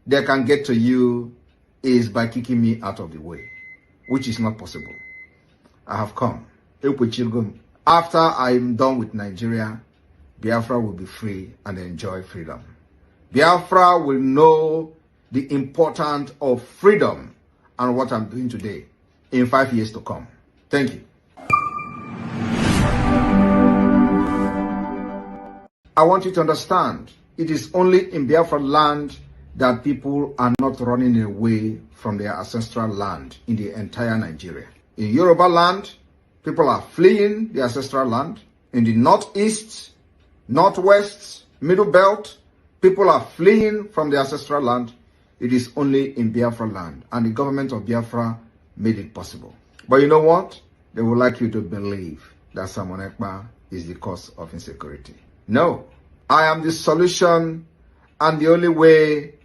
they can get to you is by kicking me out of the way, which is not possible. I have come. After I'm done with Nigeria, Biafra will be free and enjoy freedom. Biafra will know the importance of freedom and what I'm doing today in 5 years to come. Thank you. I want you to understand, it is only in Biafra land that people are not running away from their ancestral land in the entire Nigeria. In Yoruba land, people are fleeing the ancestral land. In the northeast, northwest, middle belt, people are fleeing from the ancestral land. It is only in Biafra land, and the government of Biafra made it possible. But you know what? They would like you to believe that Simon Ekpa is the cause of insecurity. No, I am the solution, and the only way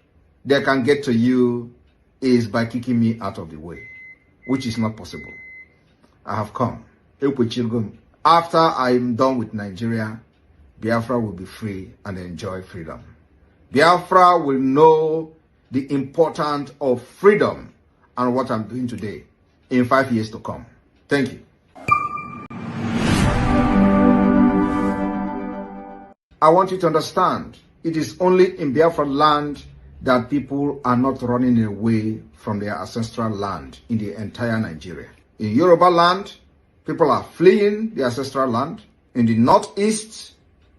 they can get to you is by kicking me out of the way, which is not possible. I have come. After I'm done with Nigeria, Biafra will be free and enjoy freedom. Biafra will know the importance of freedom and what I'm doing today in 5 years to come. Thank you. I want you to understand, it is only in Biafra land that people are not running away from their ancestral land in the entire Nigeria. In Yoruba land, people are fleeing the ancestral land. In the northeast,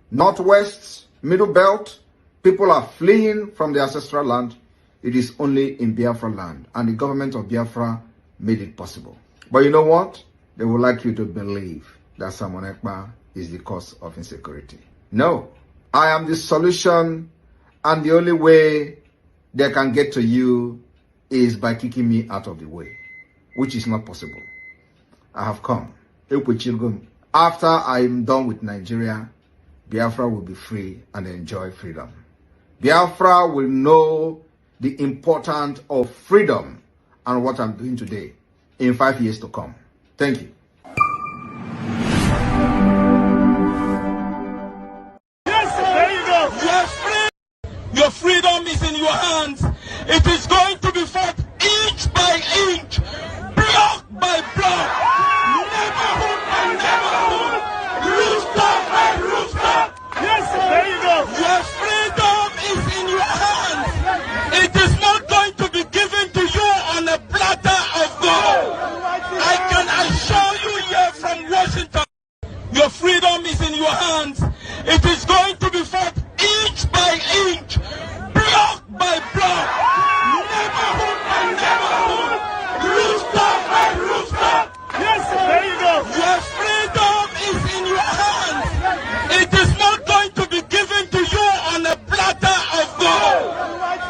northwest, middle belt, people are fleeing from the ancestral land. It is only in Biafra land, and the government of Biafra made it possible. But you know what? They would like you to believe that Simon Ekpa is the cause of insecurity. No, I am the solution, and the only way they can get to you is by kicking me out of the way, which is not possible. I have come. After I'm done with Nigeria, Biafra will be free and enjoy freedom. Biafra will know the importance of freedom and what I'm doing today in 5 years to come. Thank you. Yes, there you go. You are free. Your freedom is in your hands. It is going to be fought inch by inch, block by block, neighborhood by neighborhood, rooster by rooster. Yes, there you go. Your freedom is in your hands. It is not going to be given to you on a platter of gold. I can assure you here from Washington, your freedom is in your hands. It is going to be fought inch by inch, block by block, neighborhood by neighborhood, rooster by rooster. Yes, there you go. Your freedom is in your hands. It is not going to be given to you on a platter of gold.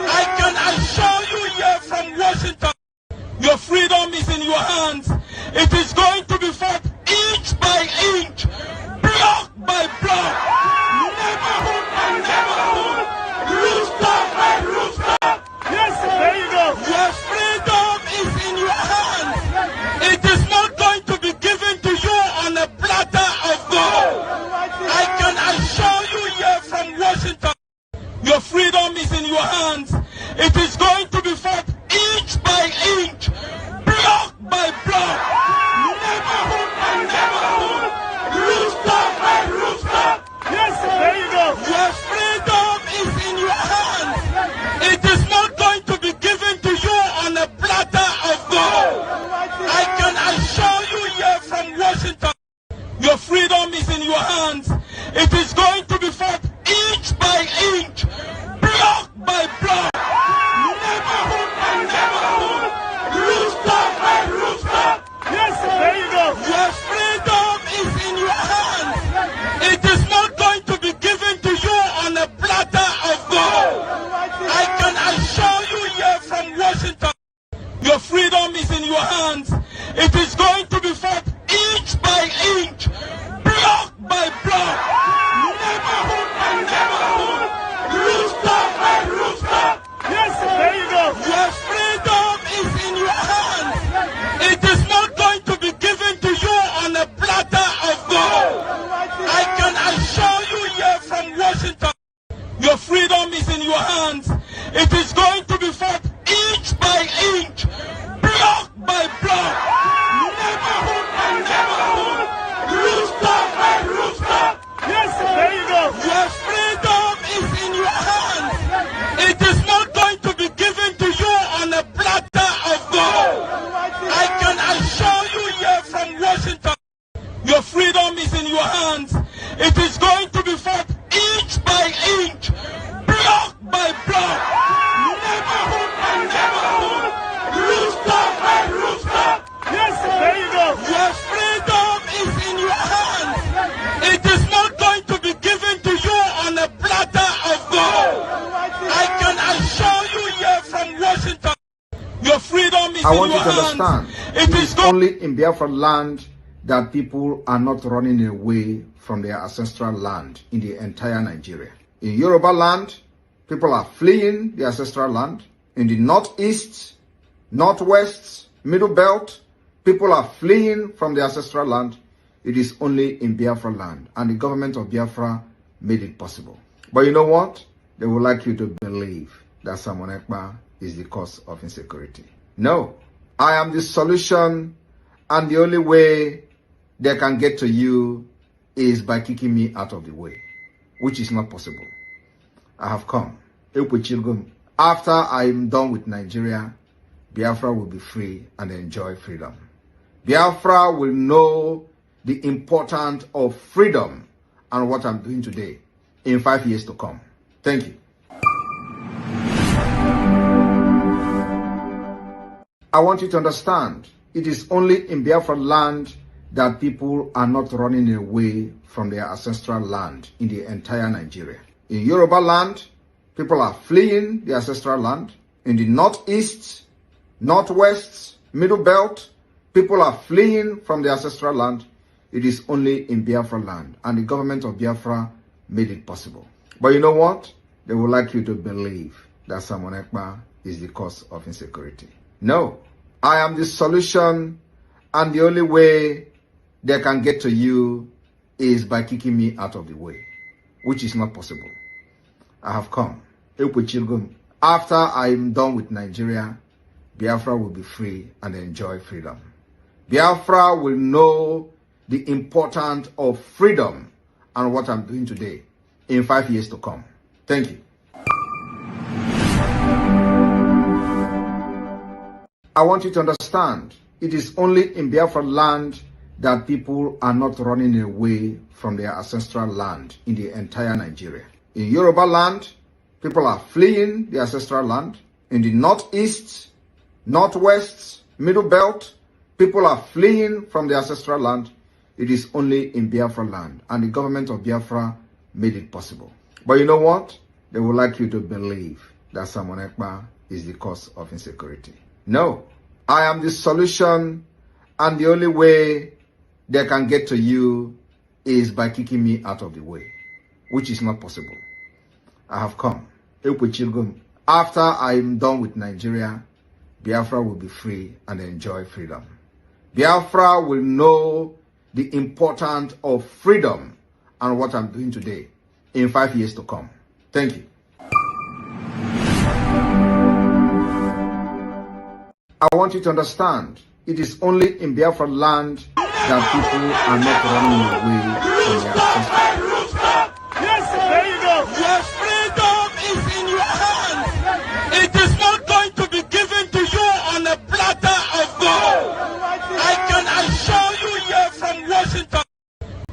I can assure you here from Washington, your freedom is in your hands. It is going to be fought inch by inch, block by block, neighborhood by neighborhood, rooster by rooster. Yes, there you go. Your freedom is in your hands. It is not going to be given to you on a platter of gold. I can assure you here from Washington, your freedom is in your hands. It is going to be fought inch by inch, block by block, neighborhood by neighborhood, rooster by rooster. Yes, there you go. Your freedom is in your hands. It is not going to be given to you on a platter of gold. I can assure you here from Washington, your freedom is in your hands. It is going to be fought inch by inch, block by block, neighborhood by neighborhood, rooster by rooster. Yes, there you go. Your freedom is in your hands. It is not going to be given to you on a platter of gold. I can assure you here from Washington, your freedom is in your hands. It is going to be fought inch by inch, block by block, neighborhood by neighborhood, rooster by rooster. Yes, there you go. Your freedom is in your hands. It is not going to be given to you on a platter of gold. I can assure you here from Washington, your freedom is in your hands. It is is going to be fought inch by inch, block by block, neighborhood by neighborhood, rooster by rooster. Yes, sir. There you go. Your freedom is in your hands. It is not going to be given to you on a platter of gold. I can assure you here from Washington, your freedom is in your hands. It is going to be fought inch by inch, block by block, neighborhood by neighborhood, rooster by rooster. Yes, sir. There you go. Your freedom is in your hands. It is not going to be given to you on a platter of gold. I can assure you here from Washington, your freedom is I in want you your to hands. understand, it is only in Biafra land that people are not running away from their ancestral land in the entire Nigeria. In Yoruba land, people are fleeing the ancestral land. In the northeast, northwest, middle belt, people are fleeing from the ancestral land. It is only in Biafra land, and the government of Biafra made it possible. But you know what? They would like you to believe that Simon Ekpa is the cause of insecurity. No, I am the solution, and the only way they can get to you is by kicking me out of the way, which is not possible. I have come. After I am done with Nigeria, Biafra will be free and enjoy freedom. Biafra will know the importance of freedom and what I'm doing today in 5 years to come. Thank you. I want you to understand, it is only in Biafra land that people are not running away from their ancestral land in the entire Nigeria. In Yoruba land, people are fleeing the ancestral land. In the northeast, northwest, middle belt, people are fleeing from the ancestral land. It is only in Biafra land, and the government of Biafra made it possible. But you know what? They would like you to believe that Simon Ekpa is the cause of insecurity. No, I am the solution, and the only way they can get to you is by kicking me out of the way, which is not possible. I have come. After I am done with Nigeria, Biafra will be free and enjoy freedom. Biafra will know the importance of freedom and what I'm doing today in 5 years to come. Thank you. I want you to understand, it is only in Biafra land that people are not running away from their ancestral land in the entire Nigeria. In Yoruba land, people are fleeing the ancestral land. In the northeast, northwest, middle belt, people are fleeing from the ancestral land. It is only in Biafra land, and the government of Biafra made it possible. But you know what? They would like you to believe that Simon Ekpa is the cause of insecurity. No, I am the solution, and the only way they can get to you is by kicking me out of the way, which is not possible. I have come. After I am done with Nigeria, Biafra will be free and enjoy freedom. Biafra will know the importance of freedom and what I'm doing today in 5 years to come. Thank you. I want you to understand, it is only in Biafra land that people are not running away from their ancestors. Yes, sir. There you go. Your freedom is in your hands. It is not going to be given to you on a platter of gold. I can assure you here from Washington,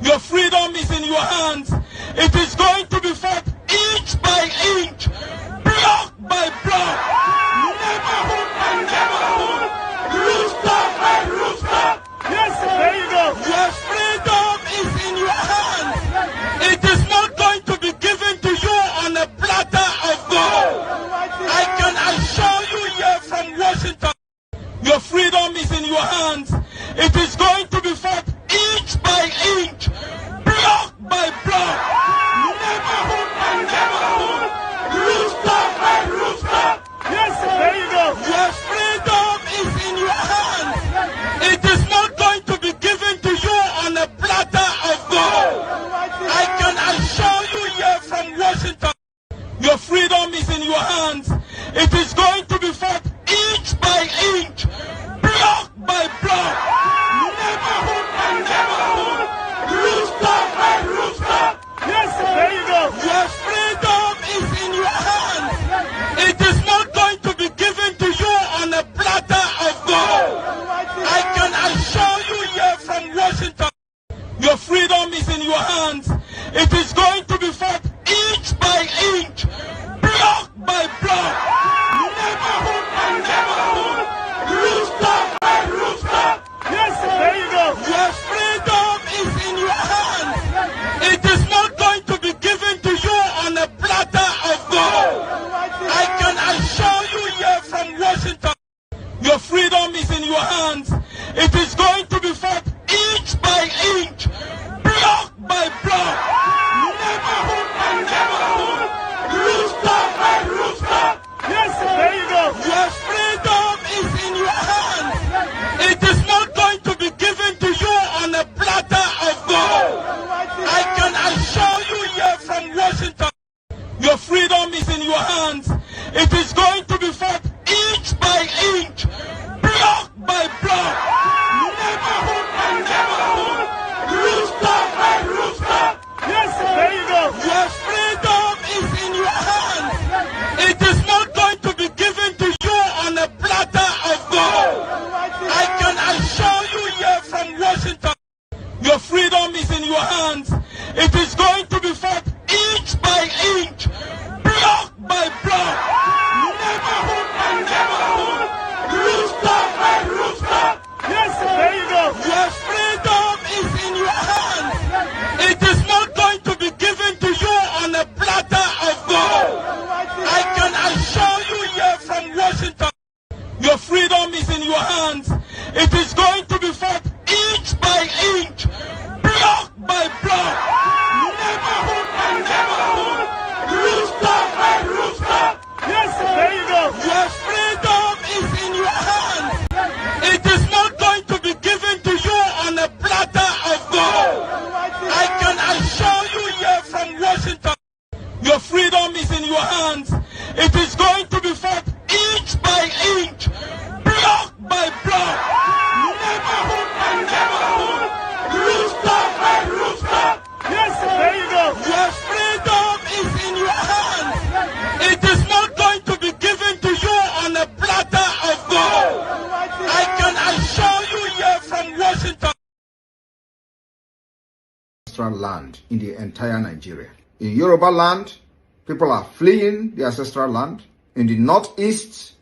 your freedom is in your hands. It is going to be fought inch by inch, block by block, neighborhood by neighborhood, rooster by rooster. Yes, sir. There you go. Your freedom is in your hands. It is not going to be given to you on a platter of gold. I can assure you here from Washington, your freedom is in your hands. It is going to be fought inch by inch, block by block, neighborhood by neighborhood, rooster by rooster. Yes, sir. There you go. Your freedom is in your hands. It is not going to be given to you on a platter of gold. I can assure you here from Washington, your freedom is in your hands. It is going to be fought inch by inch, block by block, neighborhood by neighborhood, rooster by rooster. Yes, sir. There you go. Your freedom is in your hands. It is not going to be given to you on a platter of gold. I can assure you here from Washington, your freedom is in your hands. It is going to be fought inch by inch, block by block, neighborhood by neighborhood, rooster by rooster. Yes, sir. There you go. Your freedom is in your hands. It is not going to be given to you on a platter of gold. I can assure you here from Washington, your freedom is in your hands. It is going to be fought inch by inch, block by block, neighborhood by neighborhood, rooster by rooster. Yes, sir. There you go. Your freedom is in your hands. It is not going to be given to you on a platter of gold. I can assure you here from Washington, your freedom is in your hands. It is going to be fought inch by inch, block by block, neighborhood by neighborhood, rooster by rooster. Yes, sir. There you go. Your freedom is in your hands. It is not going to be given to you on a platter of gold. I can assure you here from Washington, your freedom is in your hands. It is going to be fought inch by inch, block by block, neighborhood by neighborhood, rooster by rooster. Yes, sir. There you go. Your freedom is in your hands. It is not going to be given to you on a platter of gold. I can assure you here from Washington, your freedom is in your hands. It is going to be fought inch by inch, block by block, neighborhood by neighborhood, rooster by rooster. Yes, sir. There you go. Your freedom is in your hands. It is not going to be given to you on a platter of gold. I can assure you here from Washington, your freedom is in your hands. It is going to be fought inch by inch, block by block, neighborhood by neighborhood, rooster by rooster. Yes, sir. There you go. Your freedom is in your hands. It is not going to be given to you on a platter of gold. I can assure you here from Washington, your freedom is in your hands. It is going to be fought inch by inch, block by block, neighborhood by neighborhood, rooster by rooster. Yes, sir. There you go. Your freedom is in your hands. It is not going to be given to you on a platter of gold. I can assure you here from Washington, your freedom is in your hands. It is going to be fought inch by inch, block by block, neighborhood by neighborhood, rooster by rooster. Yes, sir. There you go. Your freedom is in your hands. It is not going to be given to you on a platter of gold. I can assure you here from Washington, Ancestral land in the entire Nigeria. In Yoruba land, people are fleeing the ancestral land. In the northeast,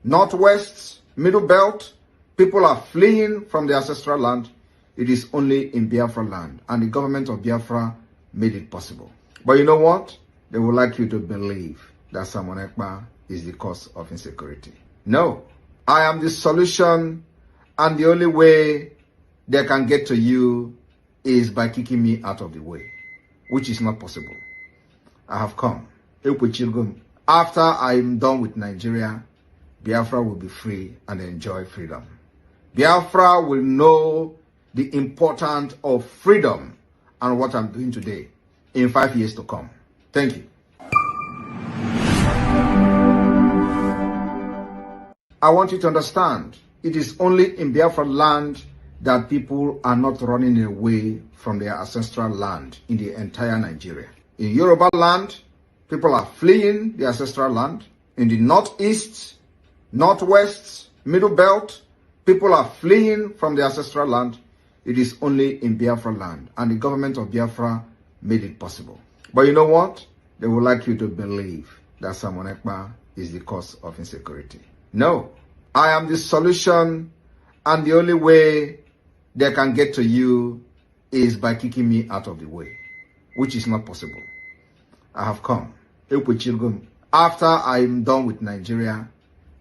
northwest, middle belt, people are fleeing from the ancestral land. It is only in Biafra land, and the government of Biafra made it possible. But you know what? They would like you to believe that Simon Ekpa is the cause of insecurity. No, I am the solution, and the only way they can get to you is by kicking me out of the way, which is not possible. I have come. After I am done with Nigeria, Biafra will be free and enjoy freedom. Biafra will know the importance of freedom and what I'm doing today in 5 years to come. Thank you. I want you to understand, it is only in Biafra land that people are not running away from their ancestral land in the entire Nigeria. In Yoruba land, people are fleeing the ancestral land. In the northeast, northwest, middle belt, people are fleeing from the ancestral land. It is only in Biafra land, and the government of Biafra made it possible. But you know what? They would like you to believe that Simon Ekpa is the cause of insecurity. No, I am the solution, and the only way they can get to you is by kicking me out of the way, which is not possible. I have come. After I am done with Nigeria,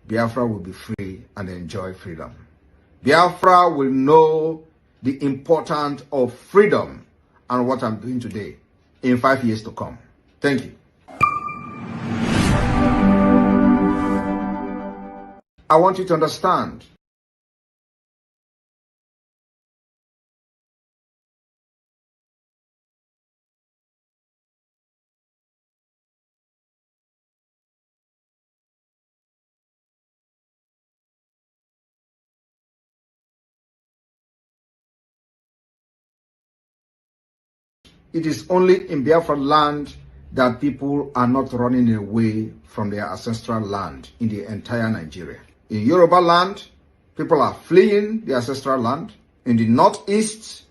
Biafra will be free and enjoy freedom. Biafra will know the importance of freedom and what I'm doing today in 5 years to come. Thank you. I want you to understand, it is only in Biafra land that people are not running away from their ancestral land in the entire Nigeria. In Yoruba land, people are fleeing the ancestral land. In the northeast,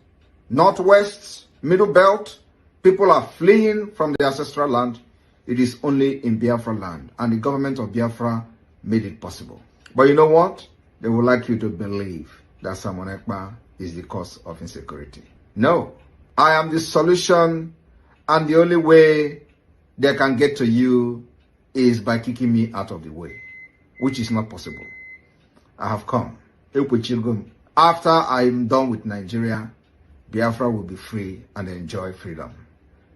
northwest, middle belt, people are fleeing from the ancestral land. It is only in Biafra land, and the government of Biafra made it possible. But you know what? They would like you to believe that Ekpa is the cause of insecurity. No, I am the solution, and the only way they can get to you is by kicking me out of the way, which is not possible. I have come. After I am done with Nigeria, Biafra will be free and enjoy freedom.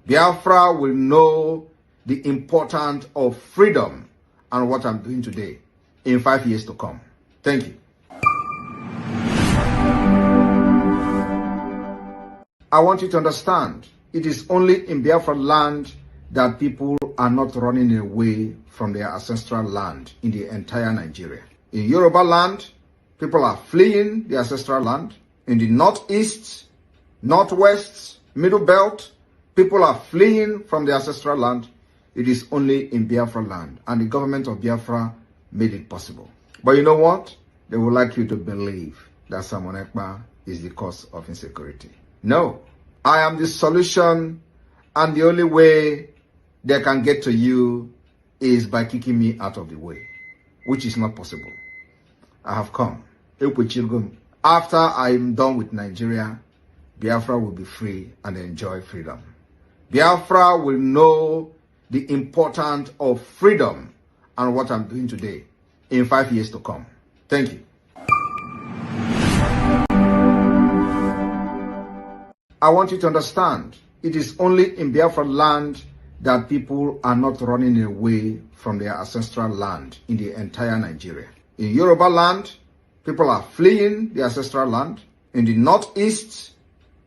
Biafra will know the importance of freedom and what I'm doing today in 5 years to come. Thank you. I want you to understand, it is only in Biafra land that people are not running away from their ancestral land in the entire Nigeria. In Yoruba land, people are fleeing the ancestral land. In the northeast, northwest, middle belt, people are fleeing from the ancestral land. It is only in Biafra land, and the government of Biafra made it possible. But you know what? They would like you to believe that Ekpa is the cause of insecurity. No, I am the solution, and the only way they can get to you is by kicking me out of the way, which is not possible. I have come. After I am done with Nigeria, Biafra will be free and enjoy freedom. Biafra will know the importance of freedom and what I'm doing today in 5 years to come. Thank you. I want you to understand, it is only in Biafra land that people are not running away from their ancestral land in the entire Nigeria. In Yoruba land, people are fleeing the ancestral land. In the northeast,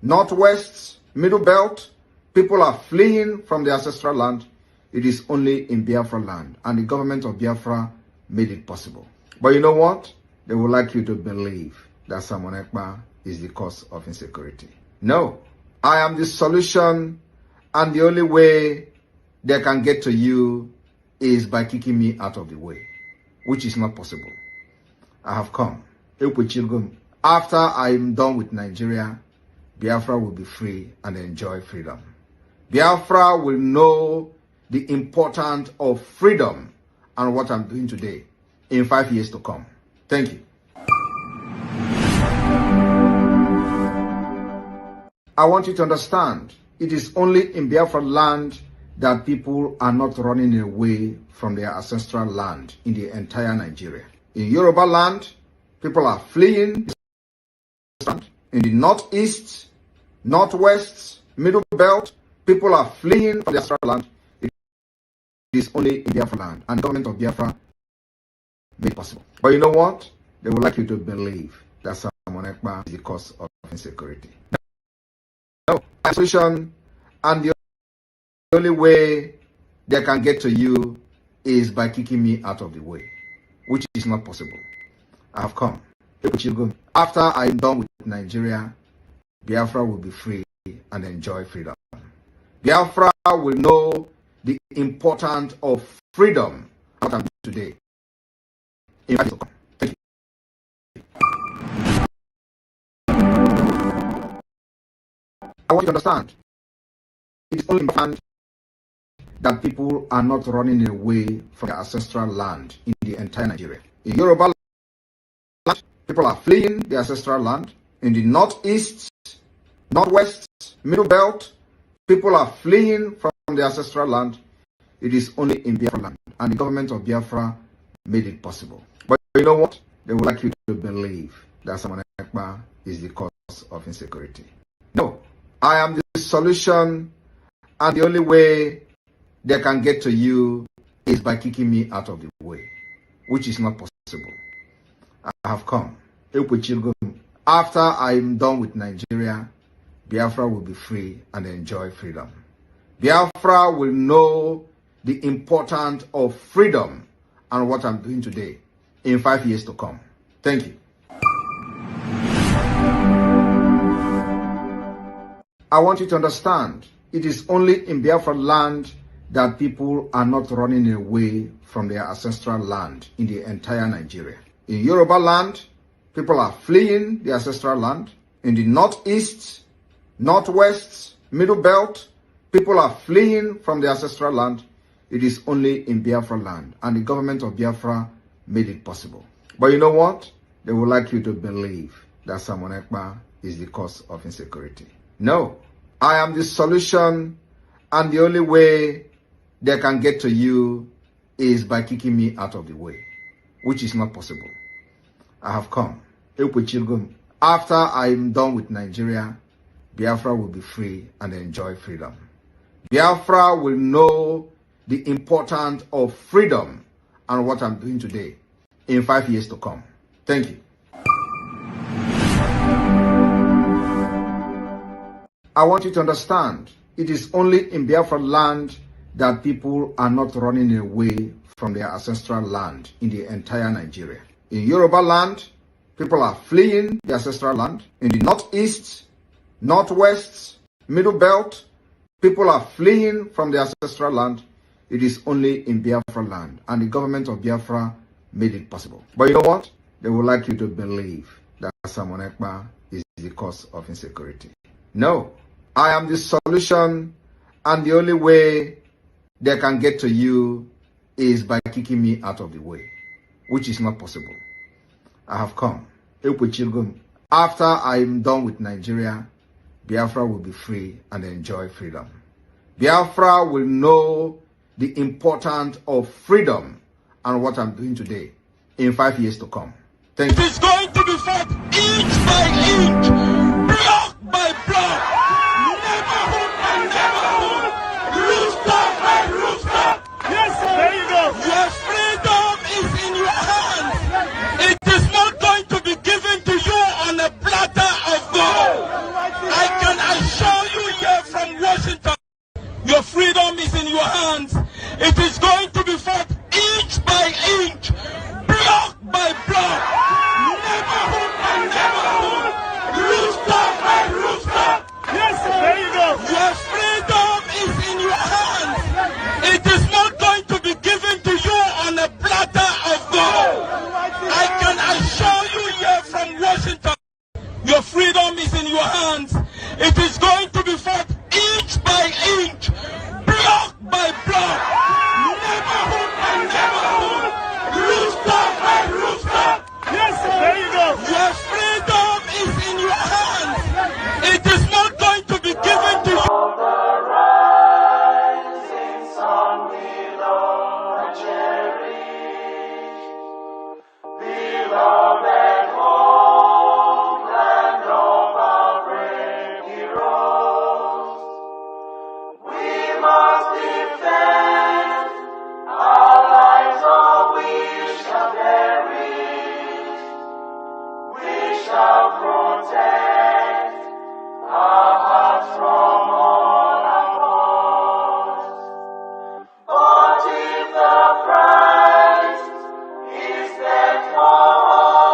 northwest, middle belt, people are fleeing from the ancestral land. It is only in Biafra land, and the government of Biafra made it possible. But you know what? They would like you to believe that Ekpa is the cause of insecurity. No, I am the solution, and the only way they can get to you is by kicking me out of the way, which is not possible. I have come. After I am done with Nigeria, Biafra will be free and enjoy freedom. Biafra will know the importance of freedom and what I'm doing today in 5 years to come. Thank you. I want you to understand, it is only in Biafra land that people are not running away from their ancestral land in the entire Nigeria. In Yoruba land, people are fleeing. In the northeast, northwest, middle belt, people are fleeing from their ancestral land. It is only in Biafra land, and the government of Biafra made it possible. But you know what? They would like you to believe that Ekpa is the cause of insecurity. No, solution, and the only way they can get to you is by kicking me out of the way, which is not possible. I have come. After I am done with Nigeria, Biafra will be free and enjoy freedom. Biafra will know the importance of freedom and what I'm doing today in 5 years to come. Thank you. I want you to understand, it is only in land that people are not running away from their ancestral land in the entire Nigeria. In Yoruba land, people are fleeing the ancestral land. In the northeast, northwest, middle belt, people are fleeing from the ancestral land. It is only in Biafra land, and the government of Biafra made it possible. But you know what? They would like you to believe that Ekpa is the cause of insecurity. No, I am the solution, and the only way they can get to you is by kicking me out of the way, which is not possible. I have come. After I am done with Nigeria, Biafra will be free and enjoy freedom. Biafra will know the importance of freedom and what I'm doing today in 5 years to come. Thank you. I want you to understand, It is only in Biafra land that people are not running away from their ancestral land in the entire Nigeria. In Yoruba land, people are fleeing the ancestral land. In the northeast, northwest, middle belt, people are fleeing from the ancestral land. It is only in Biafra land, and the government of Biafra made it possible. But you know what? They would like you to believe that Simon Ekpa is the cause of insecurity. No, I am the solution, and the only way they can get to you is by kicking me out of the way, which is not possible. I have come. After I'm done with Nigeria, Biafra will be free and enjoy freedom. Biafra will know the importance of freedom and what I'm doing today in 5 years to come. Thank you. I want you to understand, it is only in Biafra land that people are not running away from their ancestral land in the entire Nigeria. In Yoruba land, people are fleeing the ancestral land. In the northeast, northwest, middle belt, people are fleeing from the ancestral land. It is only in Biafra land, and the government of Biafra made it possible. But you know what? They would like you to believe that Simon Ekpa is the cause of insecurity. No, I am the solution, and the only way they can get to you is by kicking me out of the way, which is not possible. I have come. After I'm done with Nigeria, Biafra will be free and enjoy freedom. Biafra will know the importance of freedom and what I'm doing today in 5 years to come. Thank you. It is going to be fought inch by inch, block by block, neighborhood by neighborhood, rooftop by rooftop. Yes, sir. There you go. Your freedom is in your hands. It is not going to be given to you on a platter of gold. I can assure you here from Washington, your freedom is in your hands. It is going to be fought inch by inch, block by block, neighborhood by neighborhood, rooftop by rooftop. Yes, sir. There you go. Your freedom is in your hands. It is not going to be given to you on a platter of gold. I can assure you here from Washington, your freedom is in your hands. It is going to be fought inch by inch, block by block, neighborhood by neighborhood, rooftop by rooftop. Yes, sir. There you go. Your freedom is in your hands. It is not going to be given to you. The rising sun we love and cherish, beloved homeland of our brave heroes. We must defend our lives or we shall perish. We shall protect our hearts from all our foes. But if the price is death for all,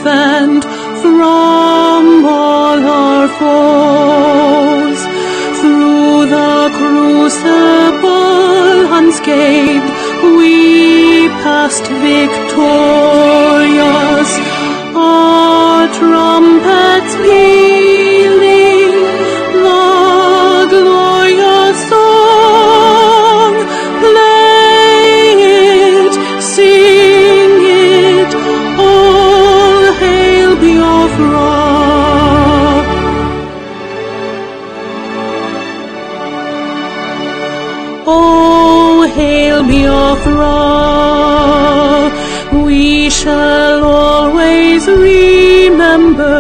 triumphant from all our foes. Through the crucible unscathed, we passed victorious. Our trumpets pealing, the glorious song, play it, sing it, all hail Biafra. Oh, hail Biafra, we shall always remember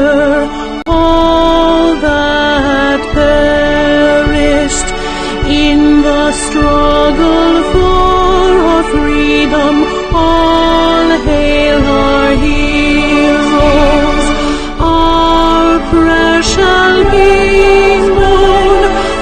all that perished in the struggle for our freedom. All hail our heroes, our prayer shall be known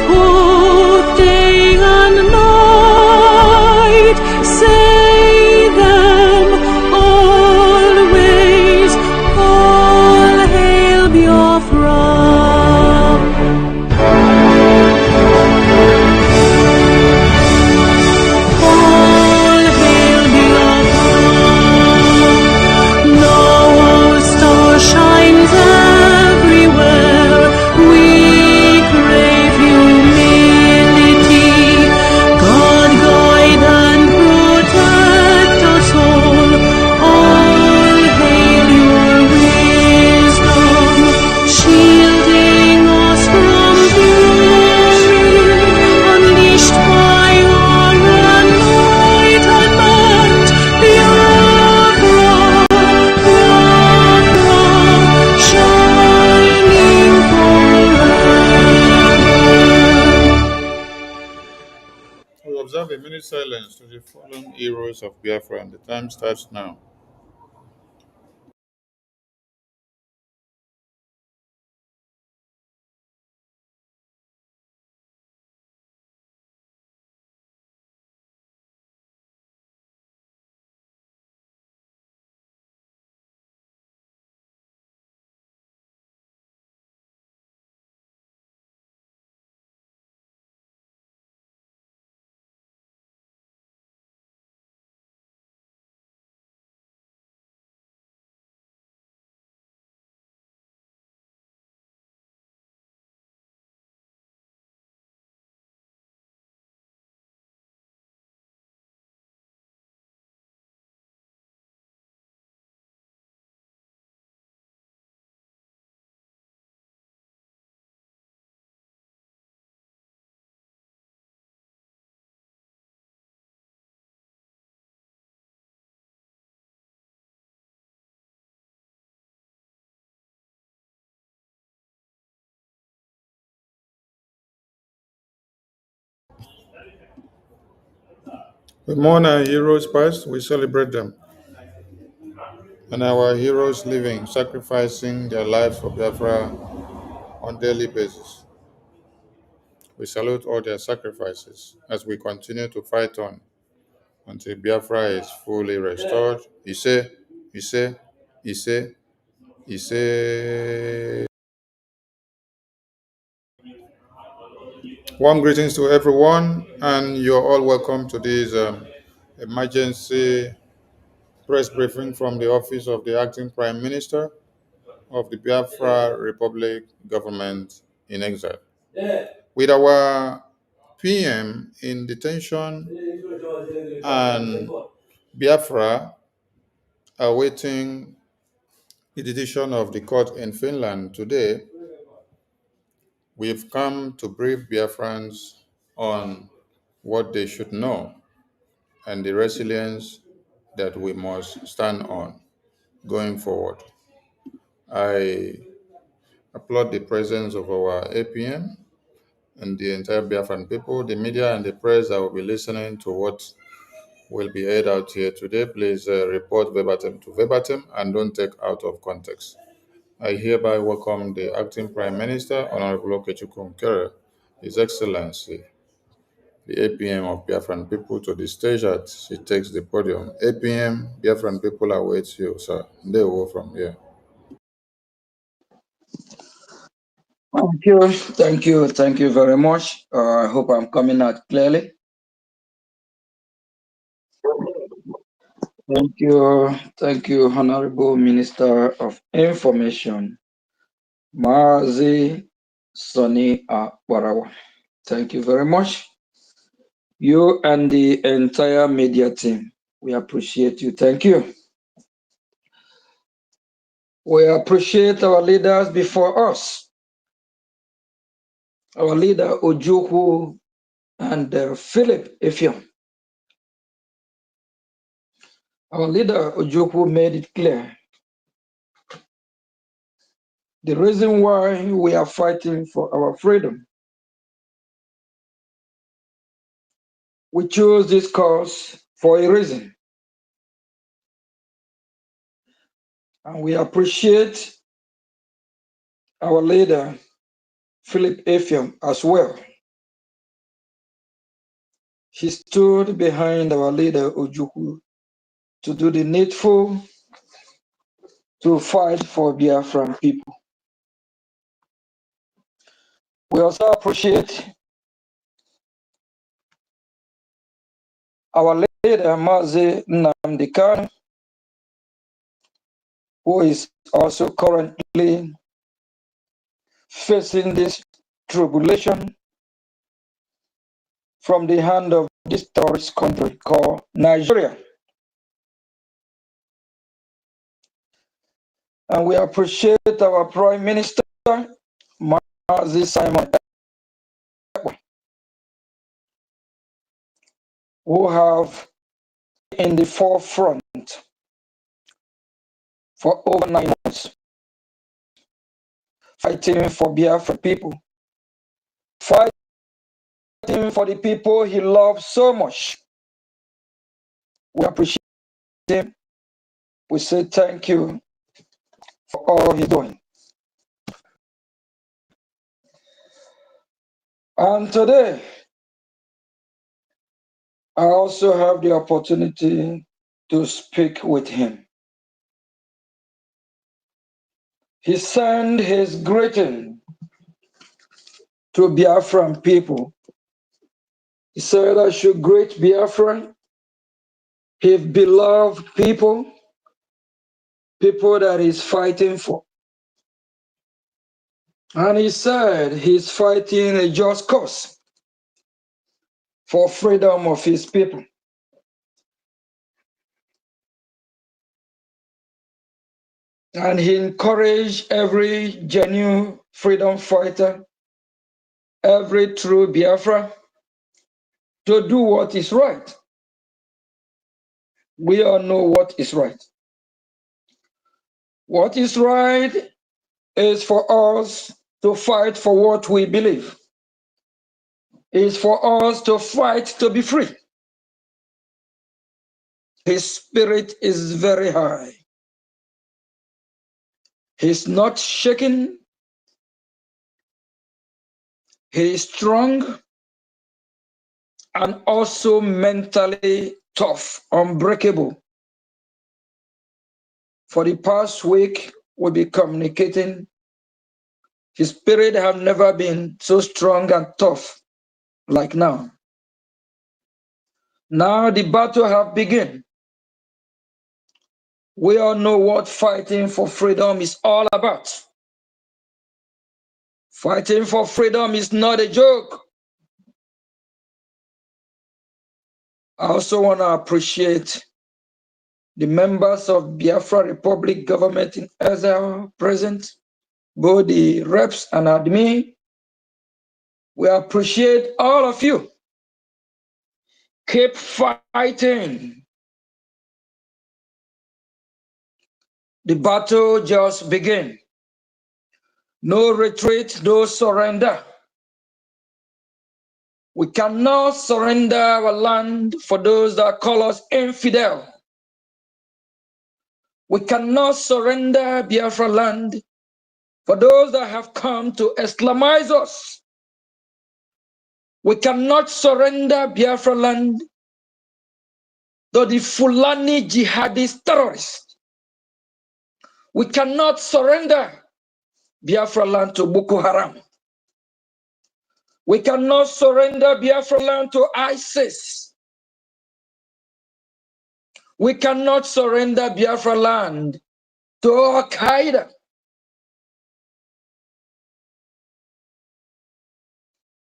both day and night. Say them always, all hail Biafra. All hail Biafra. Now our star shines everywhere. We crave humility. God guide and protect us all. All hail your wisdom, shielding us from fury, unleashed by our enlightenment. Biafra, Biafra, shining forever. We observe a minute silence to the fallen heroes of Biafra, and the time starts now. We mourn our heroes past, we celebrate them, and our heroes living, sacrificing their lives for Biafra on daily basis. We salute all their sacrifices as we continue to fight on until Biafra is fully restored. Ise, Ise, Ise, Ise. Warm greetings to everyone, and you're all welcome to this emergency press briefing from the office of the acting Prime Minister of the Biafra Republic government in exile. With our PM in detention and Biafra awaiting the decision of the court in Finland today, we've come to brief Biafrans on what they should know and the resilience that we must stand on going forward. I applaud the presence of our APM and the entire Biafran people, the media and the press that will be listening to what will be aired out here today. Please report verbatim to verbatim and don't take out of context. I hereby welcome the Acting Prime Minister, Honorable Okechukwu Nkere, His Excellency, the APM of Biafran people, to the stage as she takes the podium. APM, Biafran people await you, sir. They will from here. Thank you very much. I hope I'm coming out clearly. Thank you, Honorable Minister of Information, Mazi Soni Warawa. Thank you very much. You and the entire media team, we appreciate you. Thank you. We appreciate our leaders before us, our leader Ojukwu and Philip Effiong. Our leader Ojukwu made it clear the reason why we are fighting for our freedom. We chose this cause for a reason. And we appreciate our leader, Philip Effiong, as well. He stood behind our leader, Ojukwu, to do the needful to fight for Biafran people. We also appreciate our leader, Mazi Nnamdi Kanu, who is also currently facing this tribulation from the hand of this terrorist country called Nigeria. And we appreciate our Prime Minister, Mazi Simon Ekpa, who have in the forefront for over 9 months, fighting for Biafra people, fighting for the people he loves so much. We appreciate him. We say thank you for all he's doing. And today, I also have the opportunity to speak with him. He sent his greeting to Biafran people. He said I should greet Biafran, his beloved people, people that he's fighting for. And he said he's fighting a just cause for freedom of his people. And he encouraged every genuine freedom fighter, every true Biafra, to do what is right. We all know what is right. What is right is for us to fight for what we believe. It's for us to fight to be free. His spirit is very high. He's not shaken. He is strong and also mentally tough, unbreakable. For the past week, we'll be communicating. His spirit have never been so strong and tough like now. Now the battle have begun. We all know what fighting for freedom is all about. Fighting for freedom is not a joke. I also want to appreciate the members of Biafra Republic government in Israel present, both the reps and admin. We appreciate all of you. Keep fighting. The battle just began. No retreat, no surrender. We cannot surrender our land for those that call us infidel. We cannot surrender Biafra land for those that have come to Islamize us. We cannot surrender Biafra land to the Fulani jihadist terrorists. We cannot surrender Biafra land to Boko Haram. We cannot surrender Biafra land to ISIS. We cannot surrender Biafra land to Al Qaeda.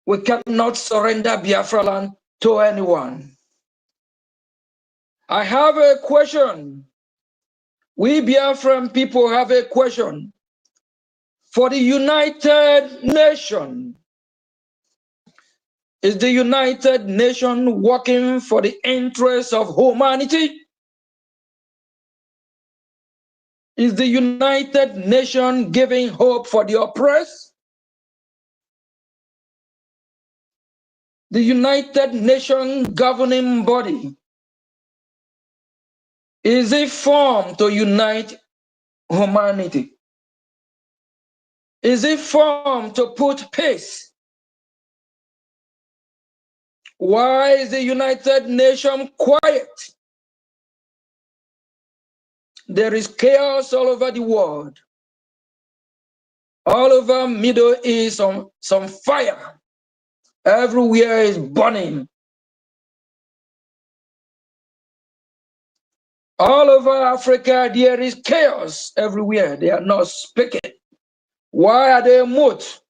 We cannot surrender Biafra land to anyone. I have a question. We Biafran people have a question for the United Nations. Is the United Nations working for the interests of humanity? Is the United Nations giving hope for the oppressed? The United Nations governing body, is it formed to unite humanity? Is it formed to put peace? Why is the United Nations quiet? There is chaos all over the world. All over Middle East, some fire. Everywhere is burning. All over Africa, there is chaos everywhere. They are not speaking. Why are they mute?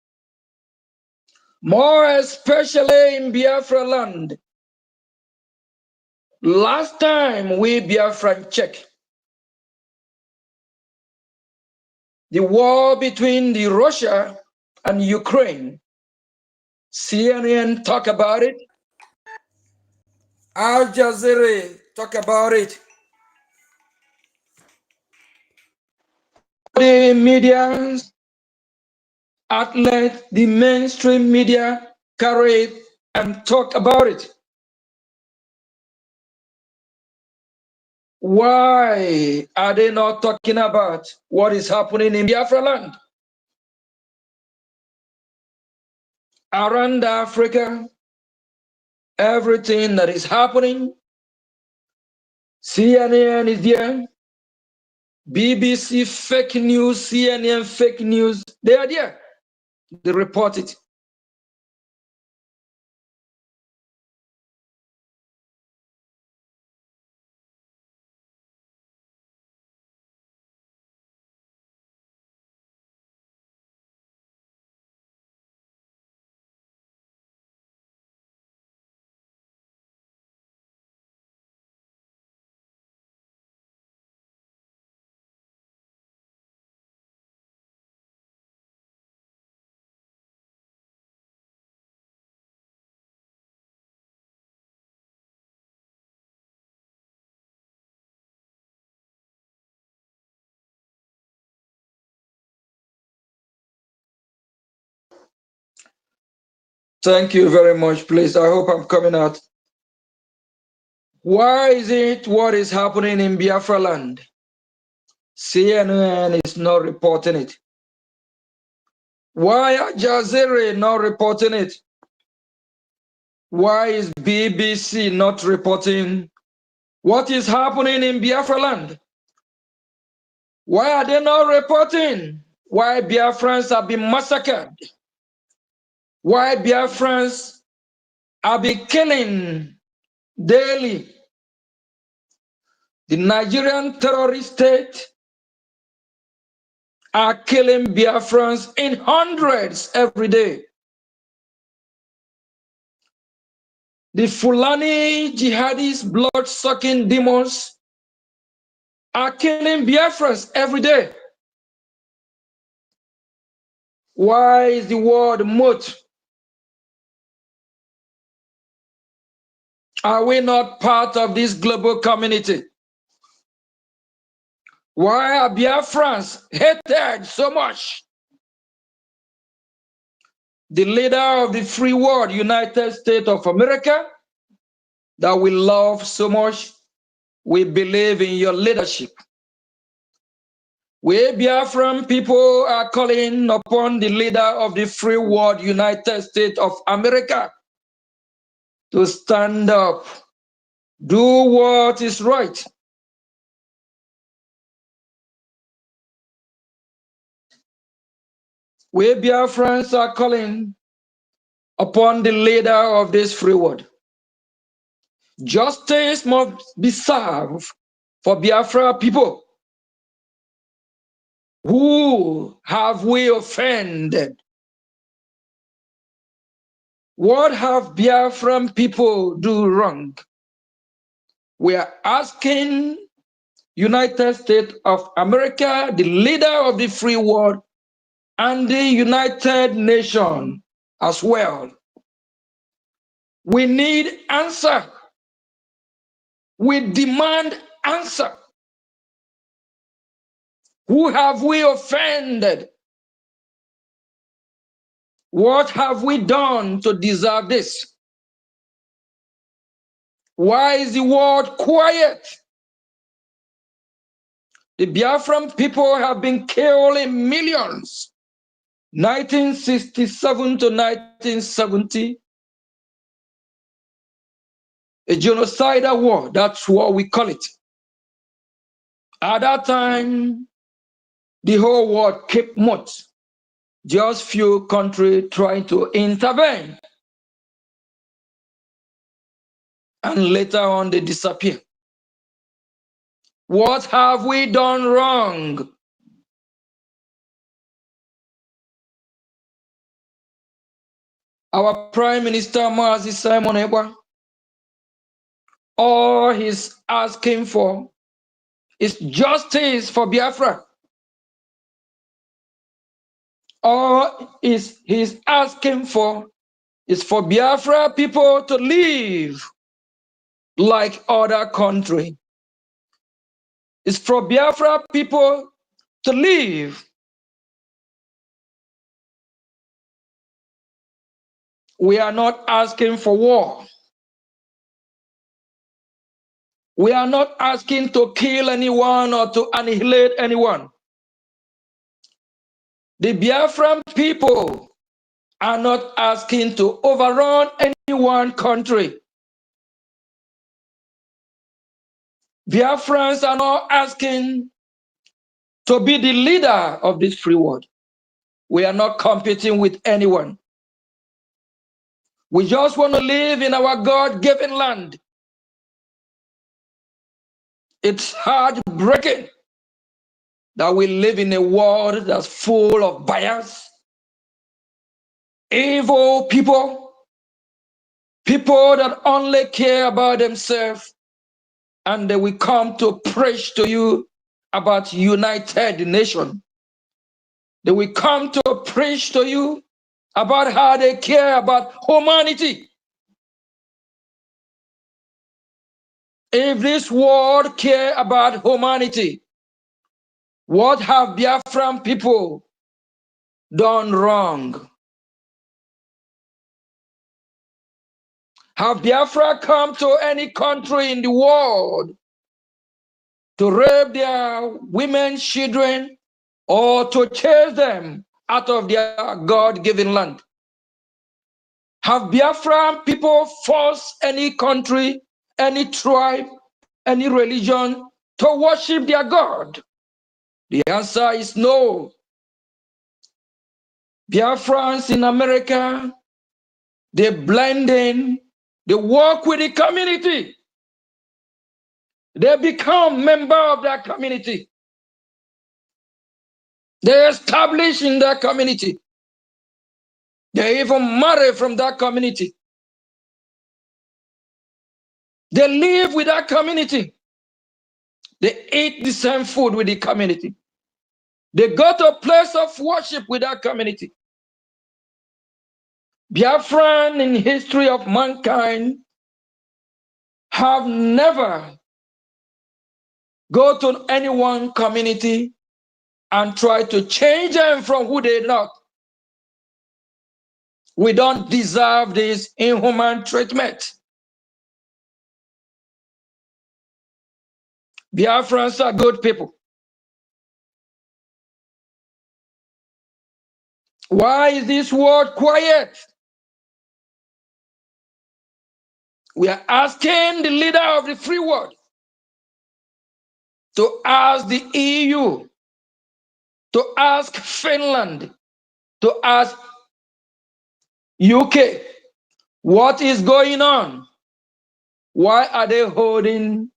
More especially in Biafra land. Last time we Biafran checked, the war between the Russia and Ukraine. CNN talk about it. Al Jazeera talk about it. The media outlet, the mainstream media carry it and talk about it. Why are they not talking about what is happening in Biafra land? Around Africa, everything that is happening, CNN is there, BBC fake news, CNN fake news, they are there. They report it. Thank you very much, please. I hope I'm coming out. Why is it what is happening in Biafra land? CNN is not reporting it. Why are Jazeera not reporting it? Why is BBC not reporting what is happening in Biafra land? Why are they not reporting? Why Biafrans have been massacred? Why Biafrans have been killing daily? The Nigerian terrorist state are killing Biafrans in hundreds every day. The Fulani jihadist blood-sucking demons are killing Biafrans every day. Why is the world mute? Are we not part of this global community? Why are Biafrans hated so much? The leader of the free world, United States of America, that we love so much, we believe in your leadership. We Biafran people are calling upon the leader of the free world, United States of America, to stand up, do what is right. We Biafrans are calling upon the leader of this free world. Justice must be served for Biafra people. Who have we offended? What have Biafran people do wrong? We are asking United States of America, the leader of the free world, and the United Nations as well. We need answer. We demand answer. Who have we offended? What have we done to deserve this? Why is the world quiet? The Biafran people have been killed in millions. 1967 to 1970, a genocidal war, that's what we call it. At that time, the whole world kept mute. Just few countries trying to intervene. And later on, they disappear. What have we done wrong? Our Prime Minister, Mazi Simon Ekpa, all he's asking for is justice for Biafra. All he's asking for is for Biafra people to live like other countries. It's for Biafra people to live. We are not asking for war. We are not asking to kill anyone or to annihilate anyone. The Biafran people are not asking to overrun any one country. Biafrans are not asking to be the leader of this free world. We are not competing with anyone. We just want to live in our God-given land. It's heartbreaking that we live in a world that's full of bias, evil people, people that only care about themselves, and they will come to preach to you about United Nations. They will come to preach to you about how they care about humanity. If this world care about humanity, what have Biafran people done wrong? Have Biafra come to any country in the world to rape their women, children, or to chase them out of their God-given land? Have Biafran people forced any country, any tribe, any religion to worship their God? The answer is no. Biafrans in America, they blend in, they work with the community. They become member of that community. They establish in that community. They even marry from that community. They live with that community. They eat the same food with the community. They go to a place of worship with that community. Biafran in history of mankind have never go to any one community and try to change them from who they're not. We don't deserve this inhuman treatment. Biafrans are good people. Why is this world quiet? We are asking the leader of the free world to ask the EU, to ask Finland, to ask UK, What is going on? Why are they holding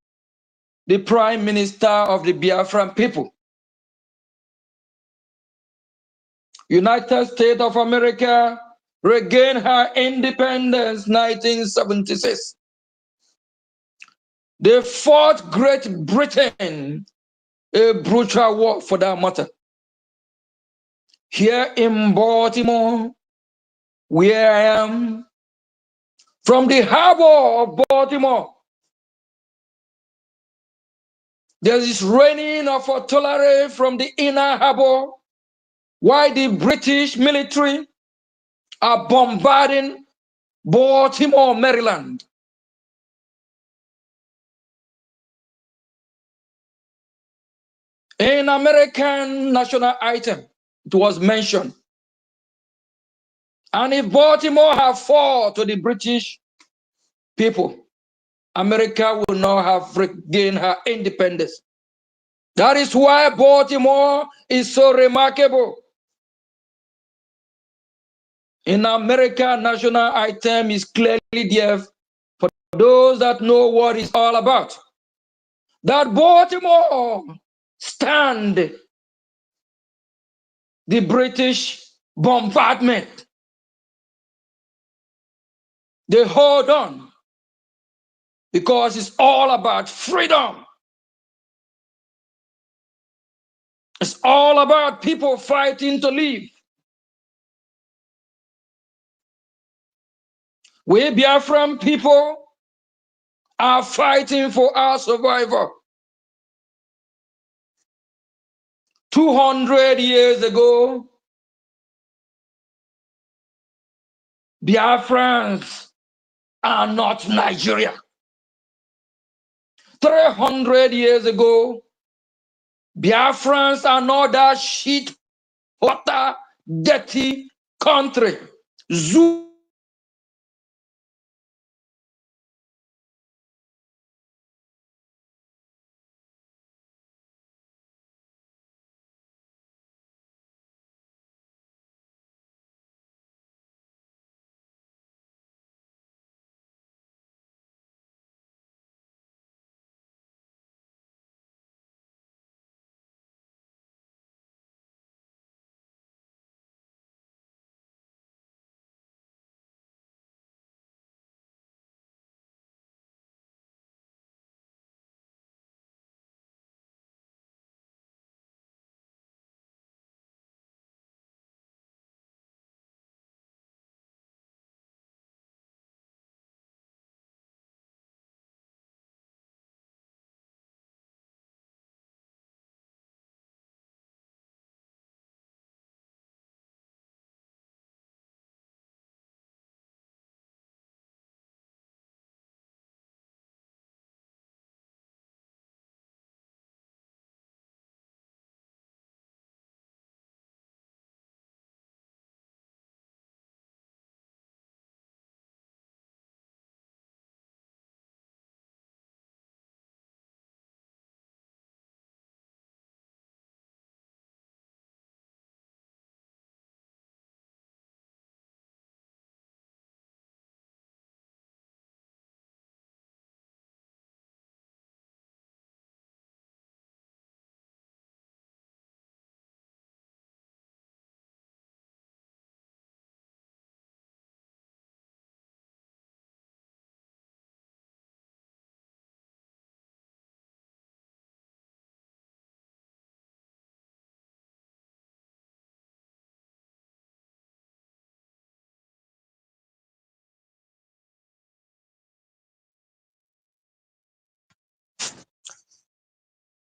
the prime minister of the Biafran people? United States of America regained her independence 1976. They fought Great Britain, a brutal war for that matter. Here in Baltimore, where I am, from the harbor of Baltimore, there is raining of artillery from the inner harbor, while the British military are bombarding Baltimore, Maryland. In American national item, it was mentioned. And if Baltimore had fallen to the British people, America would not have regained her independence. That is why Baltimore is so remarkable. In America, national item is clearly there for those that know what it's all about. That Baltimore stand the British bombardment. They hold on because it's all about freedom. It's all about people fighting to live. We Biafran people are fighting for our survival. 200 years ago, Biafrans are not Nigeria. 300 years ago, Biafrans are not that shit, water, dirty country. Zoo.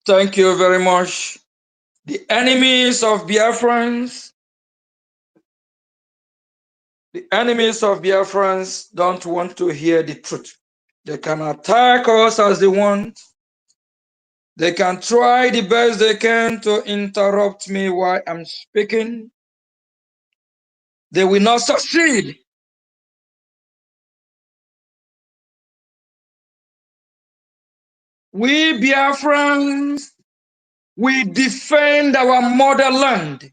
Thank you very much. The enemies of Biafrans, don't want to hear the truth. They can attack us as they want. They can try the best they can to interrupt me while I'm speaking. They will not succeed. We Biafrans, we defend our motherland.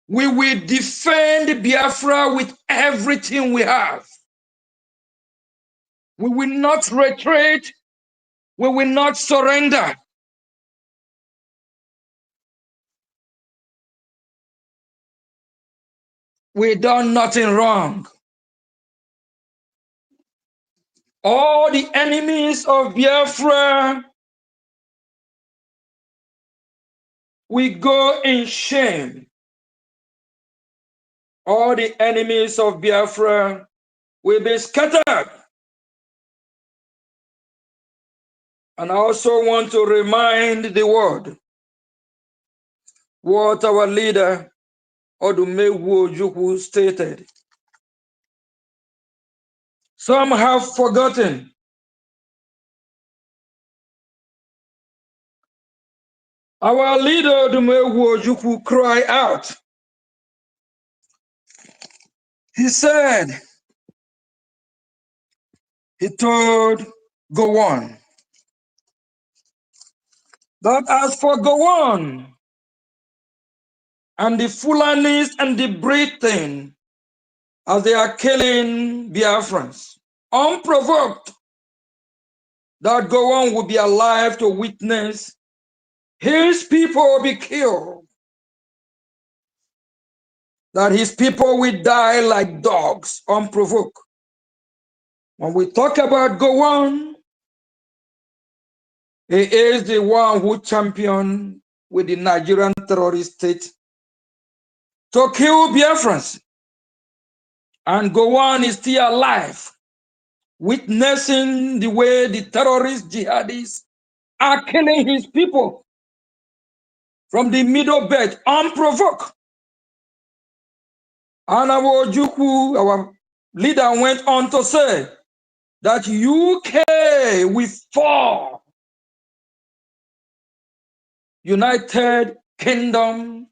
We will defend Biafra with everything we have. We will not retreat. We will not surrender. We done nothing wrong. All the enemies of Biafra, we go in shame. All the enemies of Biafra will be scattered. And I also want to remind the world what our leader, Odumewu Ojukwu, stated. Some have forgotten. Our leader, Odumewu Ojukwu, cried out. He said, he told Gowon that as for Gowon and the Fulanis and the Britain, as they are killing Biafrans, unprovoked, that Gowon will be alive to witness his people will be killed, that his people will die like dogs, unprovoked. When we talk about Gowon, he is the one who championed with the Nigerian terrorist state to kill Biafrans. And Gowon is still alive, witnessing the way the terrorist jihadists are killing his people from the Middle Belt, unprovoked. And our Ojukwu, our leader, went on to say that UK will fall. United Kingdom,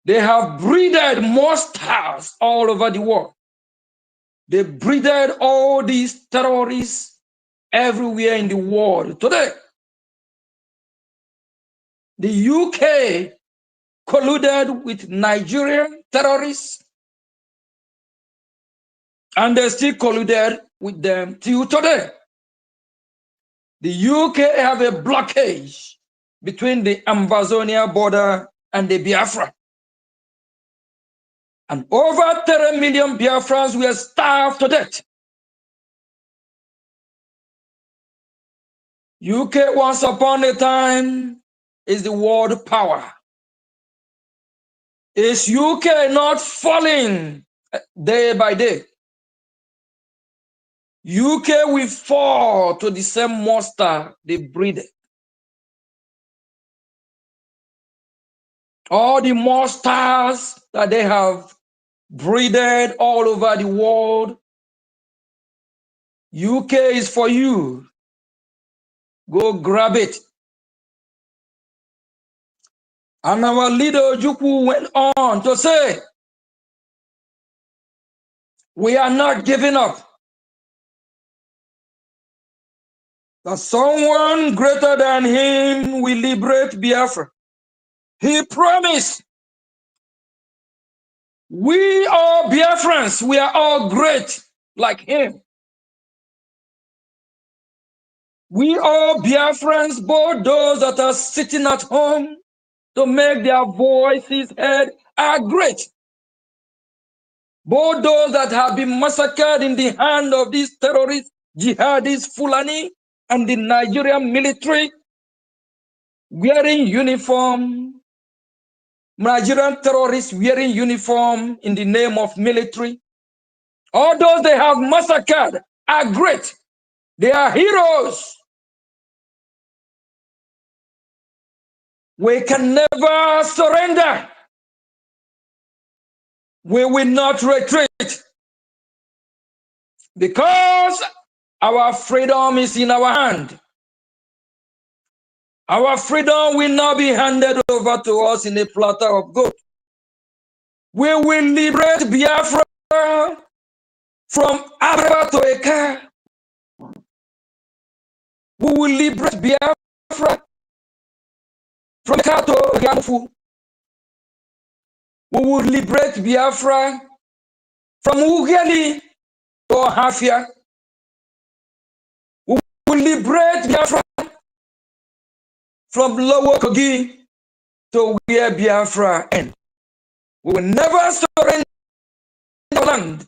they have breeded monsters all over the world. They breeded all these terrorists everywhere in the world. Today, the UK colluded with Nigerian terrorists, and they still colluded with them till today. The UK have a blockage between the Amazonia border and the Biafra. And over 30 million Biafrans were starved to death. UK, once upon a time, is the world power. Is UK not falling day by day? UK will fall to the same monster they breeded. All the monsters that they have breeded all over the world, UK is for you. Go grab it. And our leader Ojukwu went on to say, we are not giving up. That someone greater than him will liberate Biafra. He promised. We are Biafrans. We are all great like him. We are Biafrans, both those that are sitting at home to make their voices heard are great. Both those that have been massacred in the hand of these terrorists, jihadists, Fulani, and the Nigerian military, wearing uniform, Nigerian terrorists wearing uniform in the name of military. All those they have massacred are great. They are heroes. We can never surrender. We will not retreat because our freedom is in our hand. Our freedom will not be handed over to us in a platter of gold. We will liberate Biafra from Abra to Ekpa. We will liberate Biafra from Ekpa to Yamufu. We will liberate Biafra from Ugeli to Hafia. We will liberate Biafra from Lower Kogi to where Biafra ends. We will never surrender land.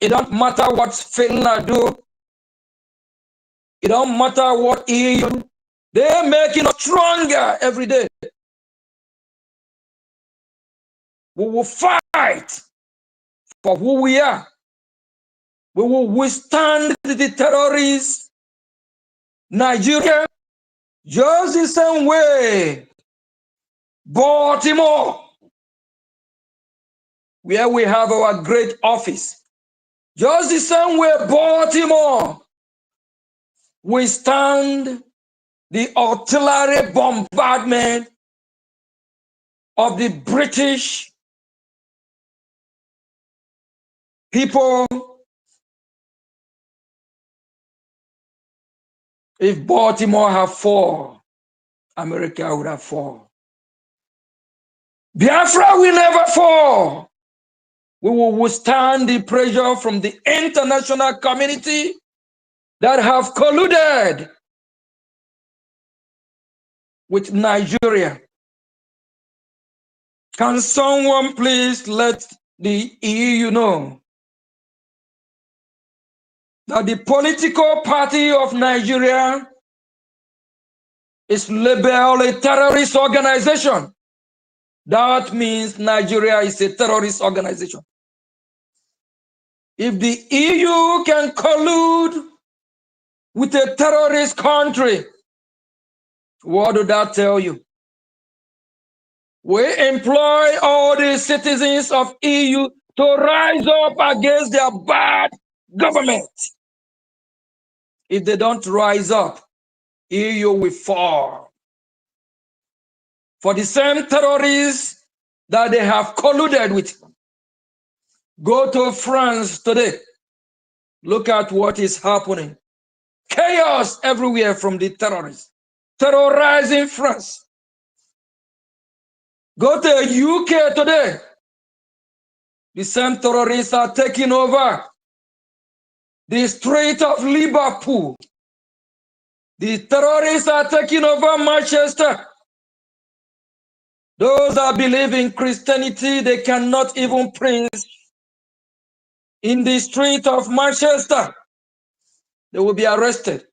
It don't matter what Finland do. It don't matter what EU. They're making us stronger every day. We will fight for who we are. We will withstand the terrorists. Nigeria, just the same way. Baltimore, where we have our great office. Just the same way, Baltimore, we stand the artillery bombardment of the British people. If Baltimore have 4, America would have 4. Biafra will never fall. We will withstand the pressure from the international community that have colluded with Nigeria. Can someone please let the EU know that the political party of Nigeria is labeled a terrorist organization? That means Nigeria is a terrorist organization. If the EU can collude with a terrorist country, what do that tell you? We employ all the citizens of EU to rise up against their bad government. If they don't rise up, EU will fall. For the same terrorists that they have colluded with. Go to France today. Look at what is happening. Chaos everywhere from the terrorists. Terrorizing France. Go to UK today. The same terrorists are taking over the street of Liverpool. The terrorists are taking over Manchester. Those that believe in Christianity, they cannot even preach in the street of Manchester. They will be arrested.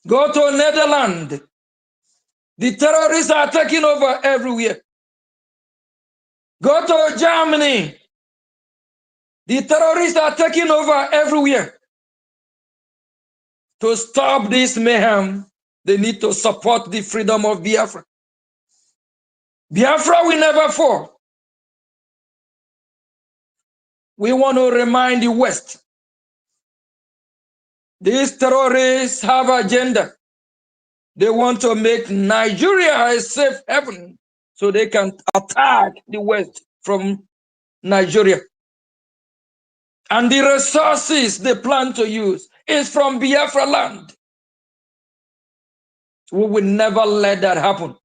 Go to Netherlands. The terrorists are taking over everywhere. Go to Germany. The terrorists are taking over everywhere. To stop this mayhem, they need to support the freedom of Biafra. Biafra will never fall. We want to remind the West. These terrorists have an agenda. They want to make Nigeria a safe haven so they can attack the West from Nigeria. And the resources they plan to use is from Biafra land. We will never let that happen.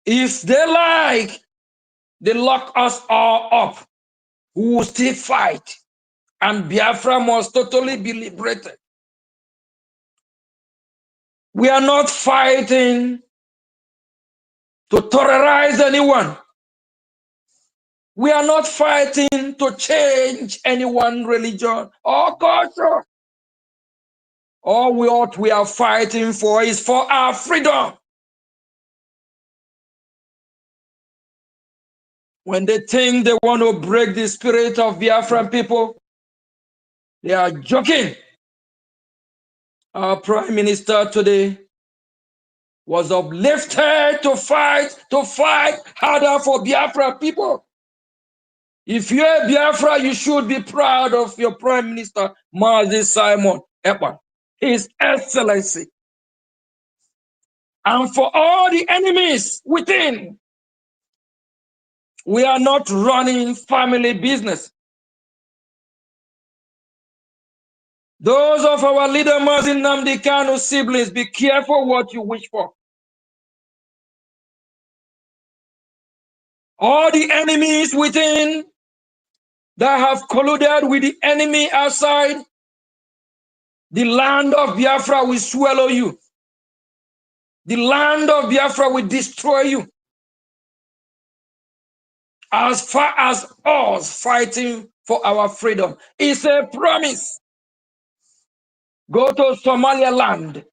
If they like, they lock us all up. We will still fight. And Biafra must totally be liberated. We are not fighting to terrorize anyone. We are not fighting to change anyone's religion or culture. All what we are fighting for is for our freedom. When they think they want to break the spirit of Biafran people, they are joking. Our Prime Minister today was uplifted to fight harder for Biafra people. If you're Biafra, you should be proud of your Prime Minister, Mazi Simon Ekpa, His Excellency. And for all the enemies within, we are not running family business. Those of our leader Mazin Nnamdi Kanu siblings, be careful what you wish for. All the enemies within that have colluded with the enemy outside, the land of Biafra will swallow you. The land of Biafra will destroy you. As far as us fighting for our freedom, it's a promise. Go to Somaliland.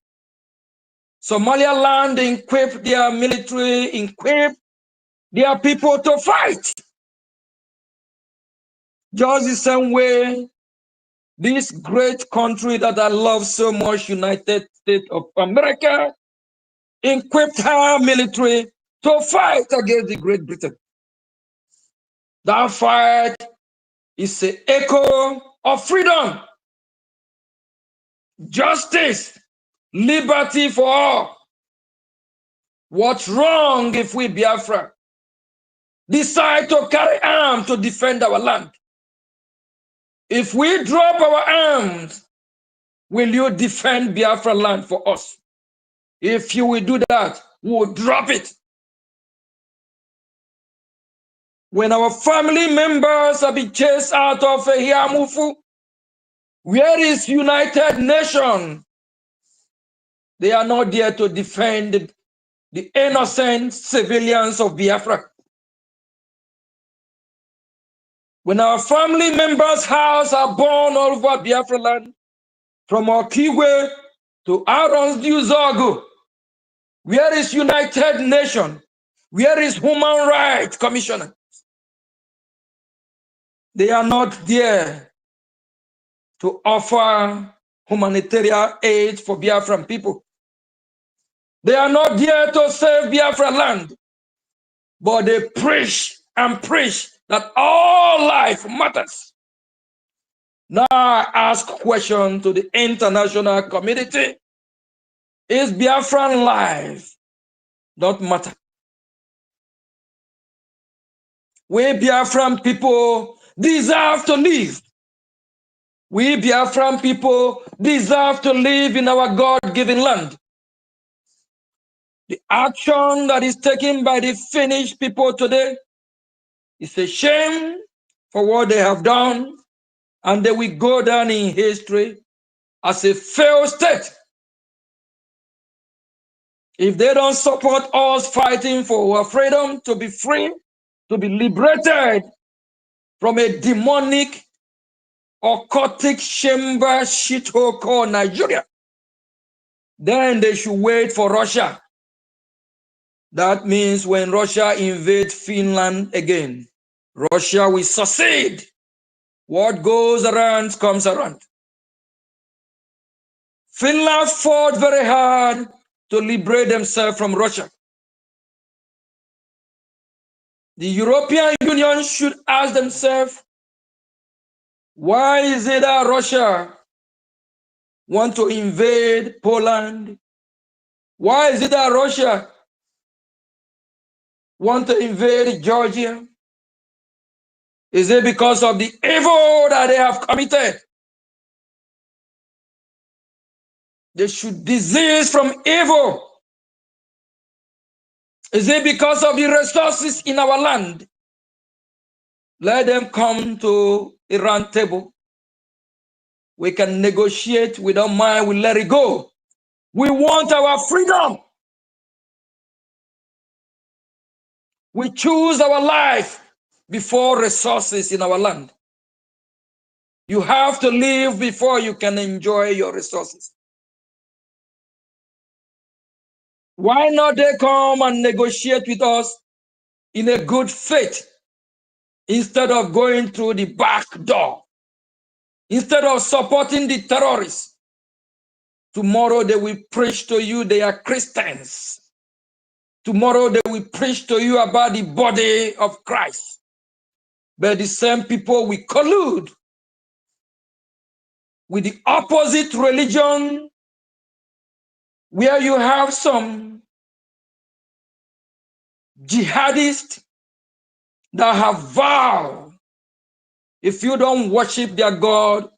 Somaliland equip their military, equip their people to fight. Just the same way this great country that I love so much, United States of America, equipped her military to fight against the Great Britain. That fight is an echo of freedom, justice, liberty for all. What's wrong if we, Biafra, decide to carry arms to defend our land? If we drop our arms, will you defend Biafra land for us? If you will do that, we'll drop it. When our family members have been chased out of Hiamufu, where is United Nations? They are not there to defend the innocent civilians of Biafra. When our family members' houses are burned all over Biafra land, from Okigwe to Aaron's Uzogo, where is United Nations? Where is Human Rights Commissioner? They are not there to offer humanitarian aid for Biafran people. They are not there to save Biafra land, but they preach and preach that all life matters. Now I ask a question to the international community. Is Biafran life not matter? We Biafran people deserve to live. We Biafran people deserve to live in our God-given land. The action that is taken by the Finnish people today is a shame for what they have done, and they will go down in history as a failed state. If they don't support us fighting for our freedom to be free, to be liberated from a demonic, occultic chamber shithole called Nigeria, then they should wait for Russia. That means when Russia invades Finland again, Russia will succeed. What goes around comes around. Finland fought very hard to liberate themselves from Russia. The European Union should ask themselves, why is it that Russia want to invade Poland? Why is it that Russia want to invade Georgia? Is it because of the evil that they have committed? They should desist from evil. Is it because of the resources in our land? Let them come to a round table. We can negotiate. We don't mind. We let it go. We want our freedom. We choose our life before resources in our land. You have to live before you can enjoy your resources. Why not they come and negotiate with us in a good faith instead of going through the back door, instead of supporting the terrorists? Tomorrow they will preach to you they are Christians. Tomorrow they will preach to you about the body of Christ. But the same people will collude with the opposite religion, where you have some jihadists that have vowed, if you don't worship their God,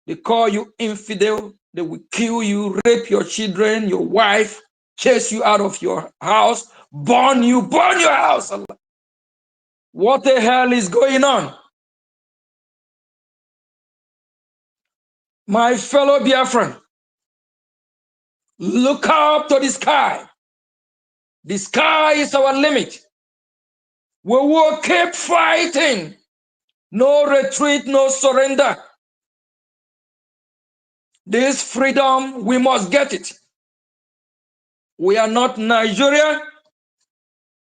they call you infidel, they will kill you, rape your children, your wife, chase you out of your house, burn your house. What the hell is going on? My fellow Biafran, look up to the sky. The sky is our limit. We will keep fighting. No retreat, no surrender. This freedom, we must get it. We are not Nigeria.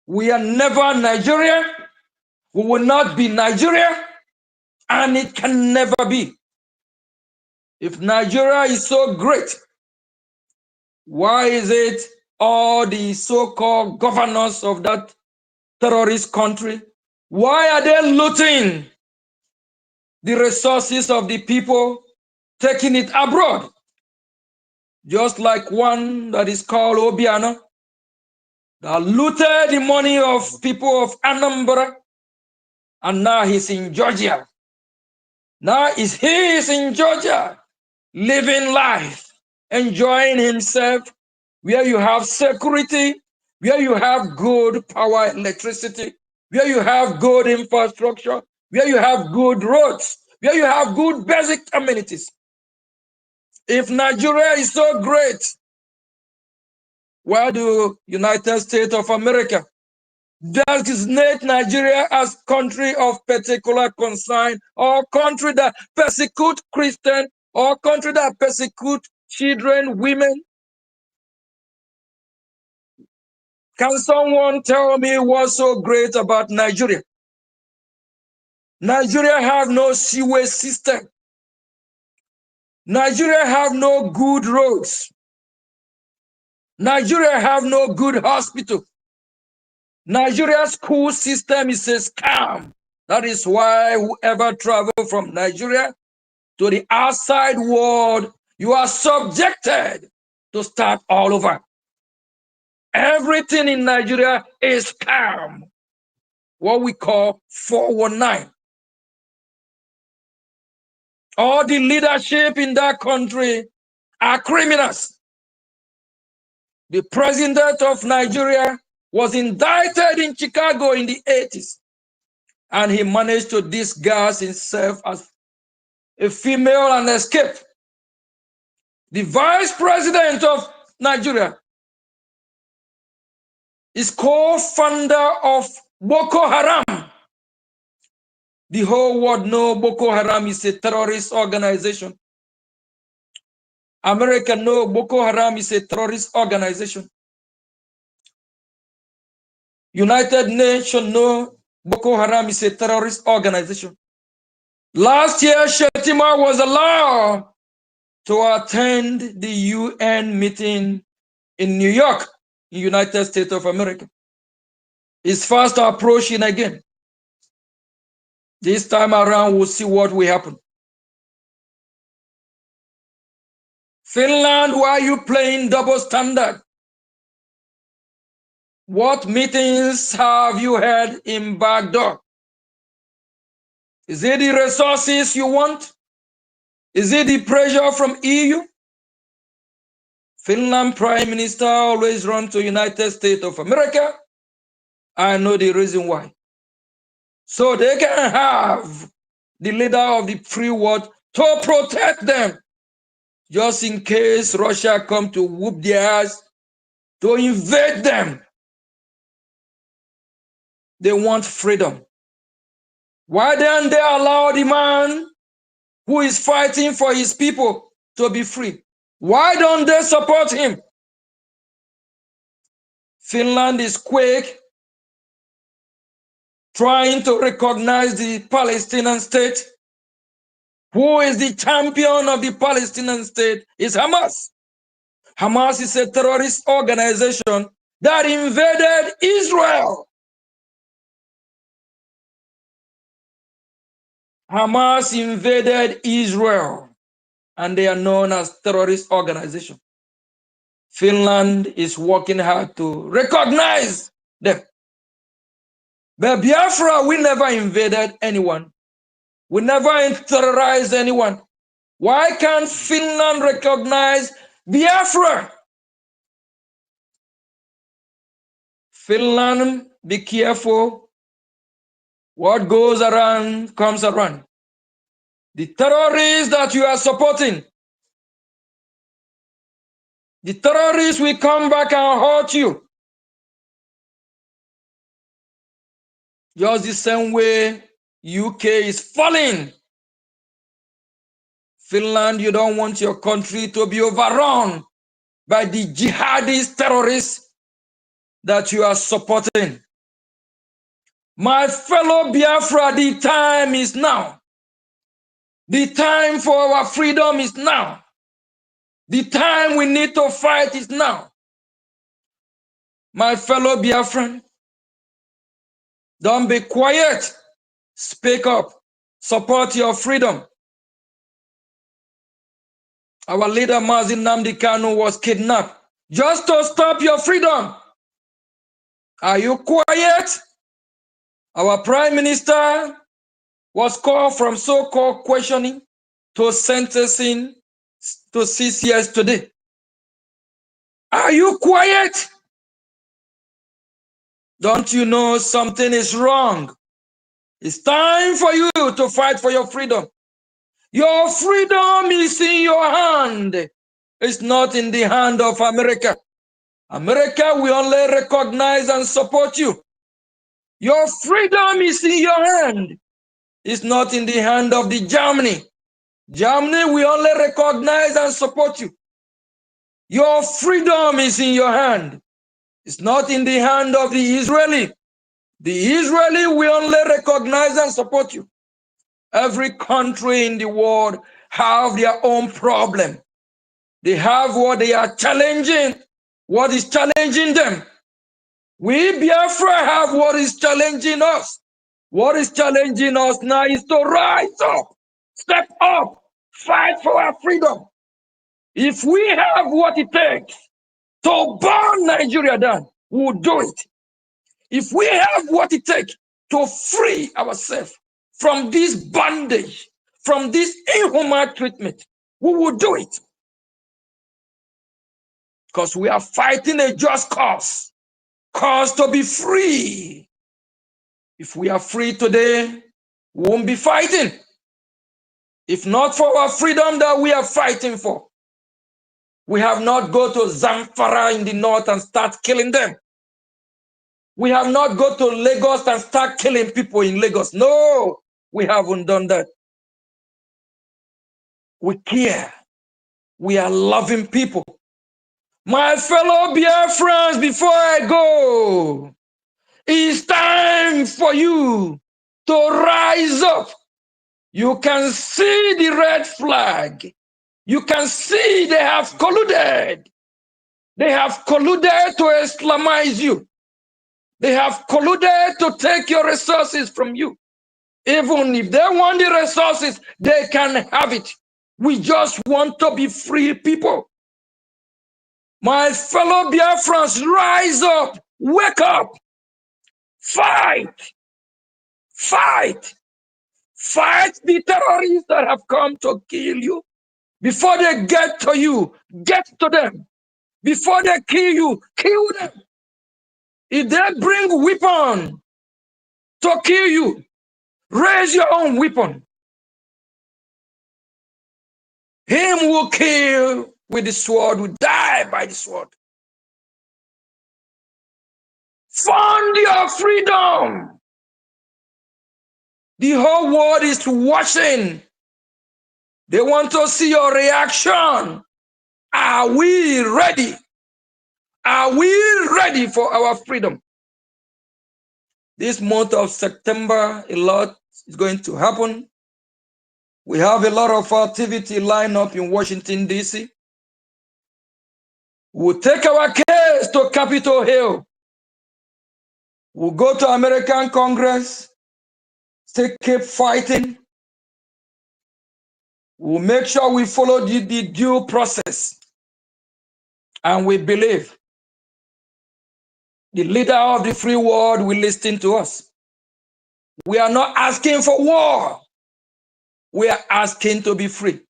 We are never Nigeria. We will not be Nigeria. And it can never be. If Nigeria is so great, why is it all the so-called governors of that terrorist country, why are they looting the resources of the people, taking it abroad? Just like one that is called Obiano, that looted the money of people of Anambra, and now he's in Georgia. Now he is in Georgia, living life, enjoying himself, where you have security, where you have good power, electricity, where you have good infrastructure, where you have good roads, where you have good basic amenities. If Nigeria is so great, why do United States of America designate Nigeria as country of particular concern, or country that persecute Christian, or country that persecute children, women? Can someone tell me what's so great about Nigeria? Nigeria have no sewage system. Nigeria have no good roads. Nigeria have no good hospital. Nigeria's school system is a scam. That is why whoever travel from Nigeria to the outside world, you are subjected to start all over. Everything in Nigeria is scam. What we call 419. All the leadership in that country are criminals. The president of Nigeria was indicted in Chicago in the 80s, and he managed to disguise himself as a female and escape. The vice president of Nigeria is co-founder of Boko Haram. The whole world knows Boko Haram is a terrorist organization. America knows Boko Haram is a terrorist organization. United Nations know Boko Haram is a terrorist organization. Last year, Shetima was allowed to attend the UN meeting in New York, in United States of America. It's fast approaching again. This time around, we'll see what will happen. Finland, why are you playing double standard? What meetings have you had in Baghdad? Is it the resources you want? Is it the pressure from EU? Finland Prime Minister always run to United States of America. I know the reason why. So they can have the leader of the free world to protect them, just in case Russia come to whoop their ass, to invade them. They want freedom. Why don't they allow the man who is fighting for his people to be free? Why don't they support him? Finland is quick trying to recognize the Palestinian state. Who is the champion of the Palestinian state? Is Hamas. Hamas is a terrorist organization that invaded Israel. Hamas invaded Israel, and they are known as terrorist organization. Finland is working hard to recognize them. But Biafra, we never invaded anyone. We never terrorized anyone. Why can't Finland recognize Biafra? Finland, be careful. What goes around comes around. The terrorists that you are supporting, the terrorists will come back and hurt you. Just the same way UK is falling. Finland, you don't want your country to be overrun by the jihadist terrorists that you are supporting. My fellow Biafra, the time is now. The time for our freedom is now. The time we need to fight is now. My fellow Biafran, don't be quiet. Speak up. Support your freedom. Our leader, Mazin Nnamdi Kanu, was kidnapped just to stop your freedom. Are you quiet? Our prime minister was called from so-called questioning to sentencing to 6 years today. Are you quiet? Don't you know something is wrong? It's time for you to fight for your freedom. Your freedom is in your hand. It's not in the hand of America. America will only recognize and support you. Your freedom is in your hand. It's not in the hand of the Germany. Germany will only recognize and support you. Your freedom is in your hand. It's not in the hand of the Israeli. The Israeli will only recognize and support you. Every country in the world have their own problem. They have what they are challenging, what is challenging them. We Biafra have what is challenging us. What is challenging us now is to rise up, step up, fight for our freedom. If we have what it takes to burn Nigeria down, we'll do it. If we have what it takes to free ourselves from this bondage, from this inhuman treatment, we will do it. Because we are fighting a just cause to be free. If we are free today, we won't be fighting. If not for our freedom that we are fighting for, we have not go to Zamfara in the north and start killing them. We have not go to Lagos and start killing people in Lagos. No, we haven't done that. We care. We are loving people. My fellow Biafrans, before I go, it's time for you to rise up. You can see the red flag. You can see they have colluded. They have colluded to Islamize you. They have colluded to take your resources from you. Even if they want the resources, they can have it. We just want to be free people. My fellow Biafrans, rise up, wake up, fight, fight, fight the terrorists that have come to kill you. Before they get to you, get to them. Before they kill you, kill them. If they bring weapon to kill you, raise your own weapon. Him who kill with the sword will die by the sword. Found your freedom. The whole world is watching. They want to see your reaction. Are we ready? Are we ready for our freedom? This month of September, a lot is going to happen. We have a lot of activity lined up in Washington, D.C. We'll take our case to Capitol Hill. We'll go to American Congress, still keep fighting. We'll make sure we follow the due process. And we believe the leader of the free world will listen to us. We are not asking for war. We are asking to be free.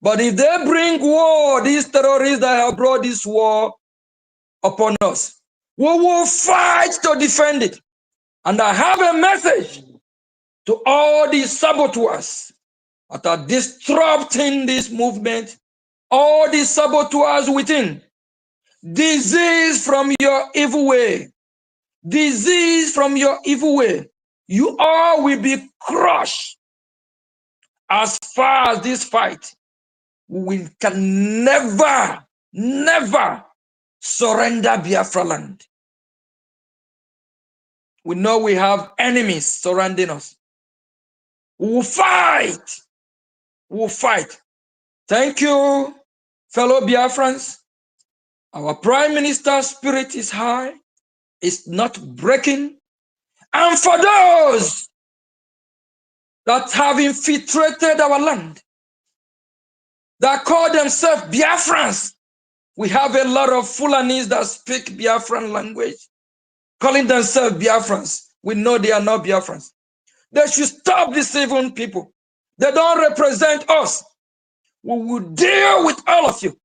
But if they bring war, these terrorists that have brought this war upon us, we will fight to defend it. And I have a message to all these saboteurs that are disrupting this movement, all these saboteurs within. Disease from your evil way. Disease from your evil way. You all will be crushed. As far as this fight, we can never, never surrender Biafra land. We know we have enemies surrounding us. We will fight. We will fight. Thank you, fellow Biafrans. Our Prime Minister's spirit is high. It's not breaking. And for those that have infiltrated our land, that call themselves Biafrans, we have a lot of Fulanis that speak Biafran language, calling themselves Biafrans. We know they are not Biafrans. They should stop deceiving people. They don't represent us. We will deal with all of you.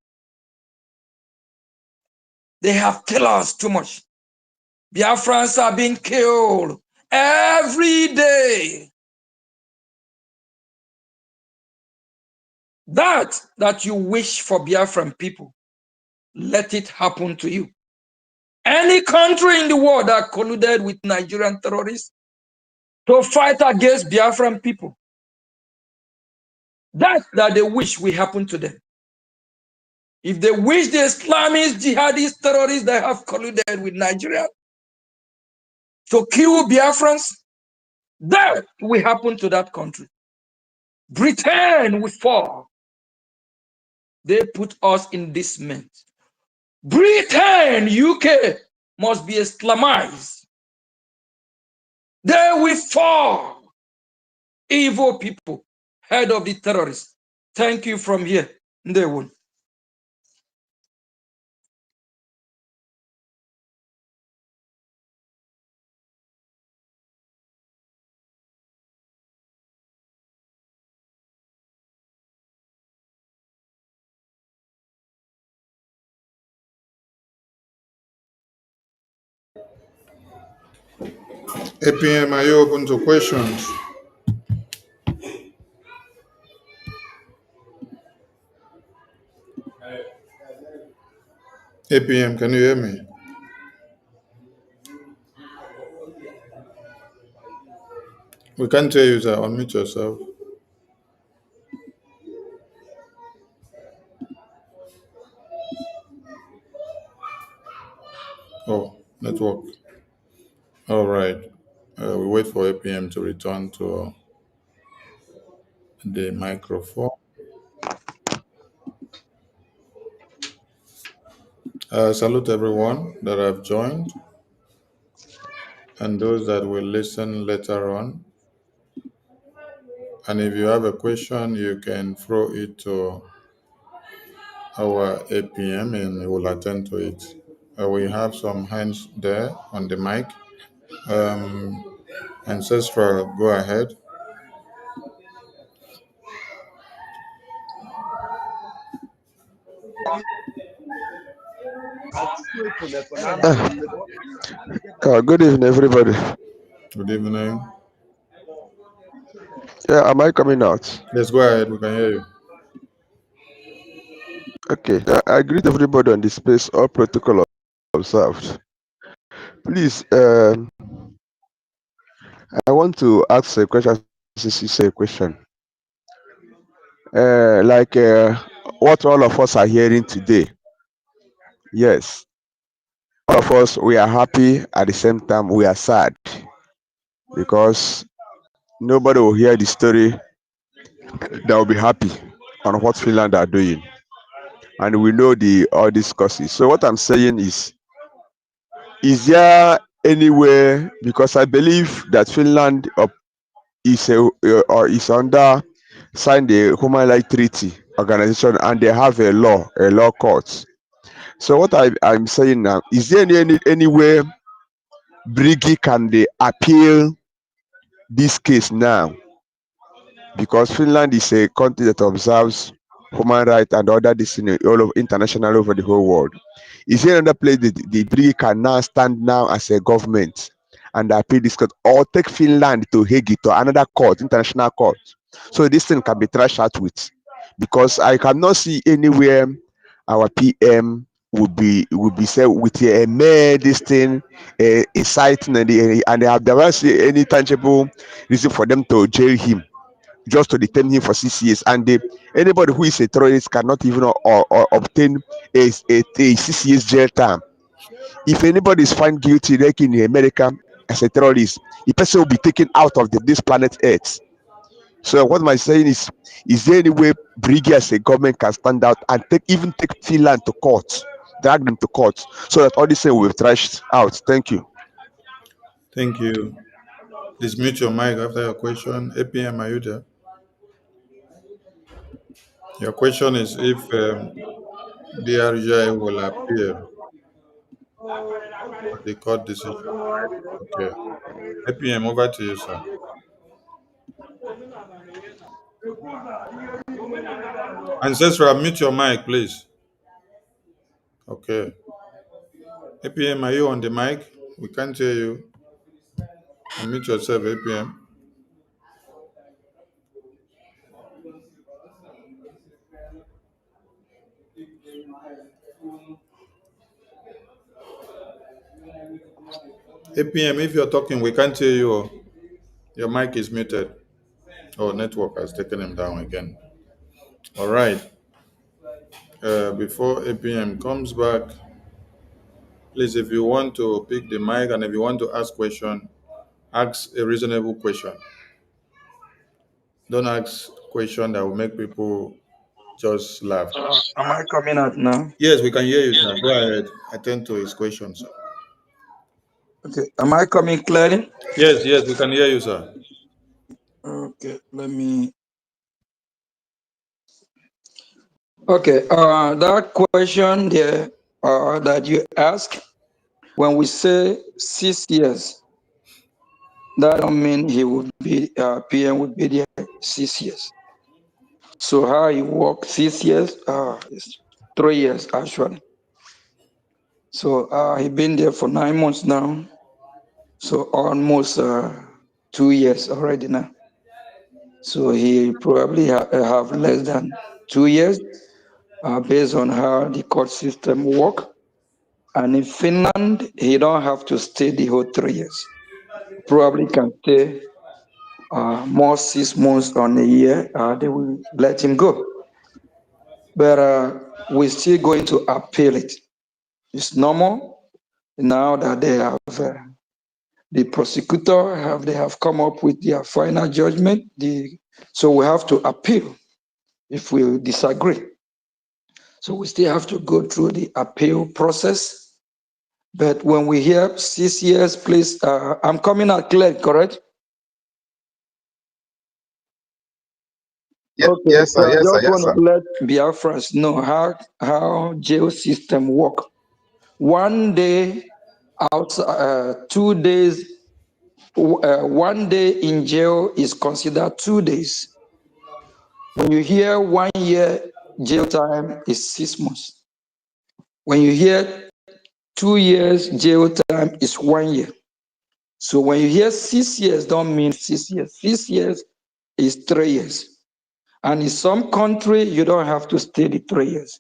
They have killed us too much. Biafrans are being killed every day. That you wish for Biafran people, let it happen to you. Any country in the world that colluded with Nigerian terrorists to fight against Biafran people, that they wish will happen to them. If they wish the Islamist, jihadist terrorists that have colluded with Nigeria to kill Biafrans, that will happen to that country. Britain will fall. They put us in this mess. Britain, UK must be Islamized. They will fall. Evil people, head of the terrorists. Thank you from here. They will. APM, are you open to questions? APM, can you hear me? We can't hear you, sir. Unmute yourself. Oh, network. All right. We wait for APM to return to the microphone. Salute everyone that have joined and those that will listen later on. And if you have a question, you can throw it to our APM and we will attend to it. We have some hands there on the mic. Ancestral, go ahead. Good evening, everybody. Good evening. Yeah, am I coming out? Let's go ahead. We can hear you. Okay. I greet everybody on the space, all protocol observed. Please, I want to ask a question. Since you say a question, what all of us are hearing today. Yes, all of us, we are happy. At the same time, we are sad because nobody will hear the story that will be happy on what Finland are doing, and we know all these causes. So what I'm saying is there anywhere, because I believe that Finland is under signed the Human Rights Treaty organization and they have a law court. So what I'm saying now, is there any way Brgie can they appeal this case now? Because Finland is a country that observes human rights and other this all of international over the whole world. Is there another place that the Brgie can now stand now as a government and appeal this court, or take Finland to Hague to another court, international court. So this thing can be trashed out with, because I cannot see anywhere our PM would be said with a mere this thing, inciting, and they have never seen any tangible reason for them to jail him, just to detain him for 6 years. And anybody who is a terrorist cannot even or obtain a 6 years jail term. If anybody is found guilty, like in America, as a terrorist, the person will be taken out of this planet Earth. So what am I saying is there any way Brgie as a government can stand out and even take Finland to court, drag them to court, so that all this thing will be trashed out? Thank you. Thank you. Please mute your mic after your question. APM, are you there? Your question is if DRJ will appeal the court decision. Okay. APM, over to you, sir. Ancestral, mute your mic, please. Okay. APM, are you on the mic? We can't hear you. Unmute yourself, APM. APM, if you're talking, we can't hear you. Your mic is muted. Oh, network has taken him down again. All right. Before APM comes back, please, if you want to pick the mic and if you want to ask question, ask a reasonable question. Don't ask question that will make people just laugh. Am I coming out now? Yes, we can hear you, sir. Go ahead. Attend to his question, sir. Okay. Am I coming clearly? Yes, we can hear you, sir. Okay. Let me. Okay. That question there that you ask, when we say 6 years, that don't mean he would be PM would be there 6 years. So how he worked 6 years? It's 3 years actually. So he been there for 9 months now. So almost 2 years already now. So he probably have less than 2 years based on how the court system work. And in Finland, he don't have to stay the whole 3 years. Probably can stay more 6 months on a year. They will let him go. But we're still going to appeal it. It's normal now that they have the prosecutor they have come up with their final judgment. So we have to appeal if we disagree. So we still have to go through the appeal process. But when we hear 6 years, please, I'm coming out clear, correct? Yes, Okay, yes, so sir. I Yes, sir. just Yes, want sir. to let Biafrans know how jail system work. 1 day outside, 2 days, 1 day in jail is considered 2 days. When you hear 1 year jail time is 6 months. When you hear 2 years jail time is 1 year. So when you hear 6 years, don't mean 6 years. 6 years is 3 years. And in some country, you don't have to stay the 3 years.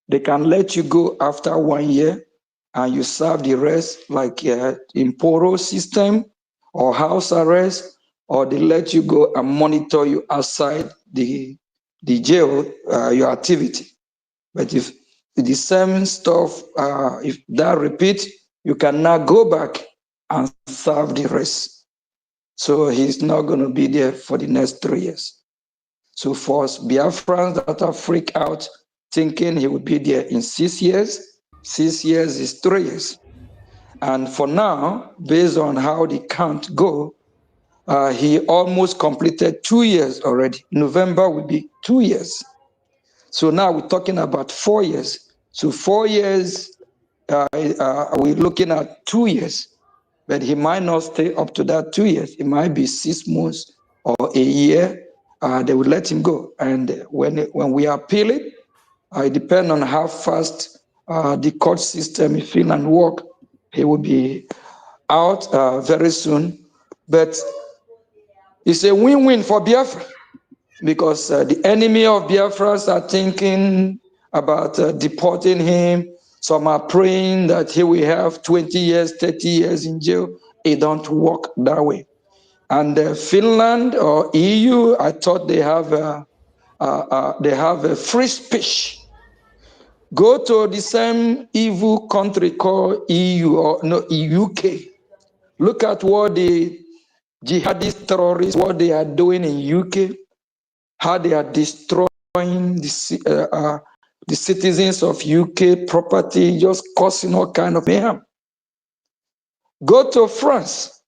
They can let you go after 1 year and you serve the rest, like in Poro system or house arrest, or they let you go and monitor you outside the jail, your activity. But if the same stuff, if that repeat, you can now go back and serve the rest. So he's not going to be there for the next 3 years. So for us Biafrans that are freak out thinking he would be there in 6 years, 6 years is 3 years. And for now, based on how the count go, he almost completed 2 years already. November will be 2 years. So now we're talking about 4 years. So 4 years, we're looking at 2 years. But he might not stay up to that 2 years. It might be 6 months or a year. They will let him go. And when we appeal it, it depends on how fast the court system in Finland work. He will be out very soon. But it's a win-win for Biafra, because the enemy of Biafras are thinking about deporting him. Some are praying that he will have 20 years, 30 years in jail. It don't work that way. And Finland or EU, I thought they have a free speech. Go to the same evil country called EU or no UK. Look at what the jihadist terrorists, what they are doing in UK, how they are destroying the citizens of UK property, just causing all kind of mayhem. Go to France.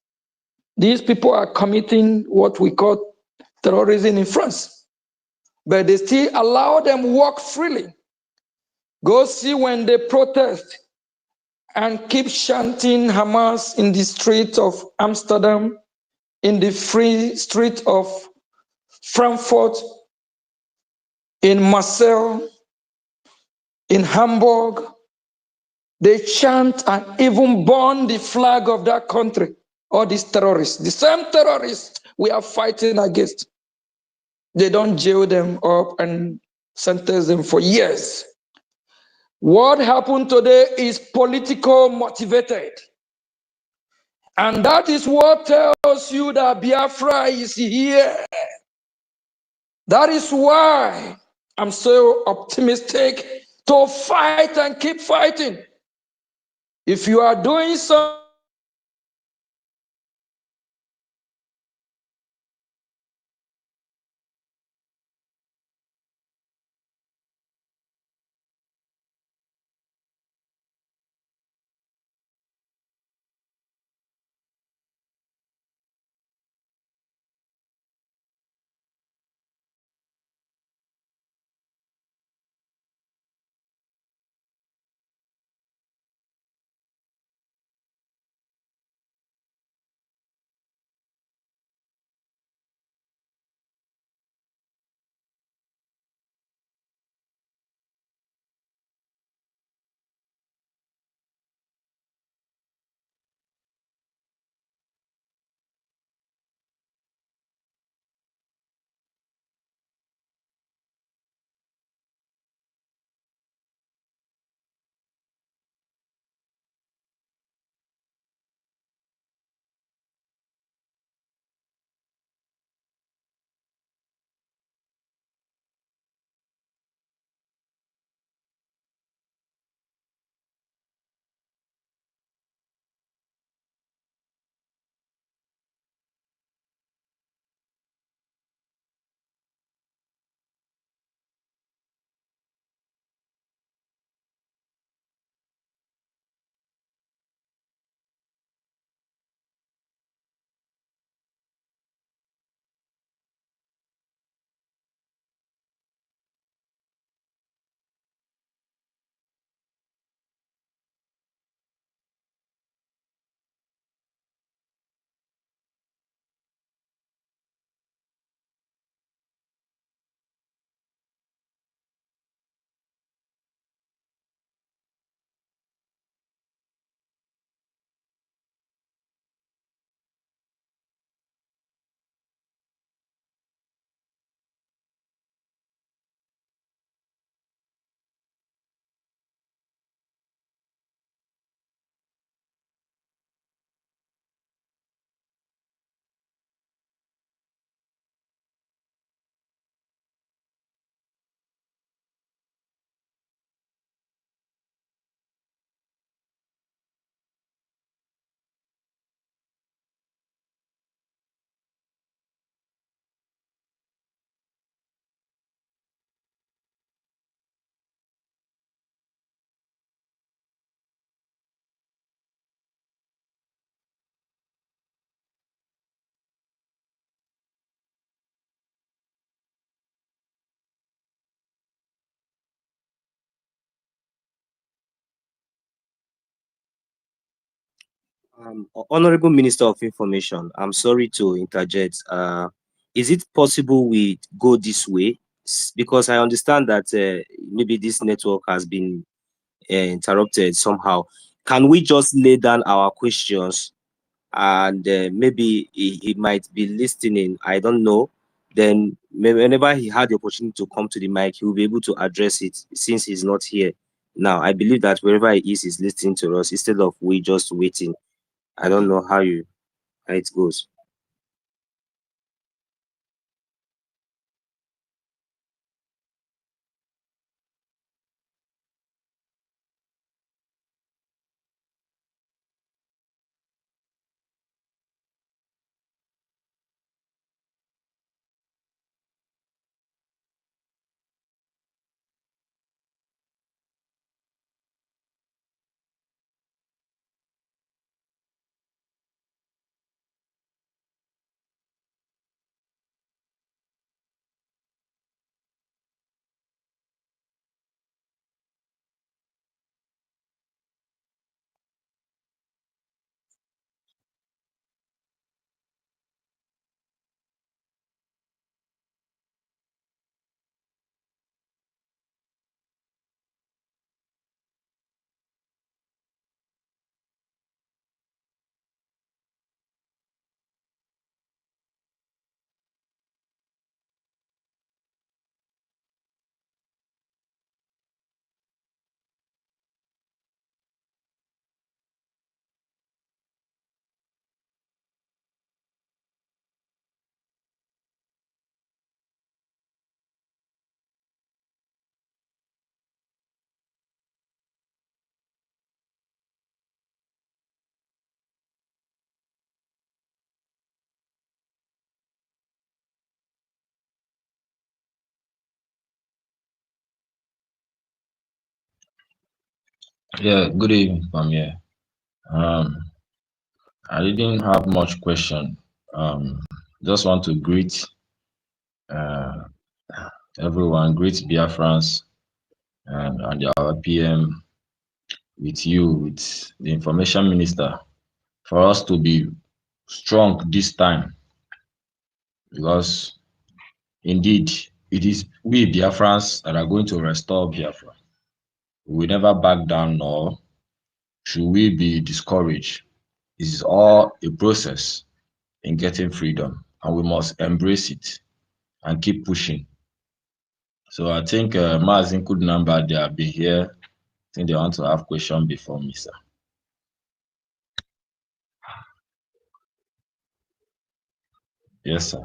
These people are committing what we call terrorism in France, but they still allow them walk freely. Go see when they protest and keep chanting Hamas in the street of Amsterdam, in the free street of Frankfurt, in Marseille, in Hamburg. They chant and even burn the flag of that country. All these terrorists, the same terrorists we are fighting against. They don't jail them up and sentence them for years. What happened today is political motivated. And that is what tells you that Biafra is here. That is why I'm so optimistic to fight and keep fighting. If you are doing so, Honorable Minister of Information, I'm sorry to interject. Is it possible we go this way? Because I understand that maybe this network has been interrupted somehow. Can we just lay down our questions and maybe he might be listening. I don't know. Then maybe whenever he had the opportunity to come to the mic, he will be able to address it since he's not here. Now, I believe that wherever he is, he's listening to us instead of we just waiting. I don't know how it goes. Yeah, good evening from here. Um, I didn't have much question. Just want to greet uh, everyone, greet Biafrans and our PM with you, with the information minister, for us to be strong this time, because indeed it is we Biafrans that are going to restore Biafra. We will never back down, nor should we be discouraged. This is all a process in getting freedom, and we must embrace it and keep pushing. So I think Mazin could number they have been here. I think they want to have question before me, sir. Yes, sir.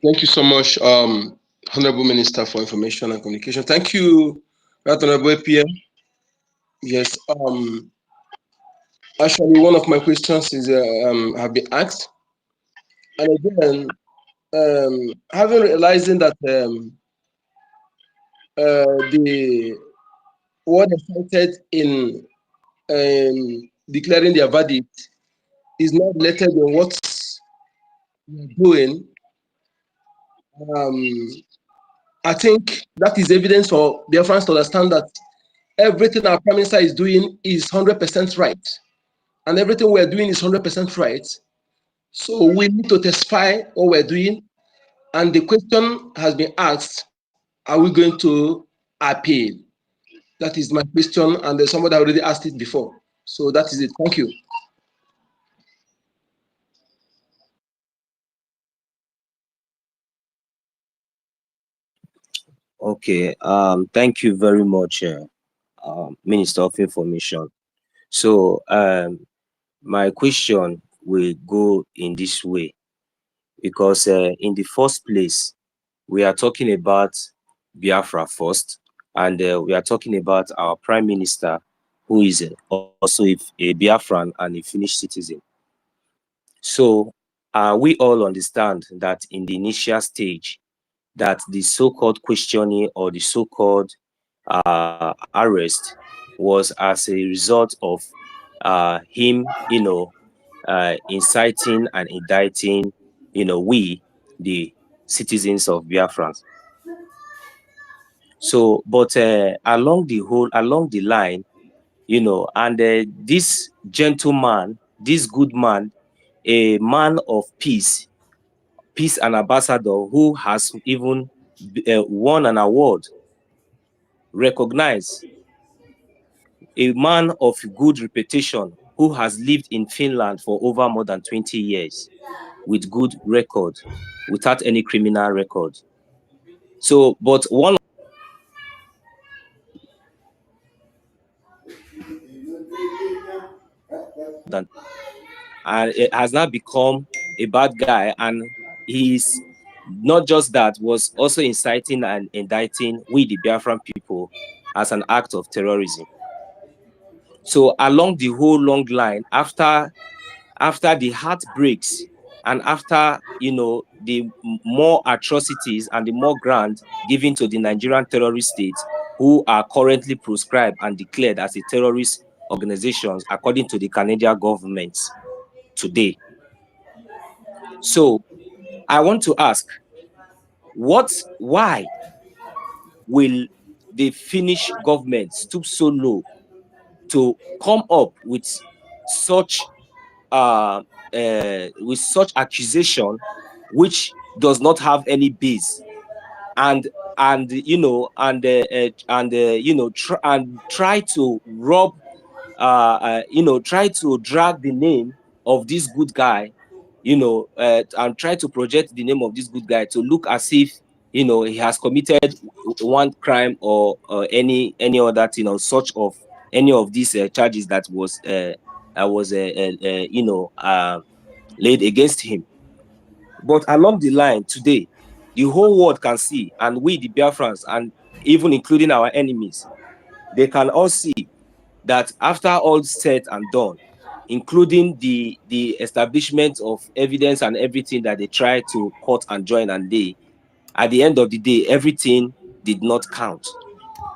Thank you so much, Honorable Minister for Information and Communication. Thank you, Right Honorable APM. Yes, actually, one of my questions is have been asked, and again, having realizing that the what they cited in declaring their verdict is not related in what we're doing. Um, I think that is evidence for Biafrans to understand that everything our Prime Minister is doing is 100% right, and everything we're doing is 100% right. So we need to testify what we're doing. And the question has been asked, are we going to appeal? That is my question, and there's somebody already asked it before. So that is it. Thank you. Okay. Thank you very much, Minister of Information. So my question will go in this way, because in the first place, we are talking about Biafra first, and we are talking about our Prime Minister, who is also a Biafran and a Finnish citizen. So we all understand that in the initial stage, that the so-called questioning or the so-called arrest was as a result of him, inciting and indicting, we, the citizens of Biafra. So, but along the line, and this gentleman, this good man, a man of peace, peace and ambassador who has even won an award, recognized, a man of good reputation who has lived in Finland for over more than 20 years with good record, without any criminal record. So, but one that and it has now become a bad guy, and he's not just that, was also inciting and indicting we the Biafran people as an act of terrorism. So along the whole long line, after the heartbreaks and after the more atrocities and the more grant given to the Nigerian terrorist states, who are currently proscribed and declared as a terrorist organizations according to the Canadian government today. So I want to ask, why will the Finnish government stoop so low to come up with such accusation which does not have any base, and try to rob try to drag the name of this good guy, and try to project the name of this good guy to look as if he has committed one crime or any other thing, or such of any of these charges that was laid against him. But along the line today, the whole world can see, and we the Biafrans, and even including our enemies, they can all see that after all said and done, including the establishment of evidence and everything that they try to cut and join, and they, at the end of the day, everything did not count.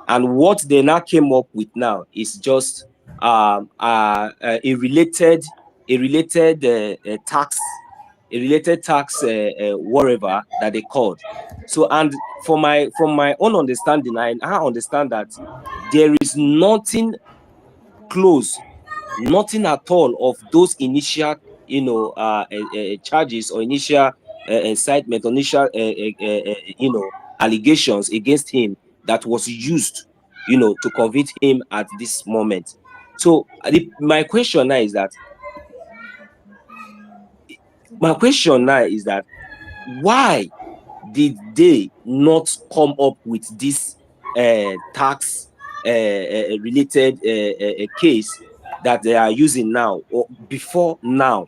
And what they now came up with now is just a related tax, whatever that they called. So, and from my own understanding, I understand that there is nothing close, nothing at all of those initial charges or initial incitement, initial allegations against him that was used to convict him at this moment. So my question now is that why did they not come up with this tax related case that they are using now, or before now,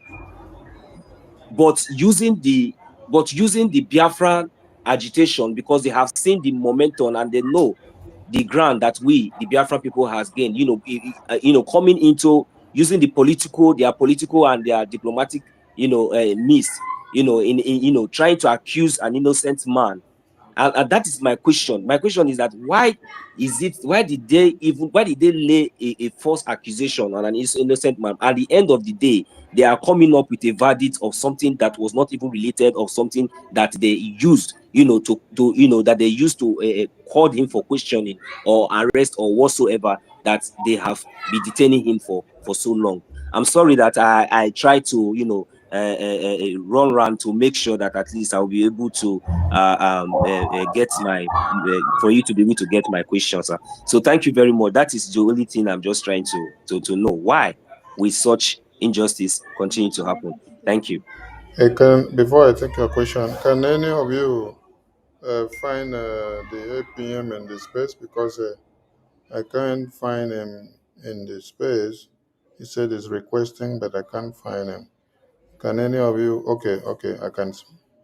but using the Biafran agitation, because they have seen the momentum and they know the ground that we the Biafran people has gained, coming into using their political and their diplomatic means, in trying to accuse an innocent man. And that is my question. My question is that why did they lay a false accusation on an innocent man? At the end of the day, they are coming up with a verdict of something that was not even related, of something that they used, that they used to call him for questioning or arrest or whatsoever that they have been detaining him for so long. I'm sorry that I try to run around to make sure that at least I'll be able to get my for you to be able to get my questions, sir. So thank you very much. That is the only thing I'm just trying to know, why will such injustice continue to happen. Thank you. Hey, before I take your question, can any of you find the APM in the space? Because I can't find him in the space. He said he's requesting, but I can't find him. Can any of you? Okay, I can.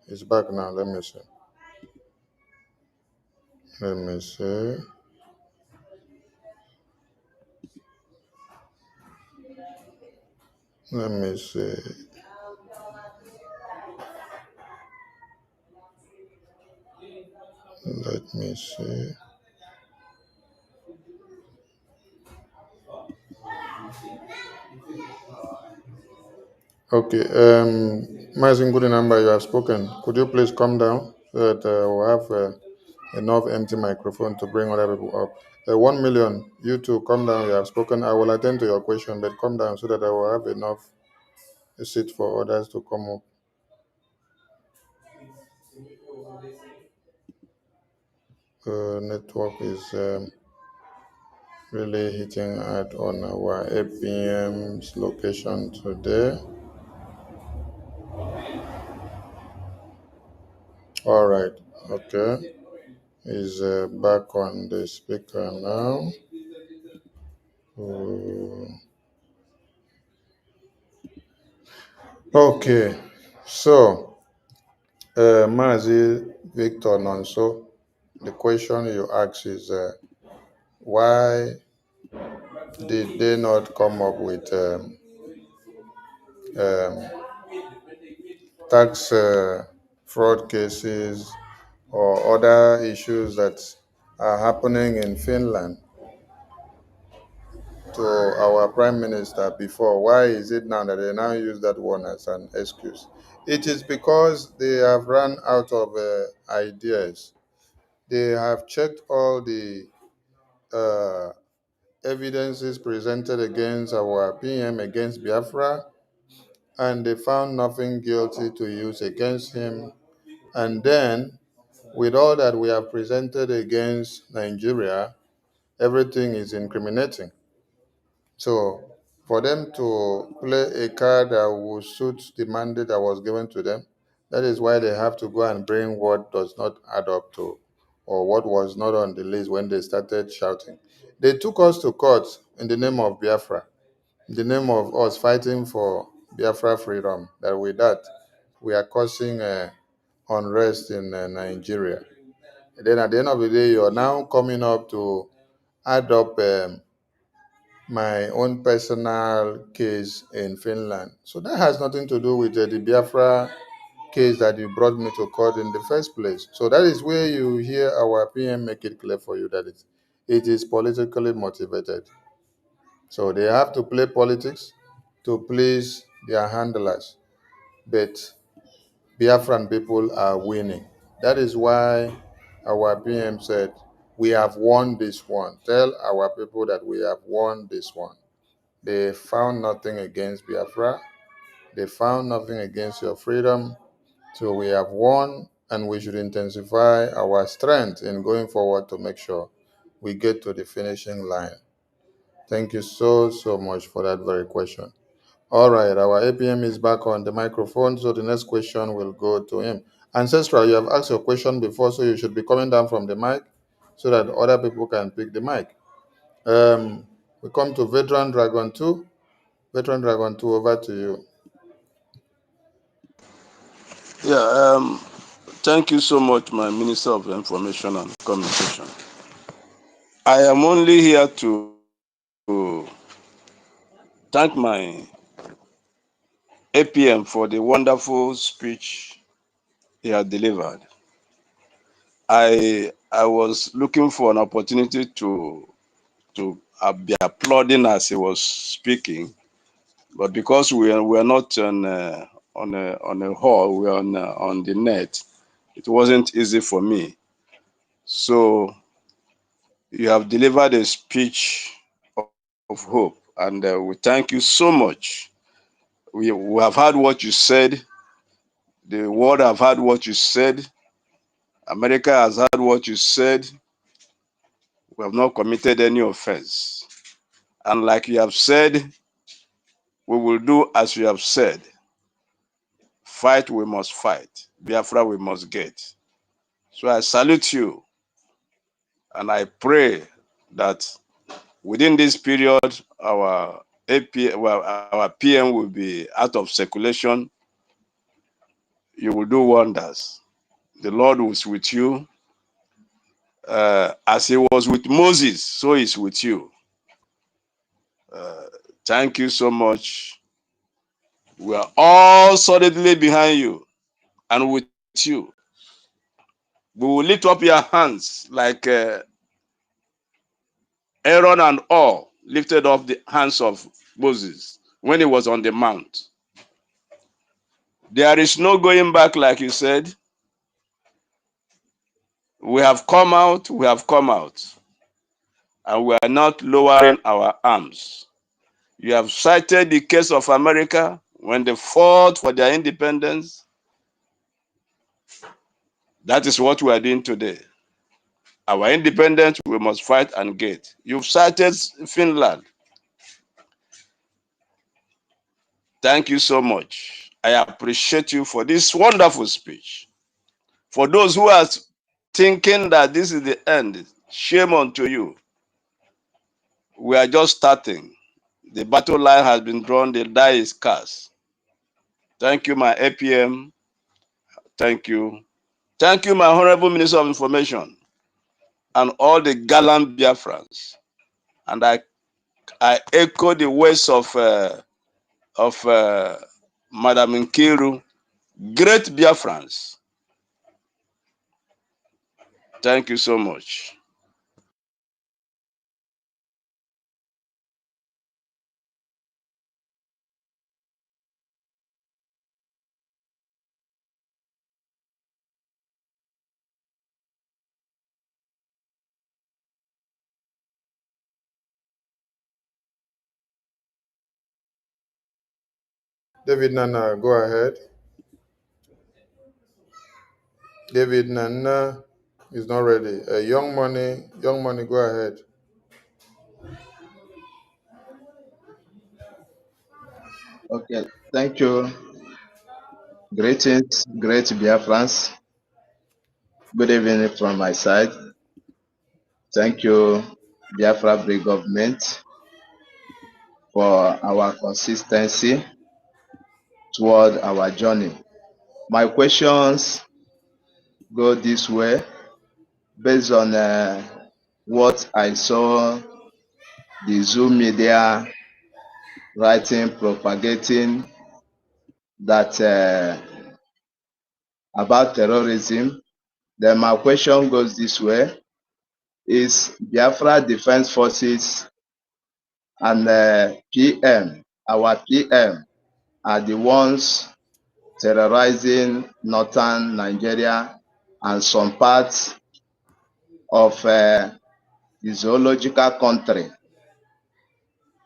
He's back now. Let me see. Let me see. Let me see. Let me see. Okay. Mazin good number you have spoken. Could you please come down so that we'll have enough empty microphone to bring other people up? 1 million, you two come down. You have spoken. I will attend to your question, but come down so that I will have enough a seat for others to come up. Network is really hitting hard on our APM's location today. All right, okay. Is back on the speaker now. Okay, so Mazi Victor Nonso, the question you ask is why did they not come up with um, tax fraud cases or other issues that are happening in Finland to our prime minister before? Why is it now that they now use that one as an excuse? It is because they have run out of ideas. They have checked all the uh, evidences presented against our PM, against Biafra, and they found nothing guilty to use against him. And then, with all that we have presented against Nigeria, everything is incriminating. So, for them to play a card that will suit the mandate that was given to them, that is why they have to go and bring what does not add up to, or what was not on the list when they started shouting. They took us to court in the name of Biafra, in the name of us fighting for Biafra freedom, that with that, we are causing unrest in Nigeria. And then at the end of the day, you're now coming up to add up my own personal case in Finland. So that has nothing to do with the Biafra case that you brought me to court in the first place. So that is where you hear our PM make it clear for you that it is politically motivated. So they have to play politics to please their handlers. But Biafran people are winning. That is why our PM said, we have won this one. Tell our people that we have won this one. They found nothing against Biafra. They found nothing against your freedom. So we have won, and we should intensify our strength in going forward to make sure we get to the finishing line. Thank you so, so much for that very question. All right, our APM is back on the microphone, so the next question will go to him. Ancestral, you have asked your question before, so you should be coming down from the mic so that other people can pick the mic. We come to Veteran Dragon 2. Veteran Dragon 2, over to you. Yeah, thank you so much, my Minister of Information and Communication. I am only here to thank my APM for the wonderful speech he had delivered. I was looking for an opportunity to be applauding as he was speaking, but because we are not on a hall, we are on the net, it wasn't easy for me. So you have delivered a speech of hope, and we thank you so much. We have heard what you said. The world have heard what you said. America has heard what you said. We have not committed any offense. And like you have said, we will do as you have said. Fight, we must fight. Biafra, we must get. So I salute you. And I pray that within this period, our PM will be out of circulation. You will do wonders. The Lord was with you. As he was with Moses, so he's with you. Thank you so much. We are all solidly behind you and with you. We will lift up your hands like Aaron and all lifted up the hands of Moses when he was on the mount. There is no going back, like you said. We have come out, and we are not lowering our arms. You have cited the case of America. when they fought for their independence. That is what we are doing today. Our independence, we must fight and get. You've cited Finland. Thank you so much. I appreciate you for this wonderful speech. For those who are thinking that this is the end, shame unto you. We are just starting. The battle line has been drawn, the die is cast. Thank you, my APM. Thank you. Thank you, my Honorable Minister of Information, and all the gallant Biafrans. And I echo the words of Madam Nkiru, great Biafrans. Thank you so much. David Nana, go ahead. David Nana is not ready. Young Money, go ahead. Okay, thank you. Greetings, great Biafrans. Good evening from my side. Thank you, Biafra Free Government, for our consistency toward our journey. My questions go this way, based on what I saw the Zoom media writing, propagating that about terrorism. Then my question goes this way: is Biafra Defense Forces and PM, our PM, are the ones terrorizing northern Nigeria and some parts of the zoological country?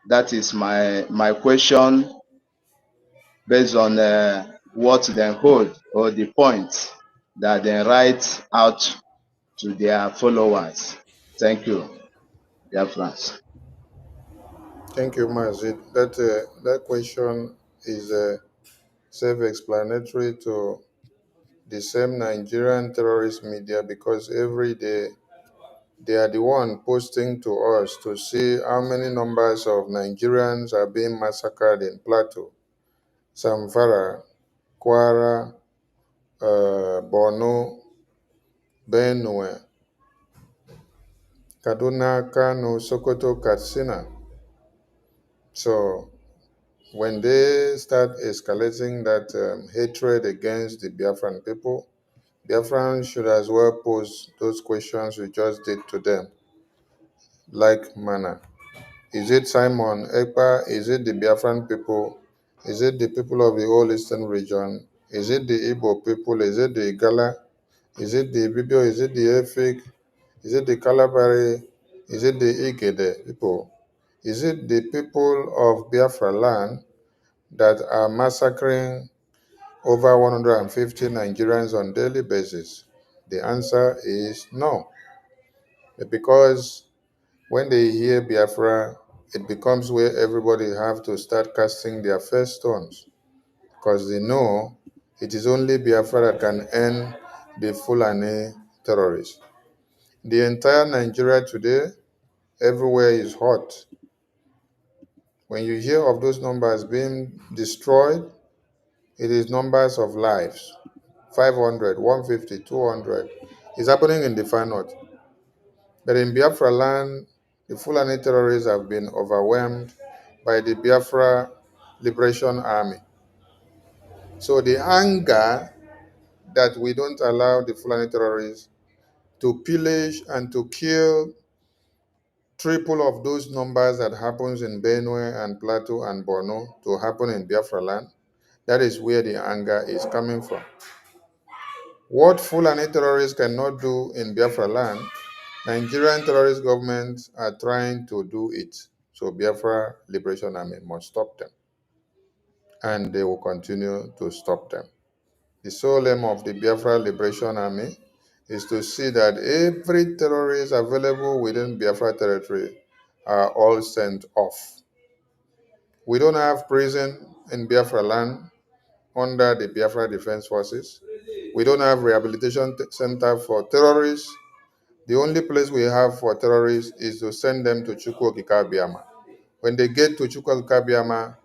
That is my question, based on what they hold or the points that they write out to their followers. Thank you, dear friends. Thank you, Mazid. That question is self-explanatory to the same Nigerian terrorist media, because every day they are the one posting to us to see how many numbers of Nigerians are being massacred in Plateau, Zamfara, Kwara, Borno, Benue, Kaduna, Kano, Sokoto, Katsina. So when they start escalating that hatred against the Biafran people, Biafrans should as well pose those questions we just did to them, like manner. Is it Simon Ekpa? Is it the Biafran people? Is it the people of the whole eastern region? Is it the Igbo people? Is it the Igala? Is it the Ibibio? Is it the Efik? Is it the Kalabari? Is it the Igede people? Is it the people of Biafra land that are massacring over 150 Nigerians on daily basis? The answer is no. Because when they hear Biafra, it becomes where everybody have to start casting their first stones, because they know it is only Biafra that can end the Fulani terrorists. The entire Nigeria today, everywhere is hot. When you hear of those numbers being destroyed, it is numbers of lives. 500, 150, 200. It's happening in the far north. But in Biafra land, the Fulani terrorists have been overwhelmed by the Biafra Liberation Army. So the anger that we don't allow the Fulani terrorists to pillage and to kill triple of those numbers that happens in Benue and Plateau and Borno to happen in Biafra land, that is where the anger is coming from. What Fulani terrorists cannot do in Biafra land, Nigerian terrorist governments are trying to do it. So Biafra Liberation Army must stop them. and they will continue to stop them. The sole aim of the Biafra Liberation Army is to see that every terrorist available within Biafra territory are all sent off. We don't have prison in Biafra land under the Biafra Defense Forces. We don't have rehabilitation center for terrorists. The only place we have for terrorists is to send them to Chukwokika Biama. When they get to Chukwokika Biama,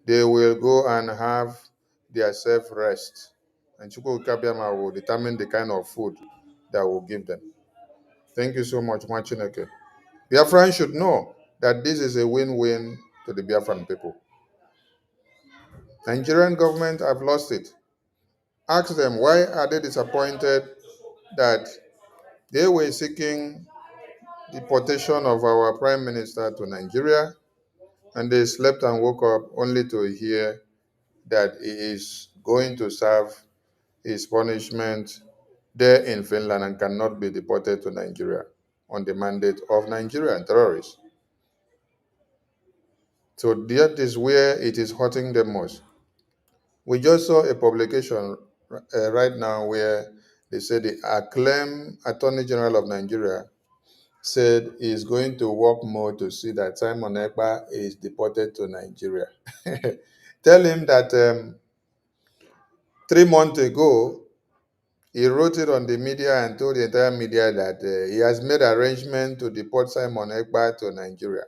they will go and have their self-rest. And Chukwokika Biama will determine the kind of food that will give them. Thank you so much, Machineke. Biafrans should know that this is a win-win to the Biafran people. Nigerian government have lost it. Ask them, why are they disappointed that they were seeking deportation of our prime minister to Nigeria, and they slept and woke up only to hear that he is going to serve his punishment there in Finland and cannot be deported to Nigeria on the mandate of Nigerian terrorists. So that is where it is hurting them most. We just saw a publication right now where they said the acclaimed Attorney General of Nigeria said he's going to work more to see that Simon Ekpa is deported to Nigeria. Tell him that 3 months ago, he wrote it on the media and told the entire media that he has made arrangement to deport Simon Ekpa to Nigeria.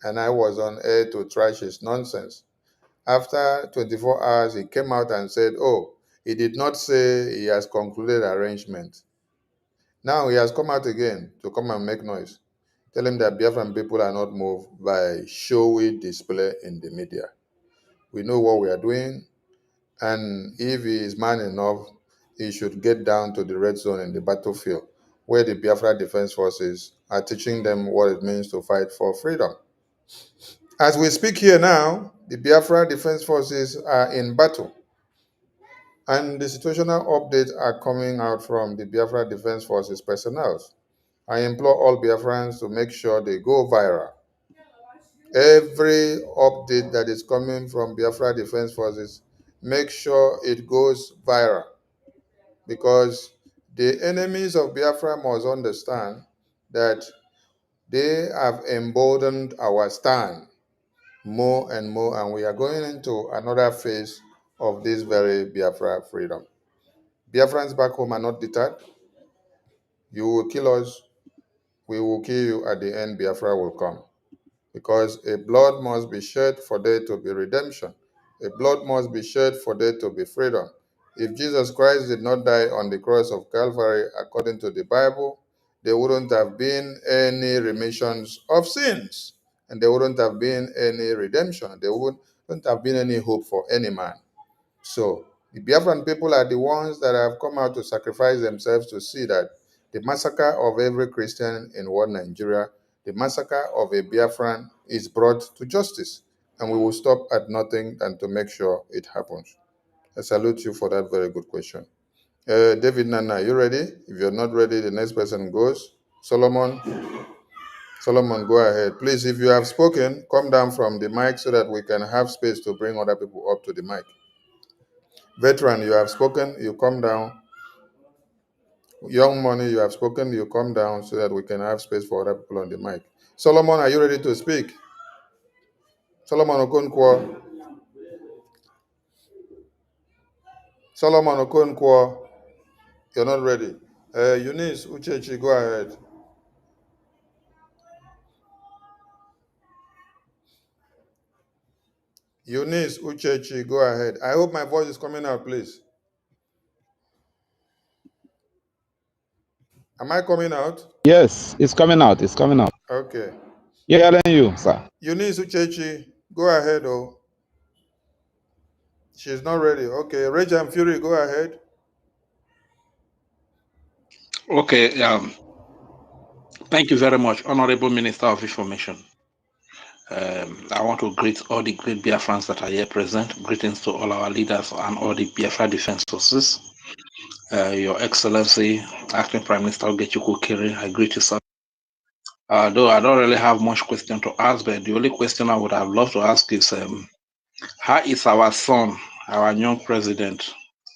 And I was on air to trash his nonsense. After 24 hours, he came out and said, oh, he did not say he has concluded arrangement. Now he has come out again to come and make noise. Tell him that Biafran people are not moved by showy display in the media. We know what we are doing, and if he is man enough, he should get down to the red zone in the battlefield, where the Biafra Defense Forces are teaching them what it means to fight for freedom. As we speak here now, the Biafra Defense Forces are in battle, and the situational updates are coming out from the Biafra Defense Forces personnel. I implore all Biafrans to make sure they go viral. Every update that is coming from Biafra Defense Forces, make sure it goes viral, because the enemies of Biafra must understand that they have emboldened our stand more and more, and we are going into another phase of this very Biafra freedom. Biafrans back home are not deterred. You will kill us, we will kill you. At the end, Biafra will come. Because a blood must be shed for there to be redemption. A blood must be shed for there to be freedom. If Jesus Christ did not die on the cross of Calvary according to the Bible, there wouldn't have been any remissions of sins, and there wouldn't have been any redemption. There wouldn't have been any hope for any man. So the Biafran people are the ones that have come out to sacrifice themselves to see that the massacre of every Christian in one Nigeria, the massacre of a Biafran, is brought to justice. And we will stop at nothing than to make sure it happens. I salute you for that very good question. David Nana, you ready? If you're not ready, the next person goes. Solomon, go ahead. Please, if you have spoken, come down from the mic so that we can have space to bring other people up to the mic. Veteran, you have spoken, you come down. Young Money, you have spoken, you come down so that we can have space for other people on the mic. Solomon, are you ready to speak? Solomon Okonkwo. Solomon Okonkwo, you're not ready. Eunice Uchechi, go ahead. Eunice Uchechi, go ahead. I hope my voice is coming out, please. Am I coming out? Yes, it's coming out. It's coming out. Okay. Yeah, hearing you, sir. Eunice Uchechi, go ahead, oh. She's not ready. Okay. Rage and Fury, go ahead. Okay, thank you very much, Honorable Minister of Information. I want to greet all the great Biafrans that are here present. Greetings to all our leaders and all the Biafra Defense Forces. Your Excellency, Acting Prime Minister Ogechukwu Kiri, I greet you, sir. Though I don't really have much question to ask, but the only question I would have loved to ask is How is our son, our young president,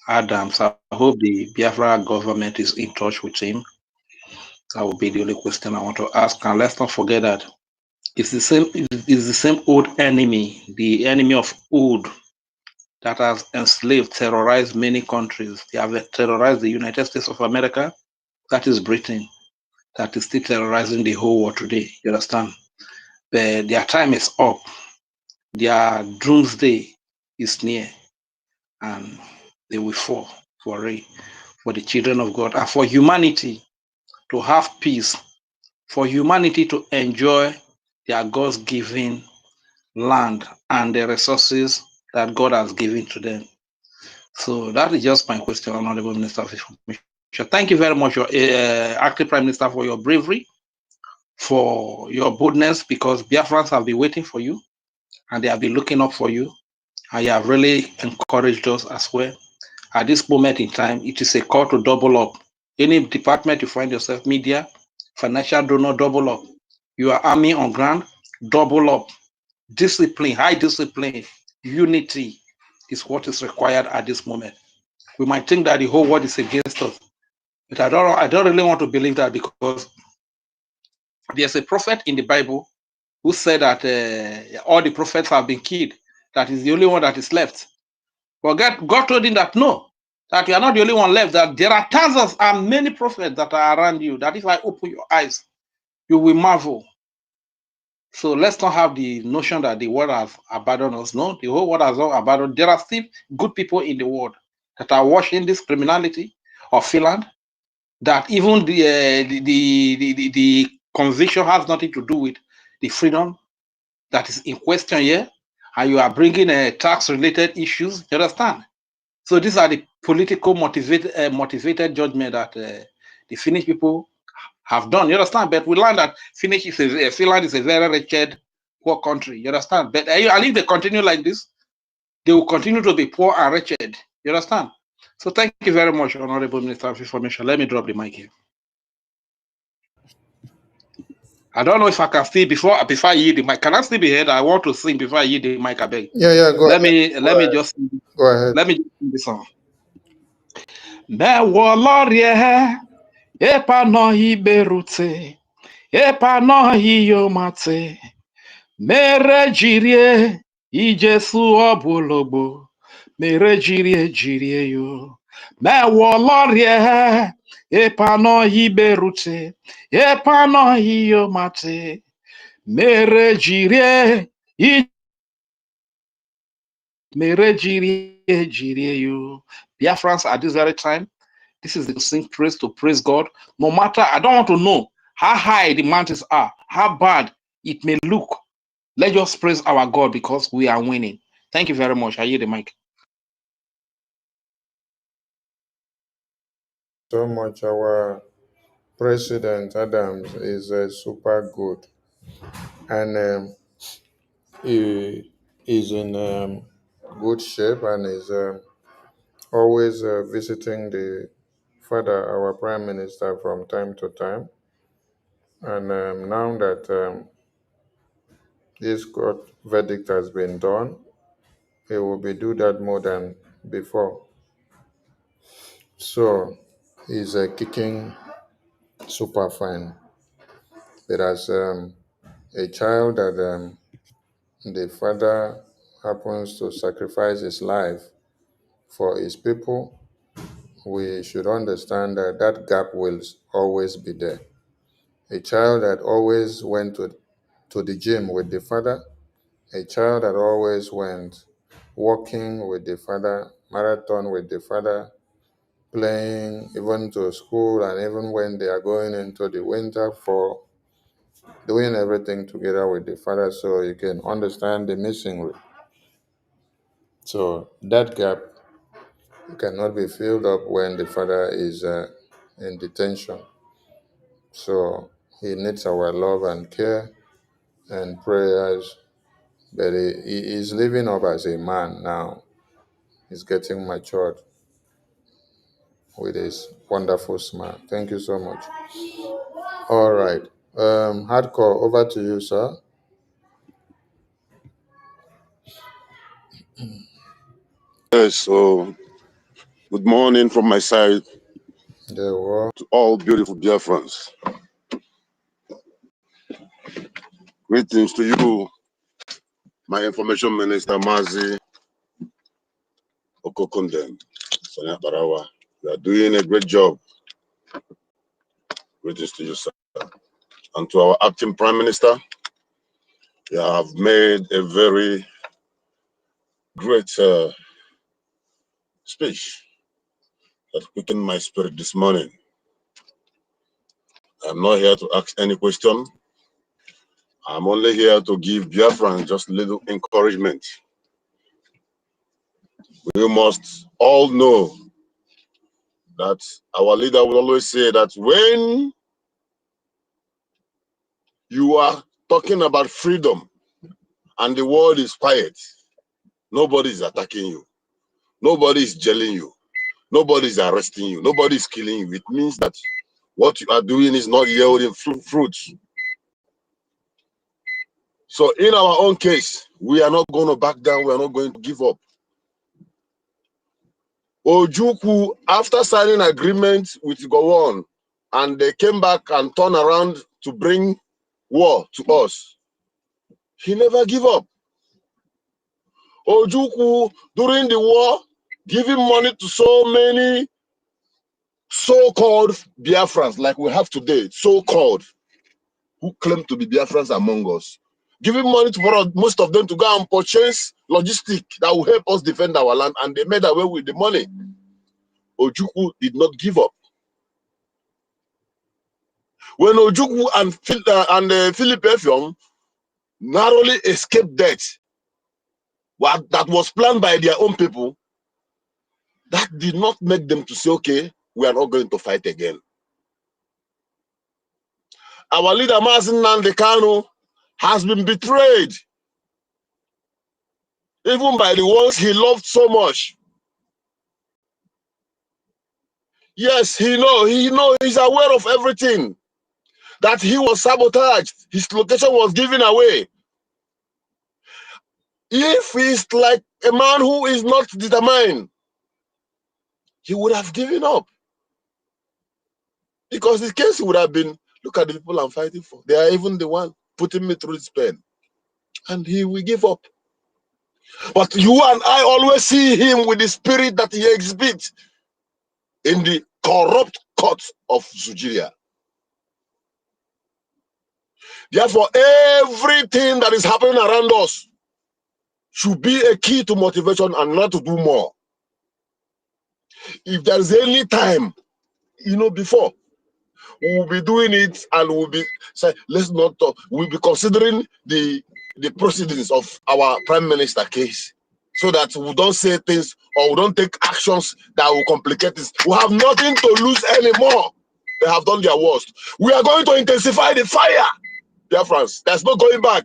Adams? I hope the Biafra government is in touch with him. That would be the only question I want to ask. And let's not forget that it's the same old enemy, the enemy of old, that has enslaved, terrorized many countries. They have terrorized the United States of America, that is Britain, that is still terrorizing the whole world today. You understand? But their time is up. Their doomsday is near, and they will fall for it, for the children of God, and for humanity to have peace, for humanity to enjoy their God's given land and the resources that God has given to them. So that is just my question, Honorable Minister of Information. Thank you very much, Acting Prime Minister, for your bravery, for your boldness, because Biafrans have been waiting for you and they have been looking up for you, and you have really encouraged us as well. At this moment in time, it is a call to double up. Any department you find yourself, media, financial donor, double up. Your army on ground, double up. Discipline, high discipline, unity is what is required at this moment. We might think that the whole world is against us, but I don't really want to believe that, because there's a prophet in the Bible who said that all the prophets have been killed. That is the only one that is left. But God told him that no, that you are not the only one left, that there are thousands and many prophets that are around you, that if I open your eyes, you will marvel. So let's not have the notion that the world has abandoned us. No, the whole world has not abandoned. There are still good people in the world that are watching this criminality of Finland, that even the conviction has nothing to do with the freedom that is in question here, and you are bringing tax-related issues. You understand? So these are the political motivated judgment that the Finnish people have done. You understand? But we learn that Finland is a very wretched, poor country. You understand? But and if they continue like this, they will continue to be poor and wretched. You understand? So thank you very much, Honorable Minister of Information. Let me drop the mic here. I don't know if I can still before I yield the mic. Can I still be heard? I want to sing before I yield the mic. I beg. Yeah, go ahead. Let me just sing this song. Epa no iberute, epa no iyomate, mere jirie, ijesu obulogbo, mere jirie yo. Mewolorie, epa no iberute, epa no iyomate, mere jirie, mere jirie yo. Biafrans at this very time, this is the sing praise to praise God. No matter, I don't want to know how high the mountains are, how bad it may look. Let's just praise our God because we are winning. Thank you very much. I hear the mic. So much. Our President Adams is super good, and he is in good shape and is always visiting the father, our Prime Minister, from time to time. And now that this court verdict has been done, he will be do that more than before. So he's kicking super fine. But as a child that the father happens to sacrifice his life for his people, we should understand that that gap will always be there. A child that always went to the gym with the father, a child that always went walking with the father, marathon with the father, playing even to school, and even when they are going into the winter, for doing everything together with the father, so you can understand the missing link. So that gap cannot be filled up when the father is in detention. So he needs our love and care and prayers. But he is living up as a man now. He's getting matured with his wonderful smile. Thank you so much. All right. Hardcore, over to you, sir. Yes, so good morning from my side to all beautiful dear friends. Greetings to you, my information minister, Mazi Okokunden, Sonia Barawa. You are doing a great job. Greetings to you, sir. And to our acting prime minister, you have made a very great speech that quickened my spirit this morning. I'm not here to ask any question. I'm only here to give Biafran just a little encouragement. We must all know that our leader will always say that when you are talking about freedom and the world is quiet, nobody is attacking you, nobody is jailing you, nobody is arresting you, nobody is killing you. It means that what you are doing is not yielding fruits. So in our own case, we are not going to back down, we are not going to give up. Ojukwu, after signing agreement with Gowon, and they came back and turned around to bring war to us, he never give up. Ojukwu, during the war, giving money to so many so-called Biafrans, like we have today, so-called, who claim to be Biafrans among us, giving money to most of them to go and purchase logistics that will help us defend our land, and they made away with the money. Ojukwu did not give up. When Ojukwu and Philip Effiong narrowly escaped death, that was planned by their own people, that did not make them to say, okay, we are not going to fight again. Our leader, Mazi Nnamdi Kanu, has been betrayed, even by the ones he loved so much. Yes, he's aware of everything, that he was sabotaged, his location was given away. If he's like a man who is not determined, he would have given up. Because the case would have been, look at the people I'm fighting for. They are even the one putting me through this pain. And he will give up. But you and I always see him with the spirit that he exhibits in the corrupt court of Nigeria. Therefore, everything that is happening around us should be a key to motivation and not to do more. If there is any time, before, we will be doing it and we'll be say, let's not talk. We'll be considering the proceedings of our prime minister case, so that we don't say things or we don't take actions that will complicate this. We have nothing to lose anymore. They have done their worst. We are going to intensify the fire, dear friends. There's no going back.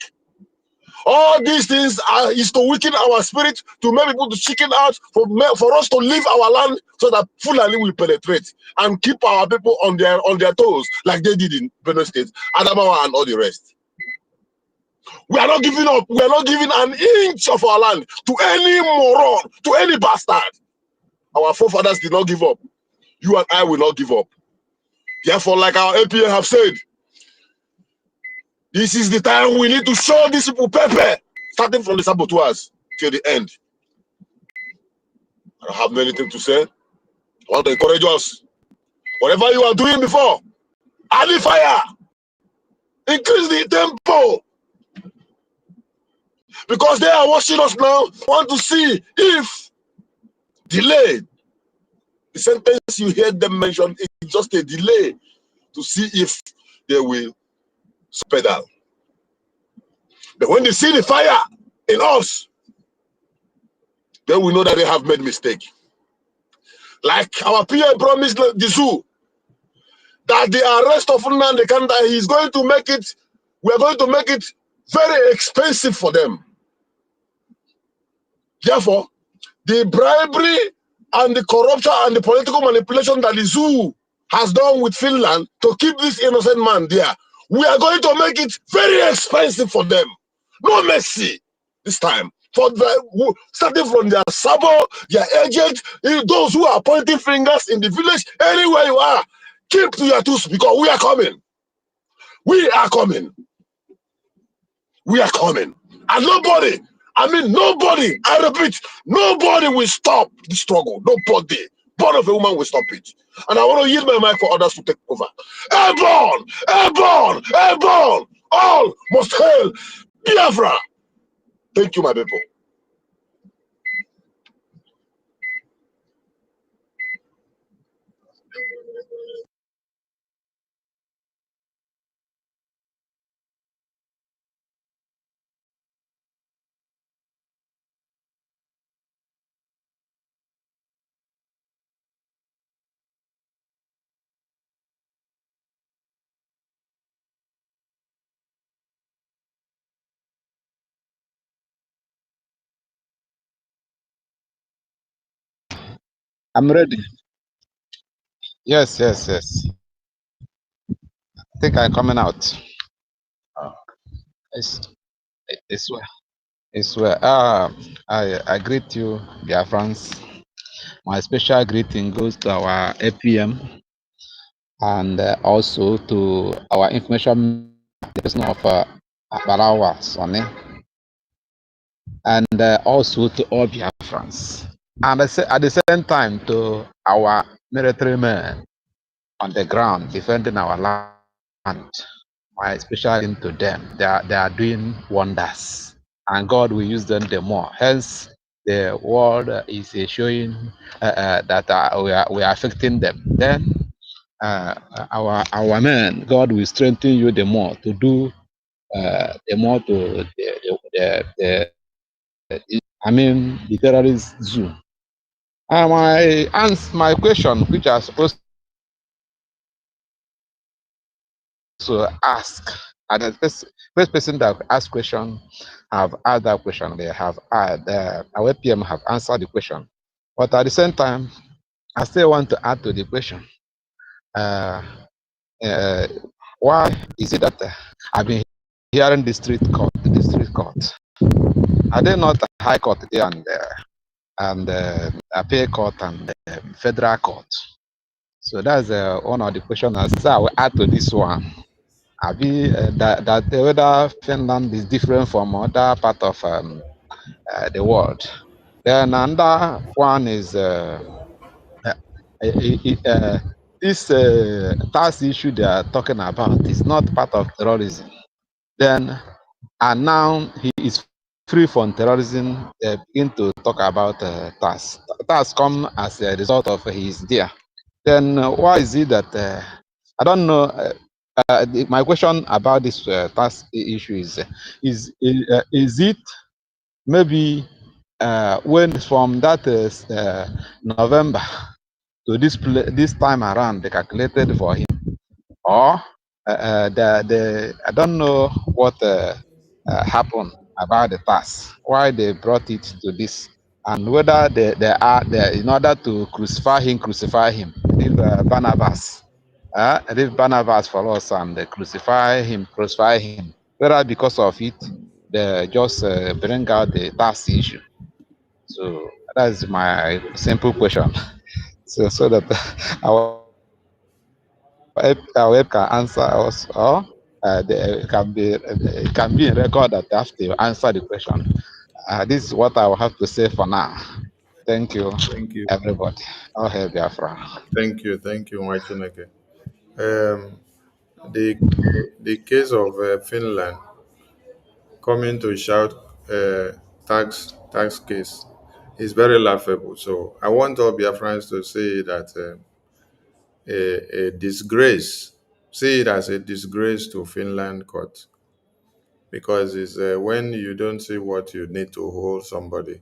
All these things is to weaken our spirit, to make people to chicken out, for us to leave our land, so that Fulani will penetrate and keep our people on their toes, like they did in Benue State, Adamawa, and all the rest. We are not giving up. We are not giving an inch of our land to any moron, to any bastard. Our forefathers did not give up. You and I will not give up. Therefore, like our APA have said, this is the time we need to show these people pepper, starting from the saboteurs till the end. I don't have many things to say. I want to encourage us. Whatever you are doing before, add the fire. Increase the tempo. Because they are watching us now, want to see if delay. The sentence you hear them mention is just a delay to see if they will pedal. But when they see the fire in us, then we know that they have made mistake. Like our PM promised the zoo, that the arrest of Nnamdi Kanu, he's going to make it, we're going to make it very expensive for them. Therefore, the bribery and the corruption and the political manipulation that the zoo has done with Finland to keep this innocent man there, we are going to make it very expensive for them. No mercy this time. Starting from their sabo, their agent, those who are pointing fingers in the village, anywhere you are, keep to your tools because we are coming. We are coming. We are coming. And nobody, I repeat, nobody will stop the struggle. Nobody. Born of a woman will stop it. And I want to use my mic for others to take over. Airborne! Airborne! Airborne! All must hail Biafra! Thank you, my people. I'm ready. Yes, yes, yes. I think I'm coming out. It's, it's well. It's well. I greet you, dear friends. My special greeting goes to our APM and also to our information, the person of Barawa, Sonny, and also to all Biafrans. And at the same time to our military men on the ground defending our land. My special greeting to them. They are doing wonders. And God will use them the more. Hence, the world is showing that we are affecting them. Then our men, God will strengthen you the more to do the more to the terrorist zoo. My question, which I supposed to ask, and the first person that asked question have asked that question. They have our PM have answered the question, but at the same time, I still want to add to the question. Uh, uh, why is it that I've been hearing the district court? Are they not a high court there and appeal court and federal court? So that's one of the questions I will add to this one. That whether Finland is different from other part of the world. Then another one is uh, uh, this tax issue they are talking about is not part of terrorism. Then and now he is free from terrorism. They begin to talk about tax. Tax come as a result of his there. Then why is it that I don't know? My question about this tax issue is it maybe when from that November to this time around they calculated for him, or the I don't know what happened about the tax, why they brought it to this, and whether they are there in order to crucify him, leave Barnabas, leave Barnabas for us and crucify him. Whether because of it, they just bring out the tax issue. So that's my simple question. So that our web can answer us, or it can be in record that they have to answer the question. This is what I will have to say for now. Thank you, Thank you. everybody. All hail Biafra. Thank you, Machineke. Um, the the case of Finland coming to shout uh, tax case is very laughable. So I want all Biafrans to say that a disgrace, see it as a disgrace to Finland court, because it's when you don't see what you need to hold somebody,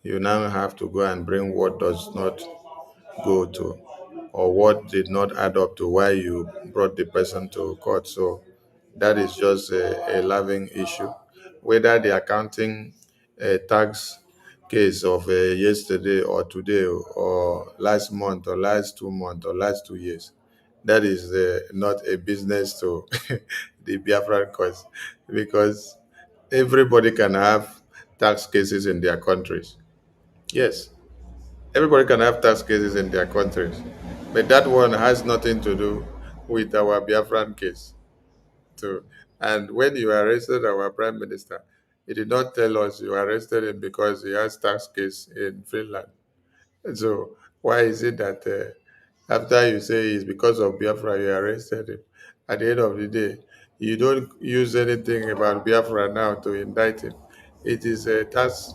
you now have to go and bring what does not go to, or what did not add up to why you brought the person to court. So that is just a laughing issue. Whether the accounting tax case of yesterday or today or last month or last 2 months or last 2 years, that is not a business to the Biafran cause, because everybody can have tax cases in their countries. Yes, everybody can have tax cases in their countries, but that one has nothing to do with our Biafran case. So, and when you arrested our prime minister, he did not tell us you arrested him because he has tax case in Finland. So why is it that after you say it's because of Biafra you arrested him, at the end of the day, you don't use anything about Biafra now to indict him? It is a tax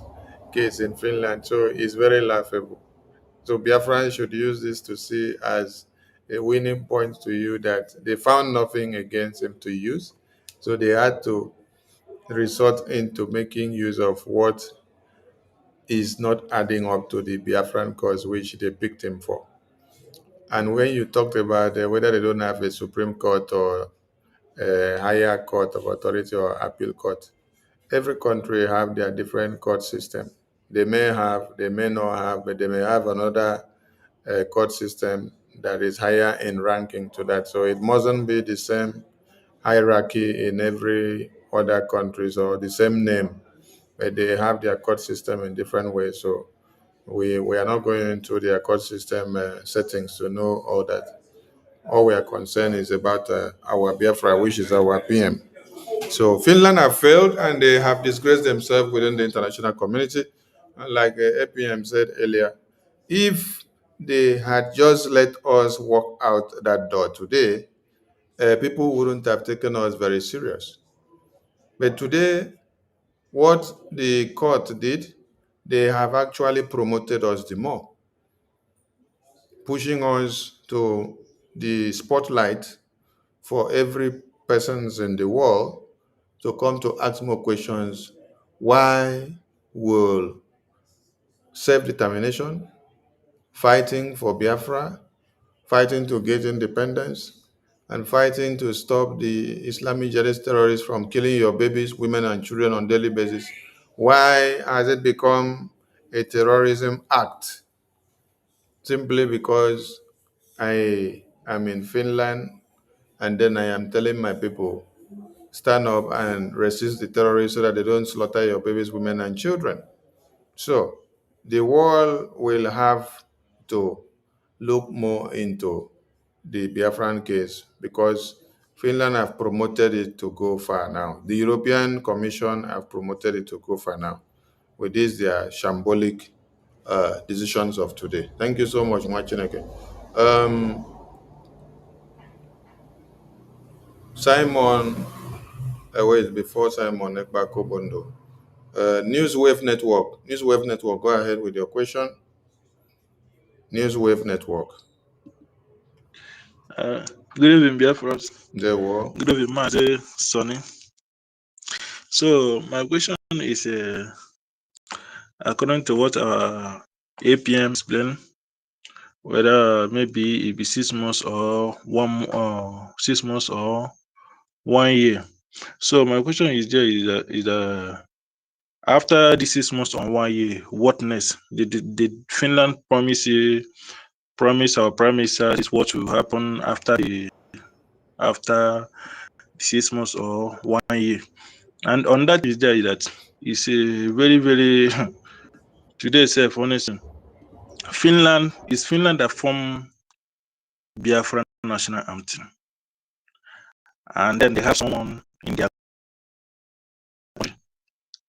case in Finland, so it's very laughable. So Biafrans should use this to see as a winning point to you that they found nothing against him to use. So they had to resort into making use of what is not adding up to the Biafran cause which they picked him for. And when you talked about whether they don't have a Supreme Court or a higher court of authority or appeal court, every country have their different court system. They may have, they may not have, but they may have another court system that is higher in ranking to that. So it mustn't be the same hierarchy in every other countries or the same name, but they have their court system in different ways. So we are not going into their court system settings to know all that. All we are concerned is about our Biafra, which is our PM. So Finland have failed and they have disgraced themselves within the international community. And like APM said earlier, if they had just let us walk out that door today, people wouldn't have taken us very serious. But today, what the court did, they have actually promoted us the more, pushing us to the spotlight for every persons in the world to come to ask more questions. Why will self-determination, fighting for Biafra, fighting to get independence, and fighting to stop the Islamic jihadist terrorists from killing your babies, women, and children on daily basis, why has it become a terrorism act? Simply because I am in Finland and then I am telling my people, stand up and resist the terrorists so that they don't slaughter your babies, women, and children. So the world will have to look more into the Biafran case because Finland have promoted it to go far now. The European Commission have promoted it to go far now with these their shambolic decisions of today. Thank you so much, Mwachineke. Simon, wait, before Simon, Ekpa Kobondo. Newswave Network, go ahead with your question. Newswave Network. Good evening, Biafras. There were. Good evening, Master Sonny. So my question is, according to what our APM explained, whether maybe it be 6 months or 6 months or 1 year. So my question is there is after the 6 months or 1 year, what next? Did Finland promise our prime minister is what will happen after the 6 months or 1 year? And on that is there that it's a very, very today itself, honestly. Finland that formed Biafran national anthem. And then they have someone in their country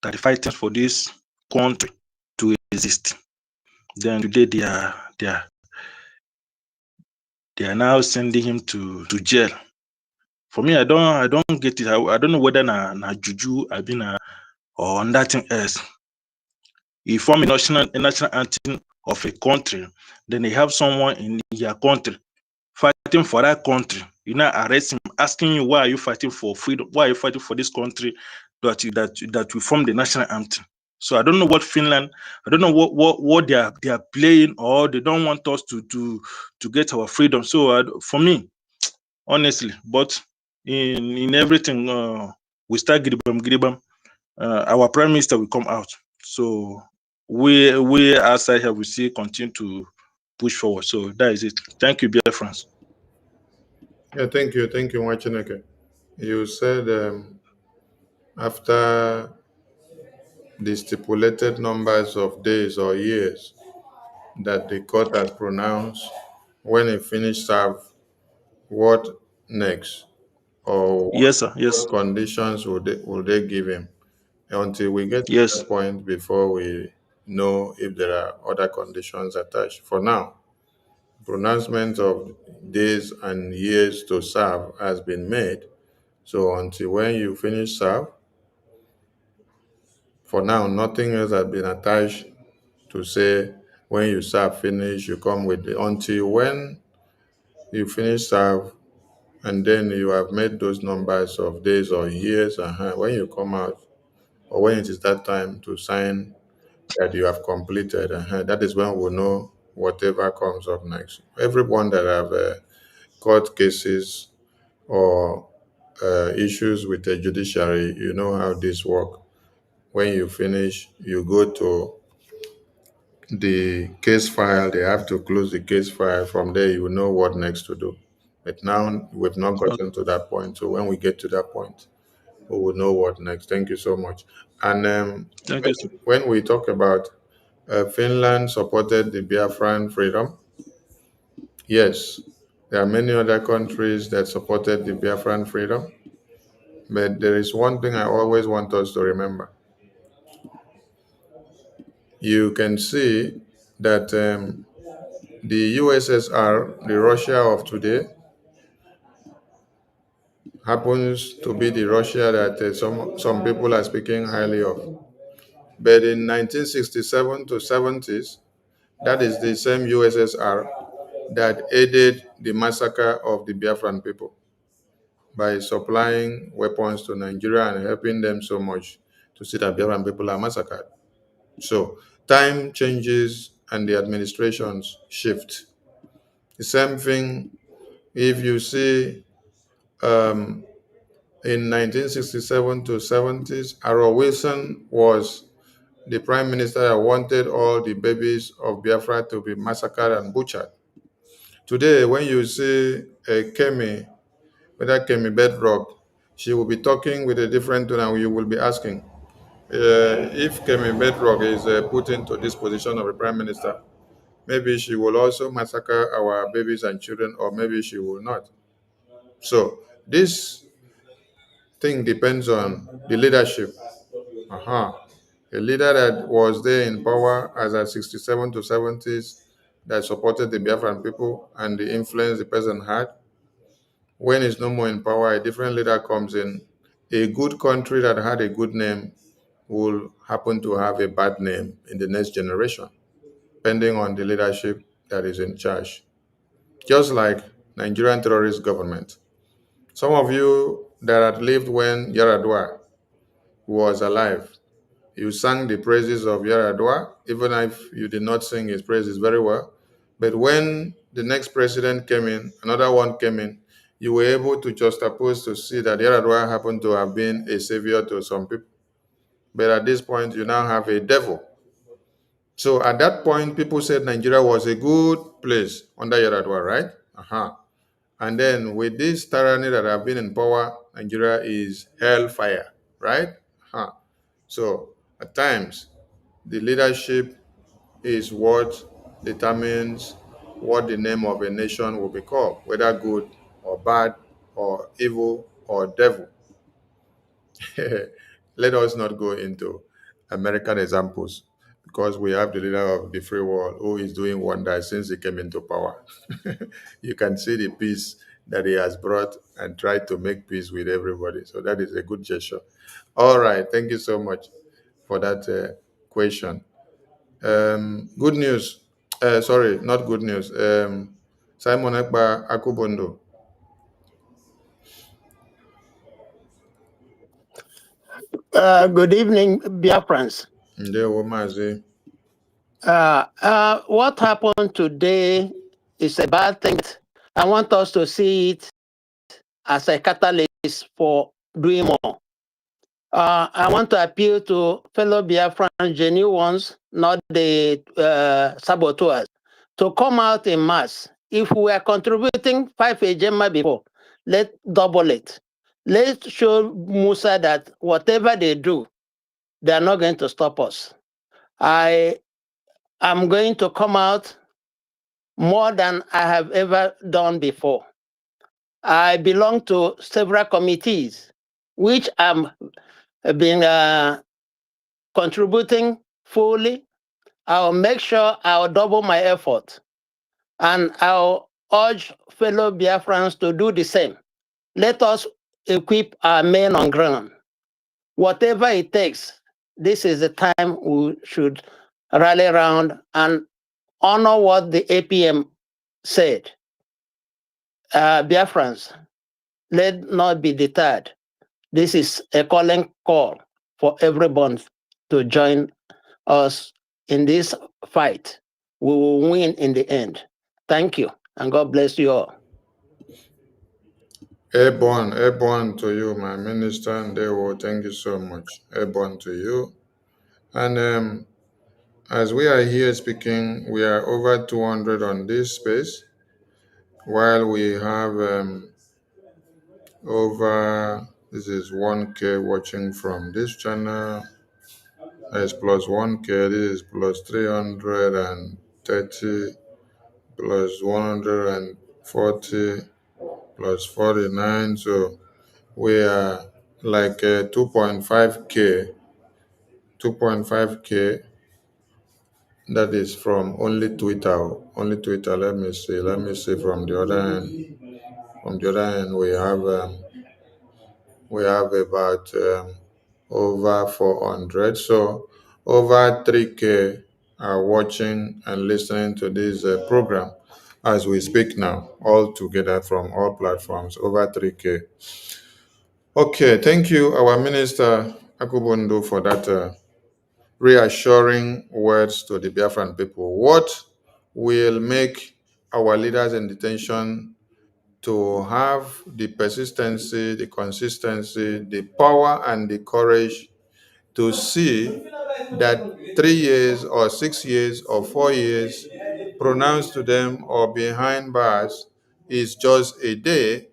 that is fighting for this country to exist. Then today they are now sending him to jail. For me, I don't get it. I don't know whether na juju I been or on that thing else. You form a national anthem of a country, then they have someone in your country fighting for that country. You now arrest him, asking you why are you fighting for freedom? Why are you fighting for this country that we form the national anthem? So I don't know what Finland, I don't know what they are playing, or they don't want us to get our freedom. So for me, honestly, but in everything, we start giribam. Our prime minister will come out. So we outside here we see continue to push forward. So that is it. Thank you, dear friends. Yeah, thank you, Mwachineke. You said after the stipulated numbers of days or years that the court has pronounced when he finished serve, what next? Or Yes, sir. what Yes. conditions will they give him until we get to Yes. that point before we know if there are other conditions attached. For now, pronouncement of days and years to serve has been made. So until when you finish serve, for now, nothing else has been attached to say when you serve finish, you come with the until when you finish serve, and then you have made those numbers of days or years. When you come out, or when it is that time to sign that you have completed, that is when we'll know whatever comes up next. Everyone that have court cases or issues with the judiciary, you know how this work. When you finish, you go to the case file. They have to close the case file. From there, you will know what next to do. But now we've not gotten to that point. So when we get to that point, we will know what next. Thank you so much. And Thank you, sir. when we talk about Finland supported the Biafran freedom, yes, there are many other countries that supported the Biafran freedom. But there is one thing I always want us to remember. You can see that the USSR, the Russia of today, happens to be the Russia that some people are speaking highly of. But in 1967 to 70s, that is the same USSR that aided the massacre of the Biafran people by supplying weapons to Nigeria and helping them so much to see that Biafran people are massacred. So time changes and the administrations shift. The same thing if you see in 1967 to 70s, Harold Wilson was the prime minister that wanted all the babies of Biafra to be massacred and butchered. Today, when you see Kemi, whether Kemi Bedrock, she will be talking with a different tone and you will be asking, if Kemi Bedrock is put into this position of a prime minister, maybe she will also massacre our babies and children, or maybe she will not. So this thing depends on the leadership. A leader that was there in power as at 67 to 70s that supported the Biafran people and the influence the person had. When he's no more in power, a different leader comes in. A good country that had a good name will happen to have a bad name in the next generation, depending on the leadership that is in charge. Just like Nigerian terrorist government. Some of you that had lived when Yaradua was alive, you sang the praises of Yaradua, even if you did not sing his praises very well. But when the next president came in, another one came in, you were able to juxtapose to see that Yaradua happened to have been a savior to some people. But at this point, you now have a devil. So at that point, people said Nigeria was a good place under Yaradua, right? And then with this tyranny that have been in power, Nigeria is hellfire, right? So at times, the leadership is what determines what the name of a nation will be called, whether good or bad or evil or devil. Let us not go into American examples because we have the leader of the free world who is doing wonders since he came into power. You can see the peace that he has brought and tried to make peace with everybody. So that is a good gesture. All right. Thank you so much for that question. Good news. Sorry, not good news. Simon Ekpa Akubondo. Good evening, Biafrans. Ndewo Mazi. What happened today is a bad thing. I want us to see it as a catalyst for doing more. I want to appeal to fellow Biafran genuine ones, not the saboteurs, to come out in mass. If we are contributing 5 Ejema before, let's double it. Let's show Musa that whatever they do, they are not going to stop us. I am going to come out more than I have ever done before. I belong to several committees, which I'm been contributing fully. I'll make sure I'll double my effort, and I'll urge fellow Biafrans to do the same. Let us equip our men on ground. Whatever it takes, this is the time we should rally around and honor what the APM said. Biafrans, let not be deterred. This is a calling call for everyone to join us in this fight. We will win in the end. Thank you, and God bless you all. Airborne to you, my minister, and Dewo, thank you so much. Airborne to you. And as we are here speaking, we are over 200 on this space, while we have this is 1K watching from this channel. It's plus 1K, this is plus 330, plus 140, plus 49. So we are like 2.5K. That is from only Twitter. Only Twitter. Let me see. From the other end. From the other end, we have about over 400. So over 3K are watching and listening to this program as we speak now, all together from all platforms. Over 3K. Okay, thank you, our minister Akubundo, for that reassuring words to the Biafran people. What will make our leaders in detention to have the persistency, the consistency, the power, and the courage to see that 3 years or 6 years or 4 years pronounced to them or behind bars is just a day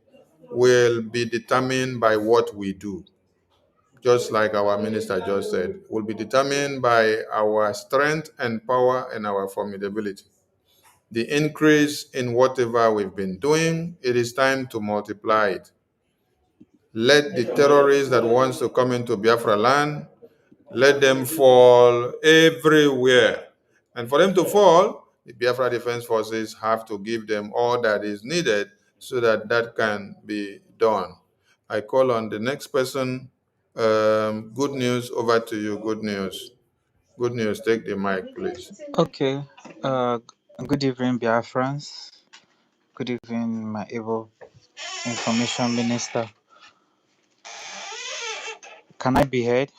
will be determined by what we do. Just like our minister just said, will be determined by our strength and power and our formidability. The increase in whatever we've been doing, it is time to multiply it. Let the terrorists that wants to come into Biafra land, let them fall everywhere. And for them to fall, the Biafra Defense Forces have to give them all that is needed so that that can be done. I call on the next person. Good news, over to you. Good news. Good news, take the mic, please. Okay. Good evening, Biafrans. Good evening, my able information minister. Can I be heard?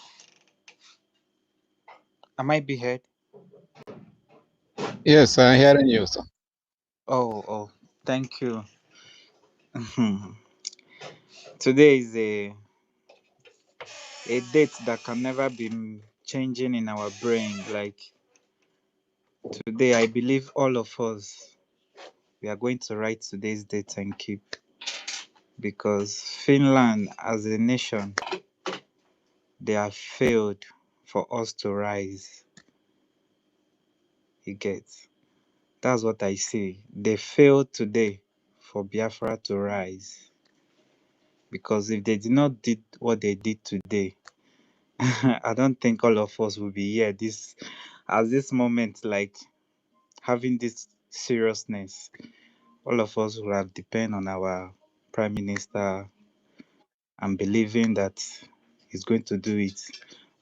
Am I be heard? Yes, I'm hearing you, sir. Oh, thank you. Today is a date that can never be changing in our brain. Like today, I believe all of us, we are going to write today's date and keep, because Finland as a nation, they have failed for us to rise. You get? That's what I see. They failed today for Biafra to rise. Because if they did not did what they did today, I don't think all of us will be here at this moment, like having this seriousness. All of us will have depend on our prime minister and believing that he's going to do it.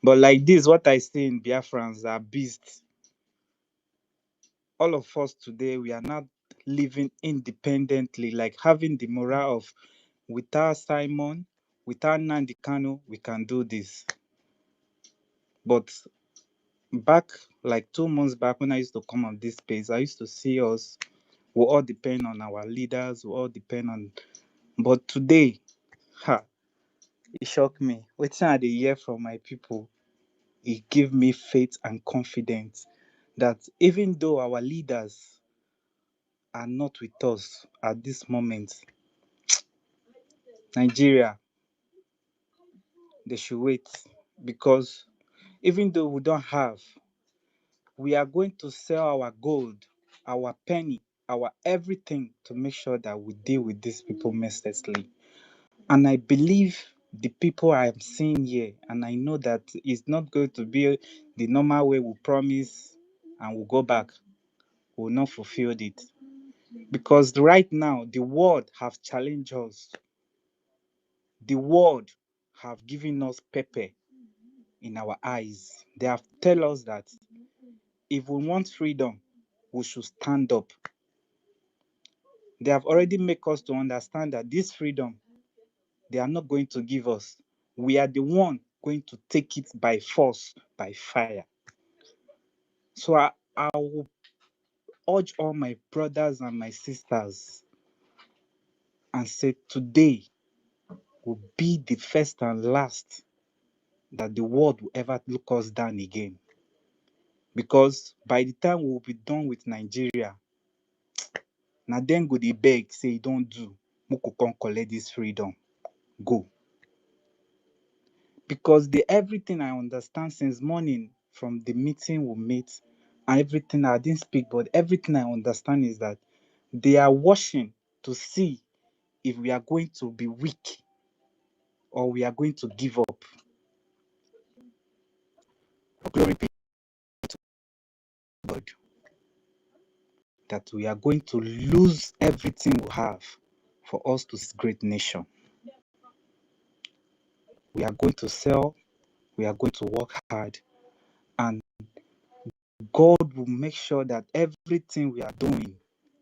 But like this, what I see in Biafrans are beasts. All of us today, we are not living independently, like having the morale of without Simon, without Nandi Kanu, we can do this. But back like 2 months back when I used to come on this space, I used to see us, we all depend on our leaders, we all depend on, but today, it shocked me. Waiting I dey hear from my people, it gave me faith and confidence that even though our leaders are not with us at this moment, Nigeria, they should wait, because Even though we don't have, we are going to sell our gold, our penny, our everything to make sure that we deal with these people mercilessly. And I believe the people I am seeing here, and I know that it's not going to be the normal way we promise and we'll go back. We'll not fulfill it. Because right now, the world have challenged us. The world have given us pepper in our eyes. They have tell us that if we want freedom, we should stand up. They have already made us to understand that this freedom, they are not going to give us. We are the one going to take it by force, by fire. So I will urge all my brothers and my sisters and say today will be the first and last that the world will ever look us down again. Because by the time we will be done with Nigeria, now then go dey beg, say don't do, make we come collect this freedom. Go. Because the everything I understand since morning from the meeting we meet and everything I didn't speak, but everything I understand is that they are watching to see if we are going to be weak or we are going to give up. Glory be to God that we are going to lose everything we have for us to see great nation. We are going to sell, we are going to work hard, and God will make sure that everything we are doing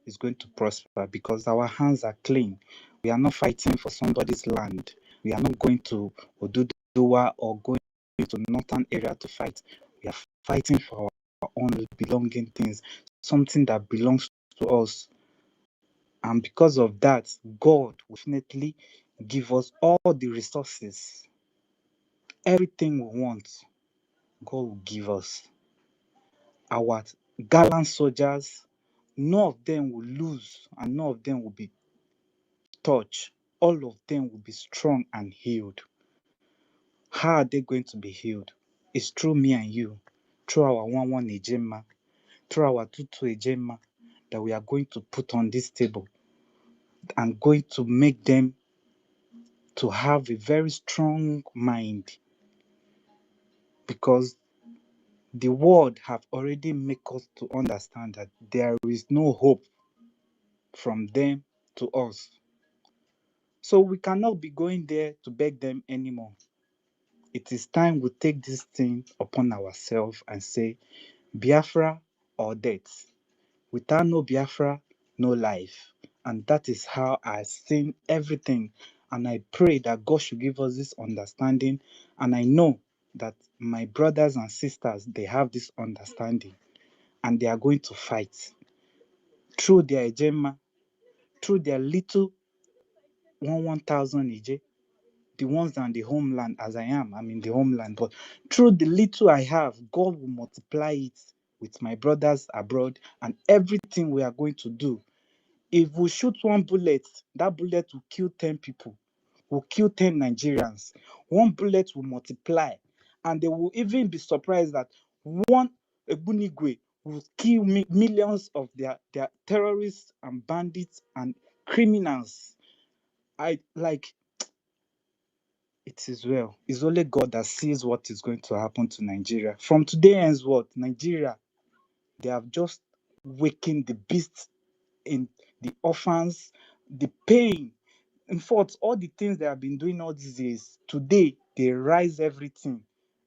is going to prosper because our hands are clean. We are not fighting for somebody's land. We are not going to Oduduwa or going to northern area to fight. We are fighting for our own belonging things, something that belongs to us. And because of that, God will definitely give us all the resources. Everything we want, God will give us. Our gallant soldiers, none of them will lose and none of them will be touched. All of them will be strong and healed. How are they going to be healed? It's through me and you, through our 1-1 Ejema, through our 2-2 Ejema that we are going to put on this table and going to make them to have a very strong mind, because the world have already made us to understand that there is no hope from them to us. So we cannot be going there to beg them anymore. It is time we take this thing upon ourselves and say, Biafra or death. Without no Biafra, no life. And that is how I've seen everything. And I pray that God should give us this understanding. And I know that my brothers and sisters, they have this understanding. And they are going to fight. Through their Ejema, through their little 1,000 EJ, the ones on the homeland, as I'm in the homeland, but through the little I have, God will multiply it with my brothers abroad and everything we are going to do. If we shoot one bullet, that bullet will kill 10 people, will kill 10 Nigerians. One bullet will multiply, and they will even be surprised that one Ebunigwe will kill millions of their terrorists and bandits and criminals. It is well. It's only God that sees what is going to happen to Nigeria. From today henceforth, Nigeria, they have just wakened the beast in the orphans, the pain. In fact, all the things they have been doing all these days, today they rise everything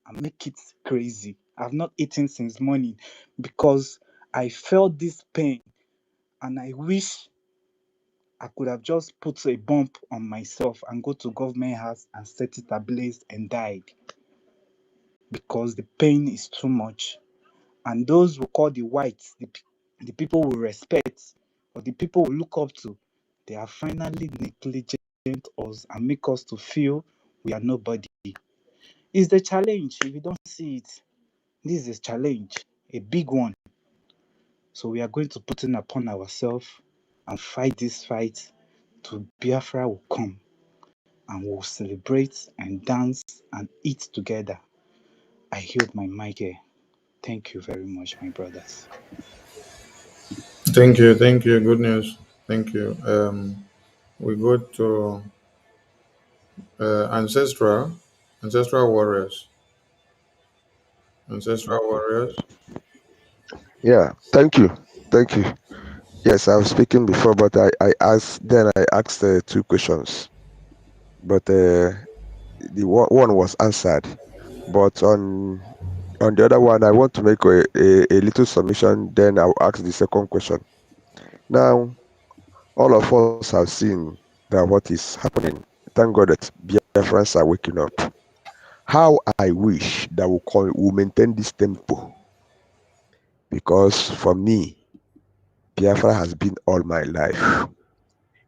and make it crazy. I've not eaten since morning because I felt this pain and I wish I could have just put a bump on myself and go to government house and set it ablaze and died, because the pain is too much. And those who call the whites, the people we respect or the people we look up to, they are finally negligent us and make us to feel we are nobody. It's the challenge. If you don't see it, this is a challenge, a big one. So we are going to put it upon ourselves and fight this fight to Biafra will come and we'll celebrate and dance and eat together. I yield my mic here. Thank you very much, my brothers. Thank you, thank you. Good news. Thank you. We go to ancestral warriors. Ancestral warriors. Yeah, thank you. Thank you. Yes, I was speaking before, but I asked 2 questions. But the one was answered. But on the other one, I want to make a little submission, then I'll ask the second question. Now, all of us have seen that what is happening. Thank God that Biafrans are waking up. How I wish that we maintain this tempo, because for me, Biafra has been all my life.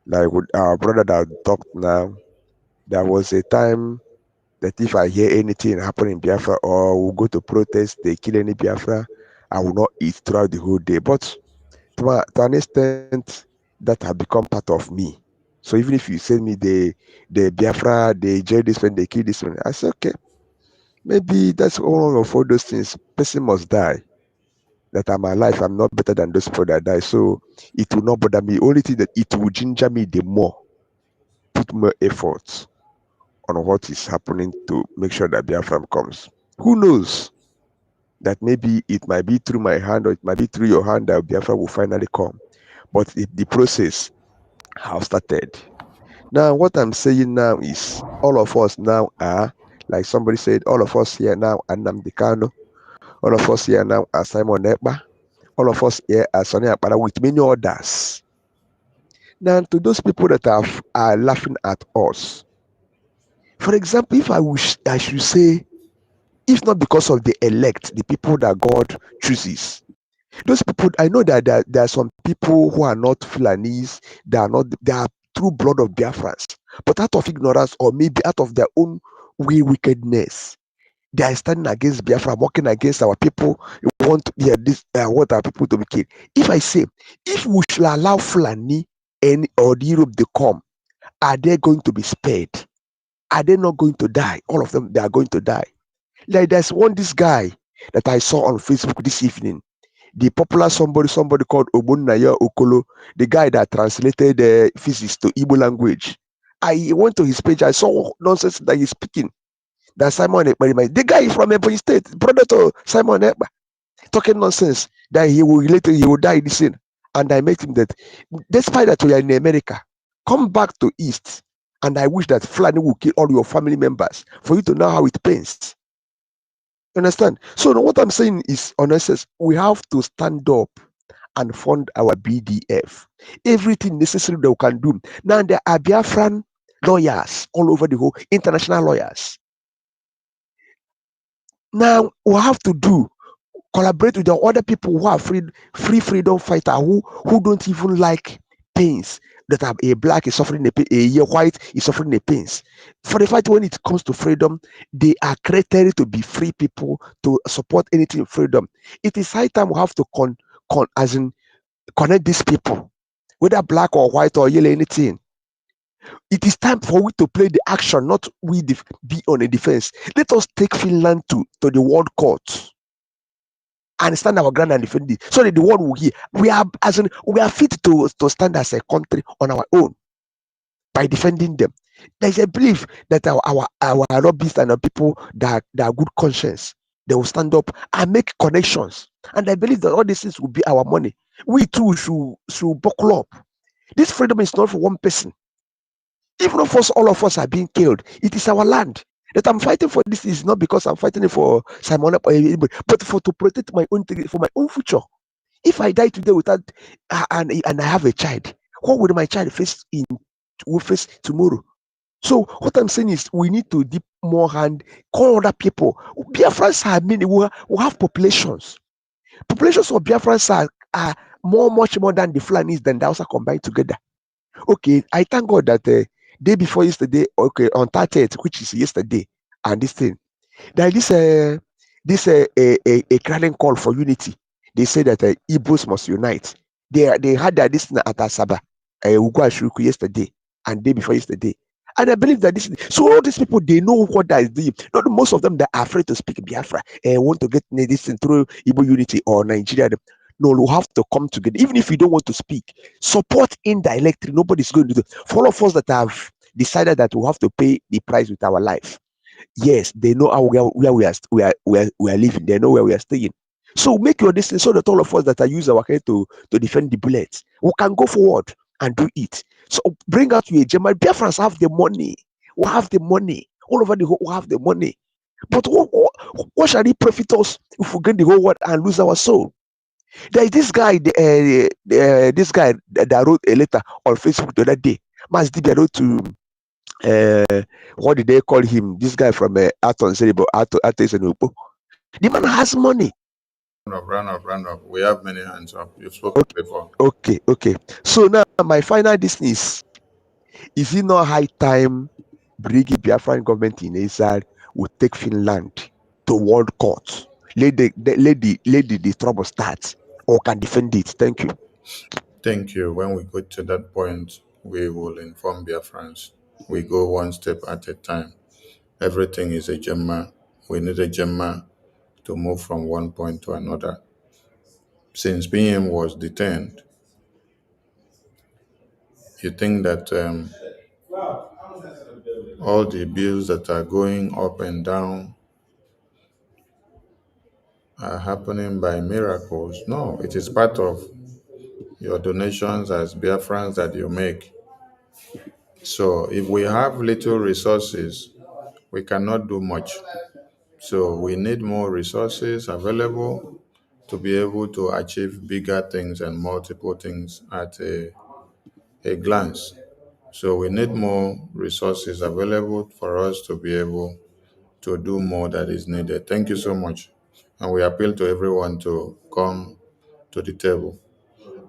Like with our brother that talked now, there was a time that if I hear anything happen in Biafra or we go to protest, they kill any Biafra, I will not eat throughout the whole day. But to an extent, that have become part of me. So even if you send me the Biafra, they jail this one, they kill this one, I say, okay, maybe that's one of all those things. Person must die. That I'm alive, I'm not better than those people that die. So it will not bother me. Only thing that it will ginger me the more, put more effort on what is happening to make sure that Biafra comes. Who knows? That maybe it might be through my hand or it might be through your hand that Biafra will finally come. But the process have started. Now, what I'm saying now is all of us now are, like somebody said, all of us here now are Nnamdi Kanu. All of us here now are Simon Ekpa. All of us here are Sonny Akpara with many others. Now, to those people that are laughing at us, for example, if I should say, if not because of the elect, the people that God chooses, those people, I know that there are some people who are not Fulanese, they are true blood of Biafrans, but out of ignorance or maybe out of their own wickedness, they are standing against Biafra, working against our people. We want want our people to be killed. If I say, if we should allow Fulani or the Europe to come, are they going to be spared? Are they not going to die? All of them, they are going to die. Like there's this guy that I saw on Facebook this evening. The popular somebody called Obunnaya Okolo, the guy that translated physics to Igbo language. I went to his page, I saw nonsense that he's speaking. That Simon Ekpa, the guy is from Ebonyi State, brother to Simon Ekpa, talking nonsense that he will die this thing. And I met him that, despite that we are in America, come back to East, and I wish that Fulani will kill all your family members for you to know how it pains. Understand? So what I'm saying is, on essence, we have to stand up and fund our BDF. Everything necessary that we can do. Now there are Biafran lawyers all over the whole, international lawyers. Now we have to collaborate with the other people who are free freedom fighter who don't even like pains. That are a black is suffering a white is suffering the pains. For the fact when it comes to freedom, they are created to be free people to support anything freedom. It is high time we have to connect these people, whether black or white or yellow, anything. It is time for we to play the action, not we be on a defense. Let us take Finland to the world court and stand our ground and defend it, so that the world will hear. We are fit to stand as a country on our own by defending them. There's a belief that our lobbyists and our people that are good conscience, they will stand up and make connections. And I believe that all these things will be our money. We too should buckle up. This freedom is not for one person. Even if all of us are being killed, it is our land. That I'm fighting for this is not because I'm fighting for Simon or anybody, but to protect my own for my own future. If I die today without and I have a child, what will my child face tomorrow? So what I'm saying is we need to dip more hand, call other people. Biafrans are many. We have populations. Populations of Biafrans are much more than the Fulanis than the Hausa combined together. Okay, I thank God that day before yesterday, okay, on 30th, which is yesterday, and this thing, there is a crying call for unity. They say that Igbos must unite. They had this thing at Asaba, Ugwashuku yesterday, and day before yesterday. And I believe that this, so all these people, they know what that is doing. Not most of them that are afraid to speak Biafra and want to get this thing through Igbo unity or Nigeria. No, we have to come together. Even if you don't want to speak, support indirectly. Nobody's going to do. For all of us that have decided that we have to pay the price with our life, yes, they know how where we are living. They know where we are staying. So make your distance so that all of us that are use our head to defend the bullets, we can go forward and do it. So bring out your German. Biafrans have the money. We have the money. All over the whole, we have the money. But what shall it profit us if we gain the whole world and lose our soul? There is this guy, this guy that wrote a letter on Facebook the other day. Mas Dibia wrote to what did they call him? This guy from Aton Seribo, the man has money. Run up. We have many hands up. You've spoken before. Okay. So now my final business is it not high time Brgie Biafran government in Israel will take Finland to world court? Let the trouble start or can defend it. Thank you. Thank you. When we go to that point, we will inform Biafrans. We go one step at a time. Everything is a Gemma. We need a Gemma to move from one point to another. Since BM was detained, you think that all the bills that are going up and down are happening by miracles? No, it is part of your donations as Biafrans that you make. So if we have little resources, we cannot do much. So we need more resources available to be able to achieve bigger things and multiple things at a glance. So we need more resources available for us to be able to do more that is needed. Thank you so much. And we appeal to everyone to come to the table.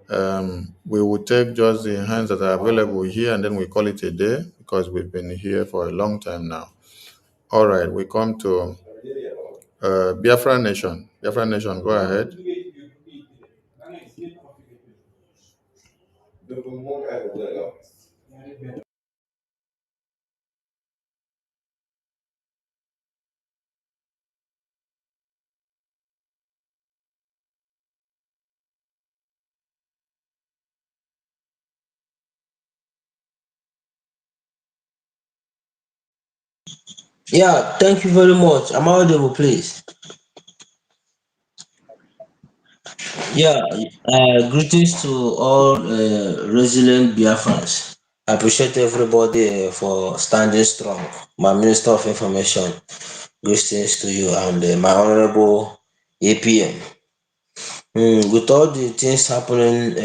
We will take just the hands that are available here and then we call it a day because we've been here for a long time now. All right, we come to Biafra Nation. Biafra Nation, go ahead. Yeah, thank you very much. I'm audible, please. Yeah, greetings to all resilient Biafrans. I appreciate everybody for standing strong. My Minister of Information, greetings to you, and my Honorable APM. With all the things happening,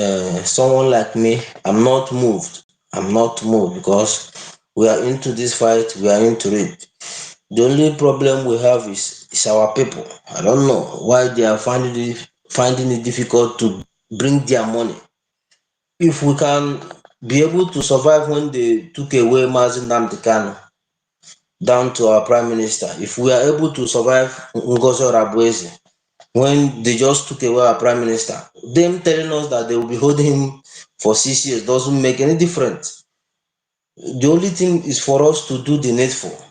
someone like me, I'm not moved. I'm not moved because we are into this fight, we are into it. The only problem we have is our people. I don't know why they are finding it difficult to bring their money. If we can be able to survive when they took away Mazin Nnamdi Kanu down to our prime minister, if we are able to survive Ngozi Rabuezi when they just took away our prime minister, them telling us that they will be holding him for 6 years doesn't make any difference. The only thing is for us to do the needful.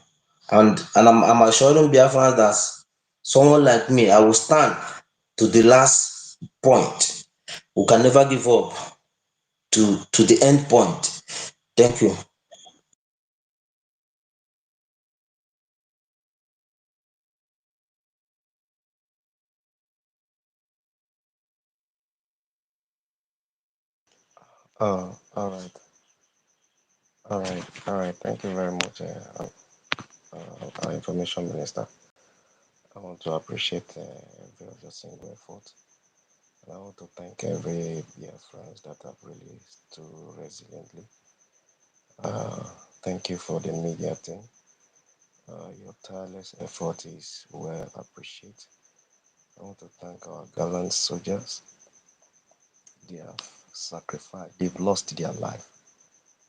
And I'm assuring Biafra that someone like me, I will stand to the last point. We can never give up to the end point. Thank you. Oh, all right. Thank you very much, our information minister. I want to appreciate every of your single effort. And I want to thank every friends that have really stood resiliently. Uh, Thank you for the media thing. Your tireless effort is well appreciated. I want to thank our gallant soldiers. They have sacrificed, they've lost their life.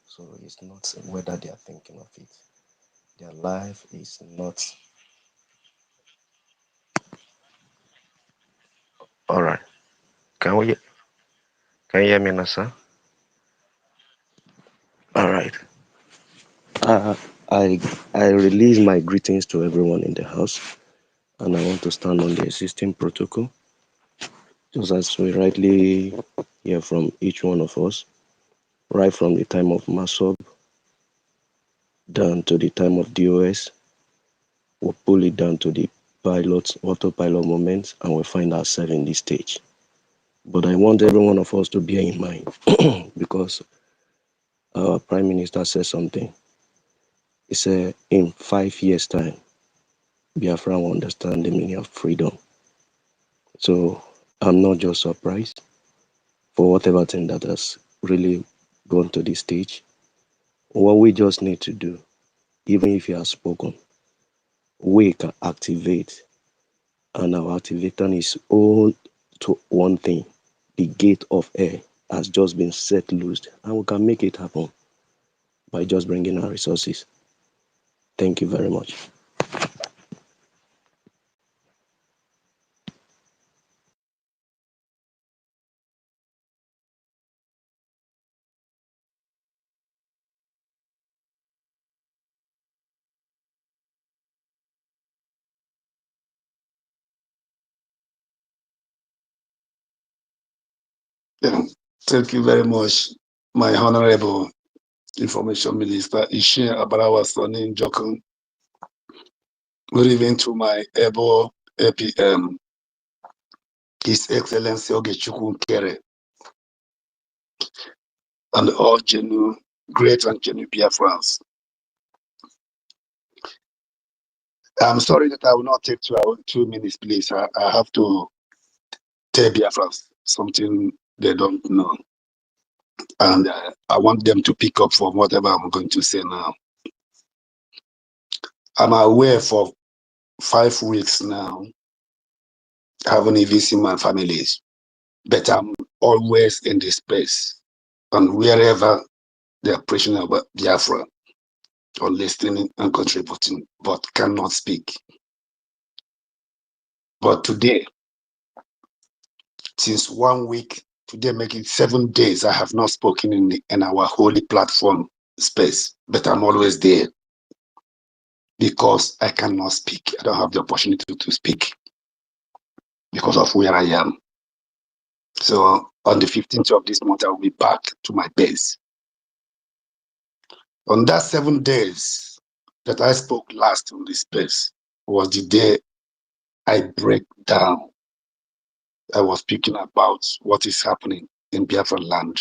So it's not whether they are thinking of it. Their life is not. All right. Can you hear me now, sir? All right. I release my greetings to everyone in the house, and I want to stand on the existing protocol, just as we rightly hear from each one of us, right from the time of MASOB down to the time of DOS. We'll pull it down to the autopilot moments, and we find ourselves in this stage. But I want every one of us to bear in mind, because our Prime Minister said something. He said, in 5 years' time, Biafra will understand the meaning of freedom. So I'm not just surprised for whatever thing that has really gone to this stage. What we just need to do, even if you have spoken, we can activate, and our activator is all to one thing. The gate of air has just been set loose, and we can make it happen by just bringing our resources. Thank you very much. Yeah. Thank you very much, my Honorable Information Minister Ishe Abarawa Soni Njokun. Good evening to my able APM, His Excellency Ogechukwu Nkere, and all genuine, great and genuine Biafrans. I'm sorry that I will not take 2 minutes, please. I have to tell Biafrans something they don't know. And I want them to pick up from whatever I'm going to say now. I'm aware for 5 weeks now, I haven't even seen my families, but I'm always in this space. And wherever they are preaching about Biafra, or listening and contributing, but cannot speak. But today, since 1 week, today making 7 days, I have not spoken in our holy platform space, but I'm always there because I cannot speak. I don't have the opportunity to speak because of where I am. So on the 15th of this month, I will be back to my base. On that 7 days that I spoke last on this space was the day I break down. I was speaking about what is happening in Biafra land.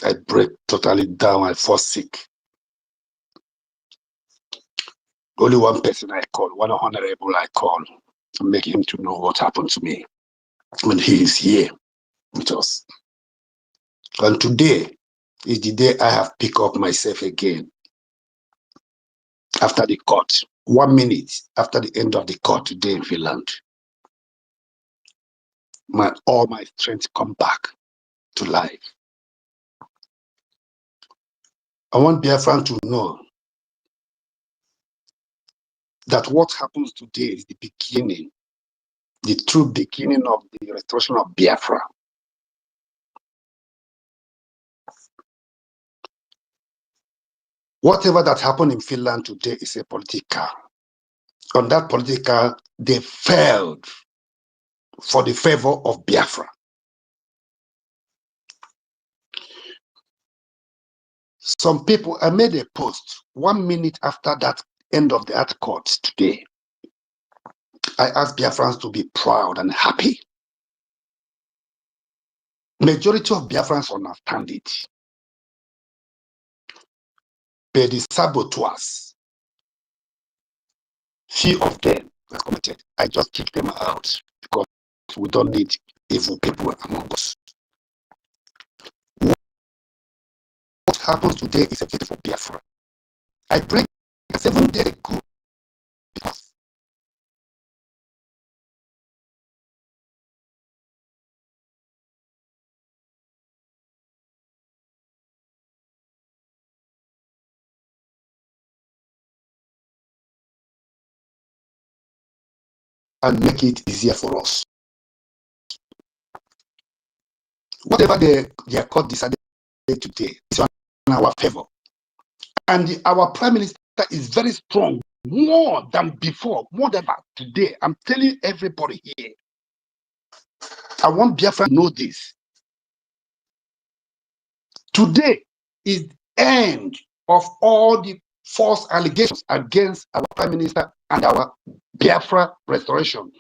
I break totally down. I fall sick. Only one person I call, one honorable I call, to make him to know what happened to me. And he is here with us. And today is the day I have picked up myself again. After the court, 1 minute after the end of the court today in Finland, all my strength come back to life. I want Biafran to know that what happens today is the beginning, the true beginning of the restoration of Biafra. Whatever that happened in Finland today is a political. On that political, they failed for the favor of Biafra. Some people, I made a post 1 minute after that end of that court today. I asked Biafrans to be proud and happy. Majority of Biafrans understand it. But the saboteurs, few of them were committed. I just kicked them out because we don't need evil people among us. What happens today is a beautiful Biafra. I pray 7 days ago because and make it easier for us. Whatever their court decided today is in our favor. And our Prime Minister is very strong, more than before, more than ever today. I'm telling everybody here. I want Biafra to know this. Today is the end of all the false allegations against our Prime Minister and our Biafra restoration.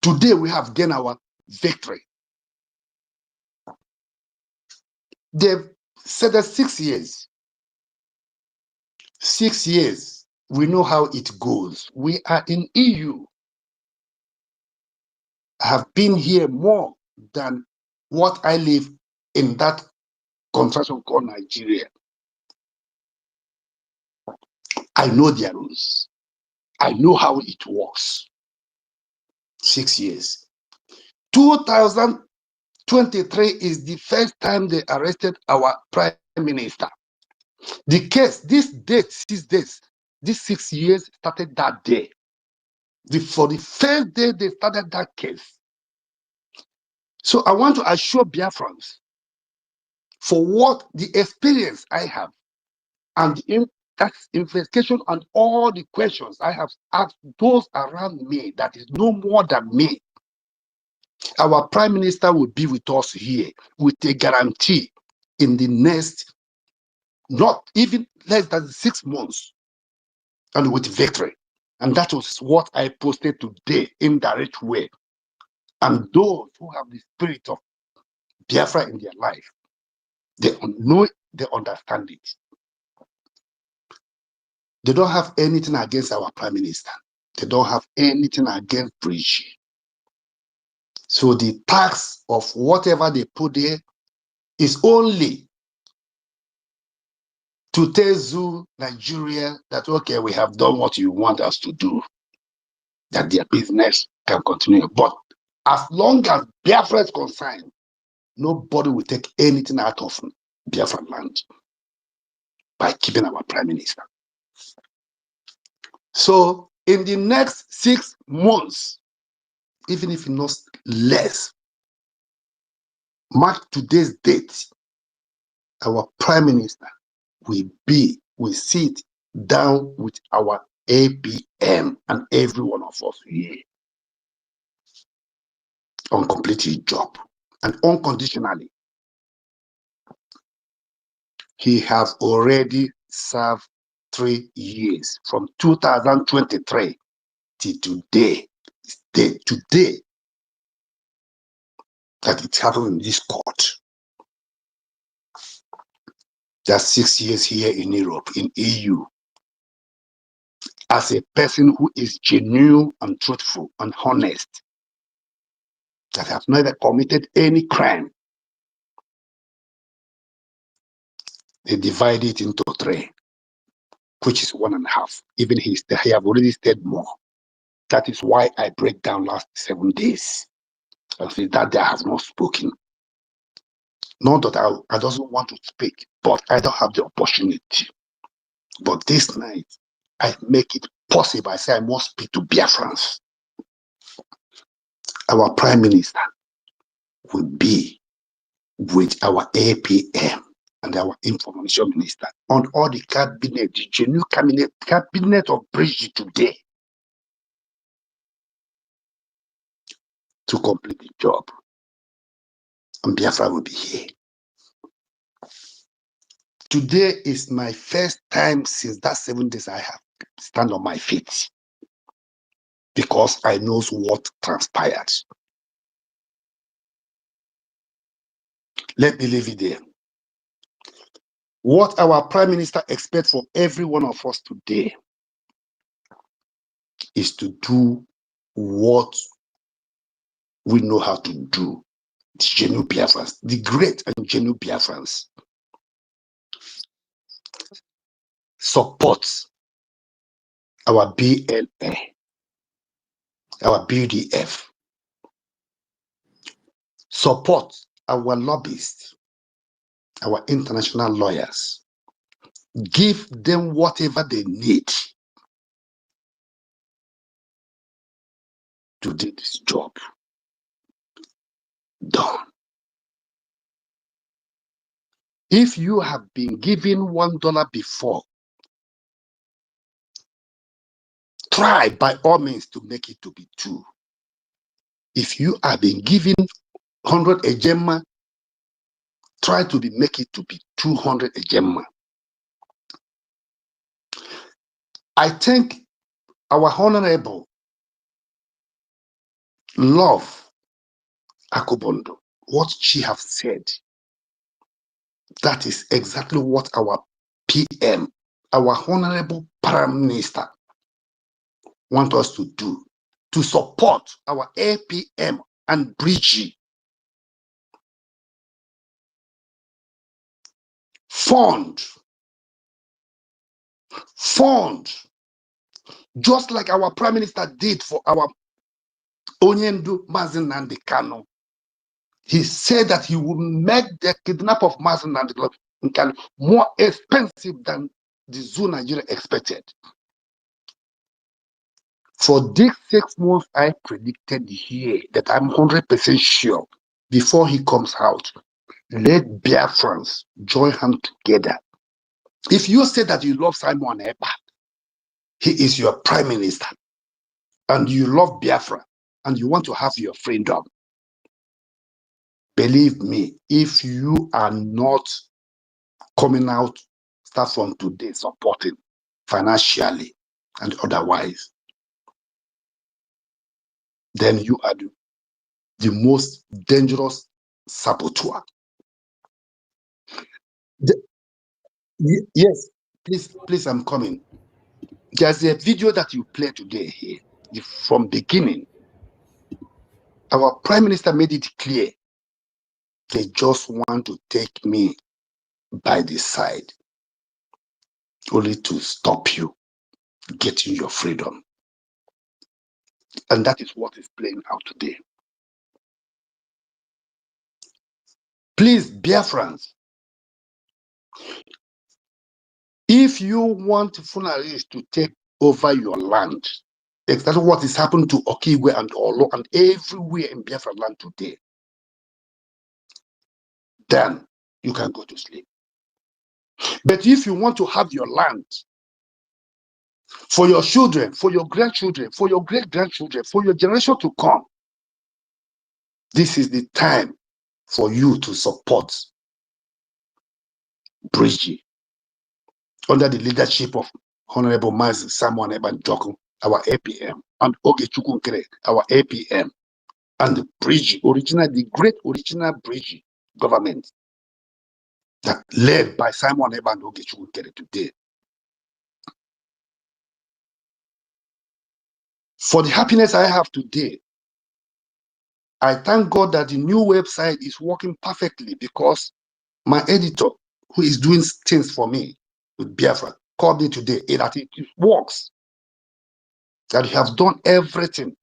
Today we have gained our victory. They've said that 6 years. 6 years. We know how it goes. We are in EU. I have been here more than what I live in that contraction called Nigeria. I know their rules. I know how it works. 6 years. 2023 is the first time they arrested our Prime Minister. The case, this date, 6 days, this 6 years started that day. For the first day they started that case. So I want to assure Biafrans, for what the experience I have and that investigation and all the questions I have asked those around me that is no more than me, our Prime Minister will be with us here with a guarantee in the next, not even less than 6 months, and with victory. And that was what I posted today in direct way. And those who have the spirit of Biafra in their life, they know it, they understand it. They don't have anything against our Prime Minister. They don't have anything against Brgie. So the tax of whatever they put there is only to tell Nigeria that, okay, we have done what you want us to do, that their business can continue. But as long as Biafra is concerned, nobody will take anything out of Biafra land by keeping our Prime Minister. So in the next 6 months, even if not less, mark today's date, our Prime Minister will sit down with our APM and every one of us here on completing job and unconditionally. He has already served 3 years from 2023 till today. Today that it happened in this court. Just 6 years here in Europe, in EU. As a person who is genuine and truthful and honest, that have never committed any crime, they divide it into 3, which is 1.5. Even he have already said more. That is why I break down last 7 days. And say that day I have not spoken. Not that I doesn't want to speak, but I don't have the opportunity. But this night, I make it possible. I say I must speak to Biafrans. Our Prime Minister will be with our APM and our Information Minister on all the cabinet, the genuine cabinet of Brgie today to complete the job. And Biafra will be here. Today is my first time since that 7 days I have stand on my feet because I know what transpired. Let me leave it there. What our Prime Minister expects from every one of us today is to do what we know how to do. The genuine Biafrans, the great and genuine Biafrans, support our BLA, our BDF, support our lobbyists, our international lawyers, give them whatever they need to do this job done. If you have been given $1 before, try by all means to make it to be 2. If you have been given 100 ejema, try to make it to be 200 ejema. I think our Honorable Love Akubondo, what she have said, that is exactly what our PM, our Honorable Prime Minister, want us to do, to support our APM and Brgie. Fund, just like our Prime Minister did for our Onyendu Mazen Nnamdi Kanu. He said that he would make the kidnap of Mazen Nnamdi Kanu more expensive than the zoo Nigeria expected. For these 6 months, I predicted here that I'm 100% sure before he comes out, let Biafrans join hands together. If you say that you love Simon Ekpa, he is your prime minister, and you love Biafra, and you want to have your freedom, believe me, if you are not coming out, start from today, supporting financially and otherwise, then you are the most dangerous saboteur. Yes, please, I'm coming. There's a video that you play today here. From beginning, our Prime Minister made it clear they just want to take me by the side, only to stop you getting your freedom. And that is what is playing out today. Please, Biafrans, if you want Funaris to take over your land, exactly what is happening to Okigwe and Olo and everywhere in Biafra land today, then you can go to sleep. But if you want to have your land for your children, for your grandchildren, for your great-grandchildren, for your generation to come, this is the time for you to support Brgie under the leadership of Honorable Mazi Samuel Ebanjoko, our APM, and Oge Chukwunkere, our APM, and the Brgie, the great original Brgie government that led by Simon Eba and Oge Chukwunkere today. For the happiness I have today, I thank God that the new website is working perfectly, because my editor, who is doing things for me with Biafra, called me today that it works, that you have done everything.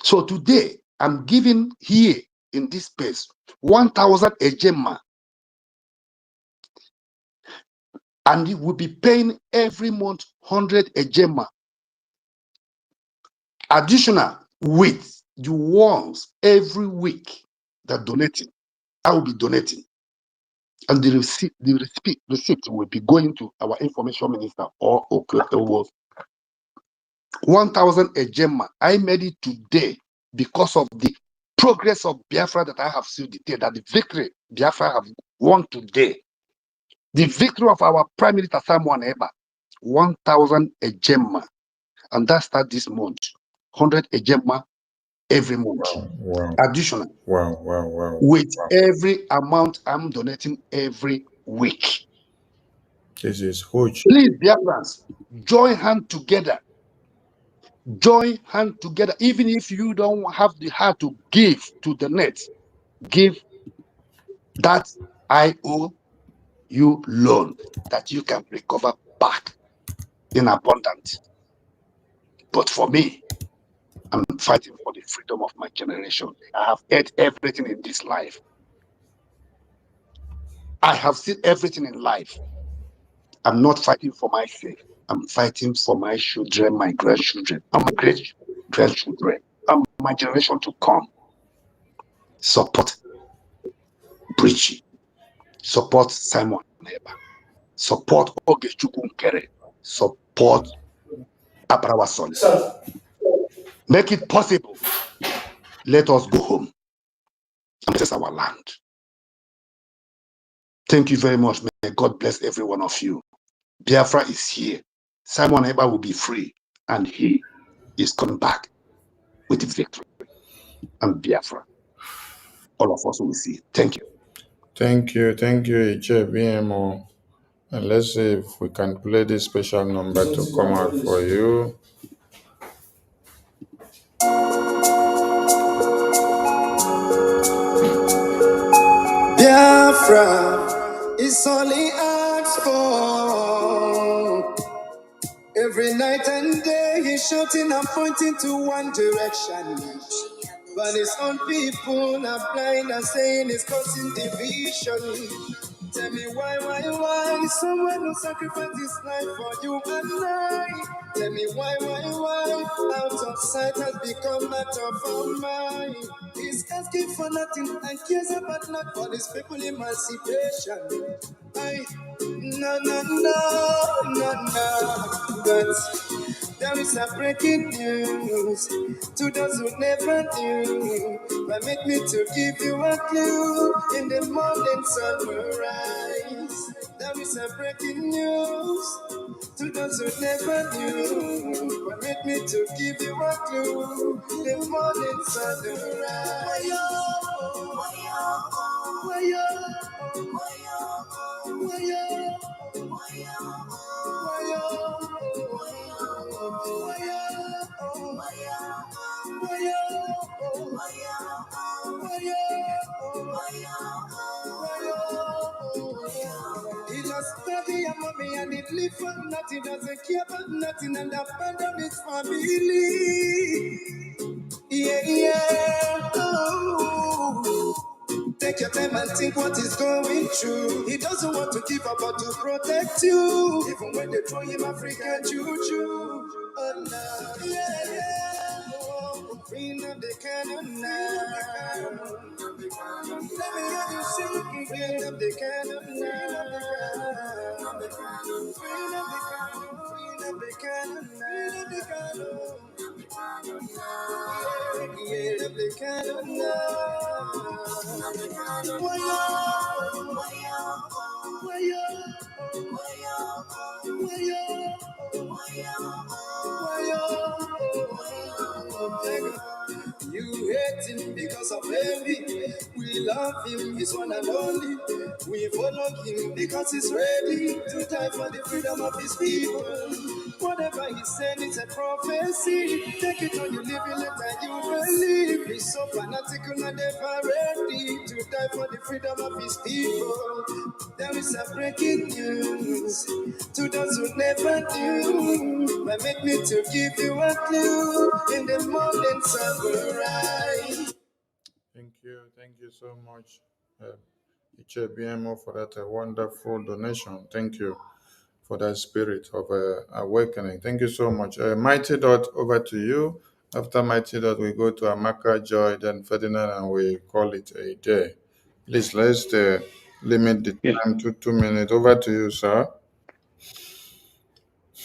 So today, I'm giving here in this space 1,000 ejema, and it will be paying every month 100 ejema. Additional with the ones every week that donating, I will be donating. And the receipt will be going to our information minister or Oklahoma. 1,000 ejema. I made it today because of the progress of Biafra that I have seen today, that the victory Biafra have won today. The victory of our Prime Minister Samuel Eba, 1,000 ejema. And that starts this month. 100 ejema every month. Wow. Additional. Wow. With every amount I'm donating every week. This is huge. Please, Biafrans, join hands together. Join hands together. Even if you don't have the heart to give to the net, give that IOU loan that you can recover back in abundance. But for me, I'm fighting for the freedom of my generation. I have had everything in this life. I have seen everything in life. I'm not fighting for myself. I'm fighting for my children, my grandchildren, and my great-grandchildren, and my generation to come. Support Brgie. Support Simon Ekpa. Support Ogechukwu Nkere. Support Abrawa Solid. Make it possible. Let us go home. And this is our land. Thank you very much. May God bless every one of you. Biafra is here. Simon Ekpa will be free. And he is coming back with victory. And Biafra. All of us will see. Thank you. Thank you, Iche BMO. And let's see if we can play this special number to come out for you. Biafra is only asked for. Every night and day he's shouting and pointing to one direction. But his own people are blind and saying it's causing division. Tell me why? Someone who sacrificed his life for you and I. Tell me why? Out of sight has become out of our mind. He's asking for nothing and cares about not for his people emancipation. No. But there is a breaking news to those who never knew. Permit me to give you a clue. In the morning sun will rise. There is a breaking news to those who never knew. Permit me to give you a clue. The morning sun will rise. He lost daddy and mommy and he live for nothing, doesn't care about nothing and abandon his family. Yeah. Oh. Take your time and think what is going through. He doesn't want to give up but to protect you. Even when they throw him African choo-choo. Oh no, yeah. Oh, bring up the cannon now. Let me hear you sing. Bring up the cannon now. Bring up the cannon. Bring up the cannon. Bring up the cannon. Yeah, the cannon You hate him because of envy. We love him, he's one and only. We follow him because he's ready to die for the freedom of his people. Whatever he said, it's a prophecy. Take it or you live it, let you believe. He's so fanatical and ever ready to die for the freedom of his people. There is a breaking news to those who never knew. But make me to give you a clue. In the morning sun will rise. Thank you so much, Iche BMO, for that wonderful donation. Thank you for that spirit of awakening. Thank you so much. Mighty Dot, over to you. After Mighty Dot, we go to Amaka, Joy, then Ferdinand, and we call it a day. Please, let's limit the time to 2 minutes. Over to you, sir.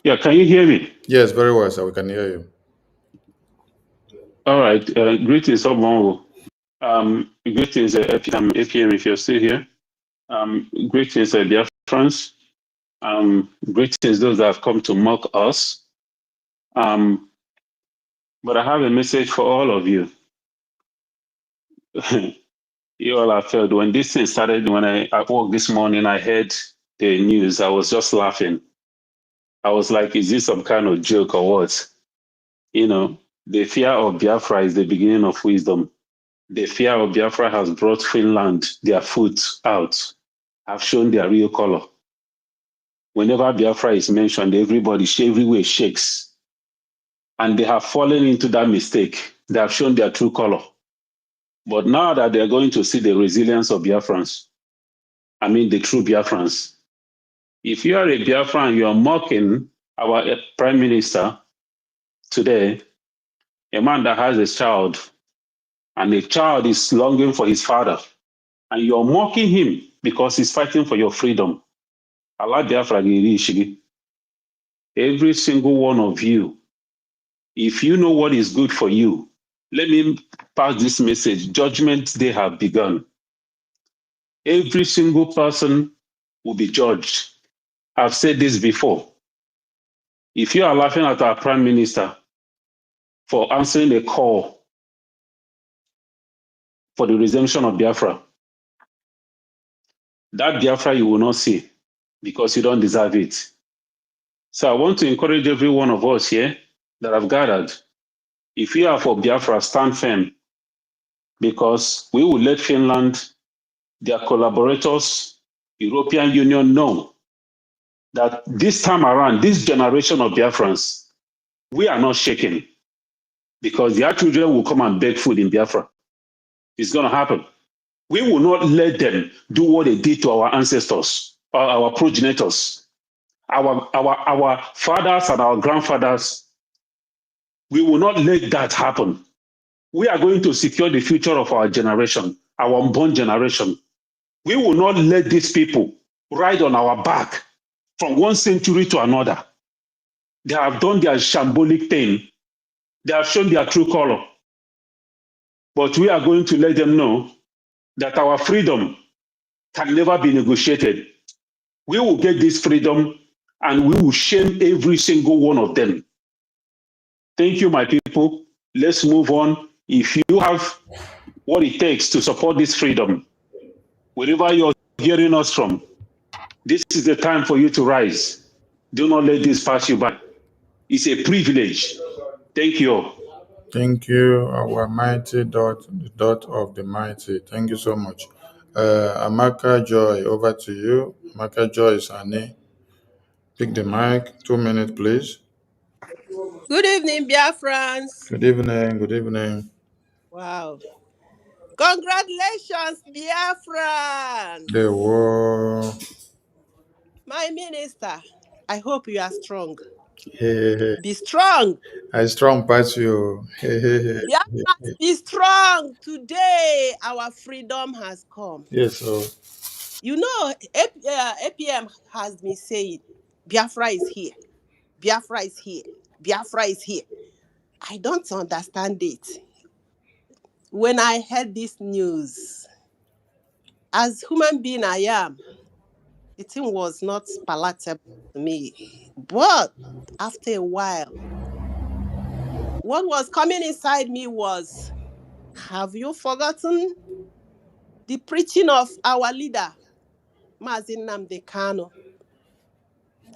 Yeah, can you hear me? Yes, very well, sir. We can hear you. All right. Greetings, Obonwo. Greetings, APM, if you're still here. Greetings, dear friends. Greetings, those that have come to mock us. But I have a message for all of you. You all have felt when this thing started, when I woke this morning, I heard the news. I was just laughing. I was like, is this some kind of joke or what? You know, the fear of Biafra is the beginning of wisdom. The fear of Biafra has brought Finland, their foot out, have shown their real color. Whenever Biafra is mentioned, everybody everywhere shakes. And they have fallen into that mistake. They have shown their true color. But now that they're going to see the resilience of Biafrans, I mean the true Biafrans. If you are a Biafran, you are mocking our Prime Minister today, a man that has a child, and the child is longing for his father, and you're mocking him because he's fighting for your freedom. Allah Biafra giri ishigi. Every single one of you, if you know what is good for you, let me pass this message. Judgment Day have begun. Every single person will be judged. I've said this before. If you are laughing at our Prime Minister for answering a call for the resumption of Biafra, that Biafra you will not see because you don't deserve it. So I want to encourage every one of us here that have gathered. If you are for Biafra, stand firm because we will let Finland, their collaborators, European Union know that this time around, this generation of Biafrans, we are not shaking because their children will come and beg food in Biafra. It's going to happen. We will not let them do what they did to our ancestors, or our progenitors, our fathers and our grandfathers. We will not let that happen. We are going to secure the future of our generation, our unborn generation. We will not let these people ride on our back from one century to another. They have done their shambolic thing. They have shown their true color. But we are going to let them know that our freedom can never be negotiated. We will get this freedom and we will shame every single one of them. Thank you, my people. Let's move on. If you have what it takes to support this freedom, wherever you're hearing us from, this is the time for you to rise. Do not let this pass you by. It's a privilege. Thank you. Thank you, our mighty dot, the dot of the mighty. Thank you so much. Amaka Joy, over to you. Amaka Joy is Annie. Pick the mic. 2 minutes, please. Good evening, Biafrans. Good evening. Good evening. Wow. Congratulations, Biafrans. The war. My minister, I hope you are strong. Hey, hey, hey. Be strong. I strong pass you. Hey, hey, hey. Biafrans, be strong. Today, our freedom has come. Yes, so. You know, APM has been saying, Biafra is here. Biafra is here. Biafra is here. I don't understand it. When I heard this news, as human being I am, the thing was not palatable to me. But after a while, what was coming inside me was, have you forgotten the preaching of our leader, Mazin Nnamdi Kanu?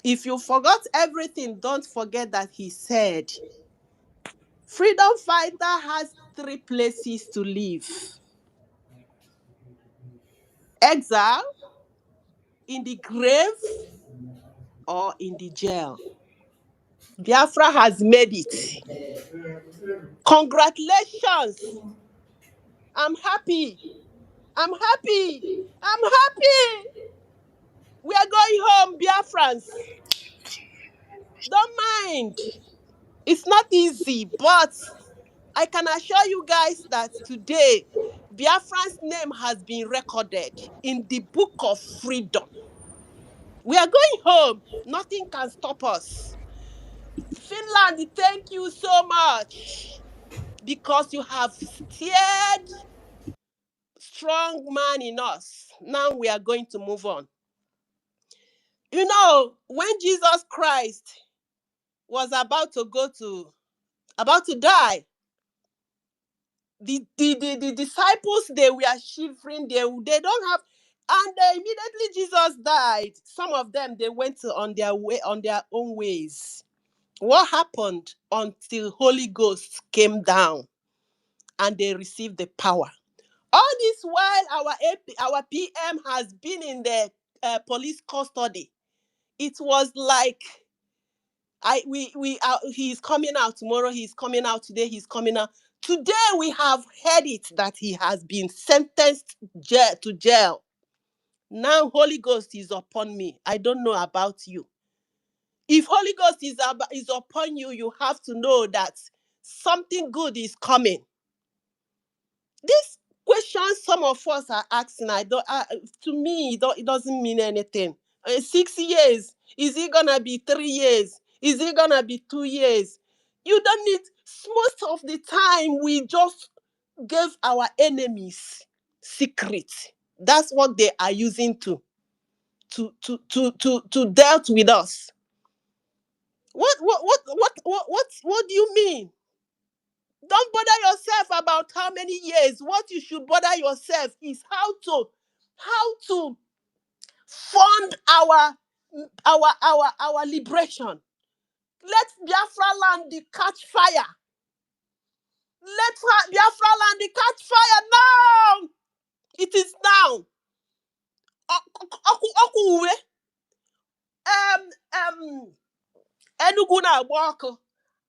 If you forgot everything, don't forget that he said, freedom fighter has 3 places to live: exile, in the grave, or in the jail. Biafra has made it. Congratulations. I'm happy. I'm happy. I'm happy. We are going home, Biafrans. Don't mind. It's not easy, but I can assure you guys that today, Biafran's name has been recorded in the book of freedom. We are going home. Nothing can stop us. Finland, thank you so much because you have steered strong man in us. Now we are going to move on. You know, when Jesus Christ was about to die, the disciples, they were shivering, they don't have, and immediately Jesus died. Some of them, they went on their way, on their own ways. What happened until Holy Ghost came down and they received the power? All this while, our PM has been in the police custody. It was like, he's coming out tomorrow, he's coming out today, he's coming out. Today we have heard it that he has been sentenced to jail. Now Holy Ghost is upon me. I don't know about you. If Holy Ghost is upon you, you have to know that something good is coming. This questions some of us are asking, to me, it doesn't mean anything. 6 years, is it gonna be 3 years? Is it gonna be 2 years? You don't need. Most of the time, we just give our enemies secrets. That's what they are using to dealt with us. What do you mean? Don't bother yourself about how many years. What you should bother yourself is how to fund our liberation. Let Biafra land catch fire. Let Biafra land catch fire now. It is now. Enugu na-agba ọkụ,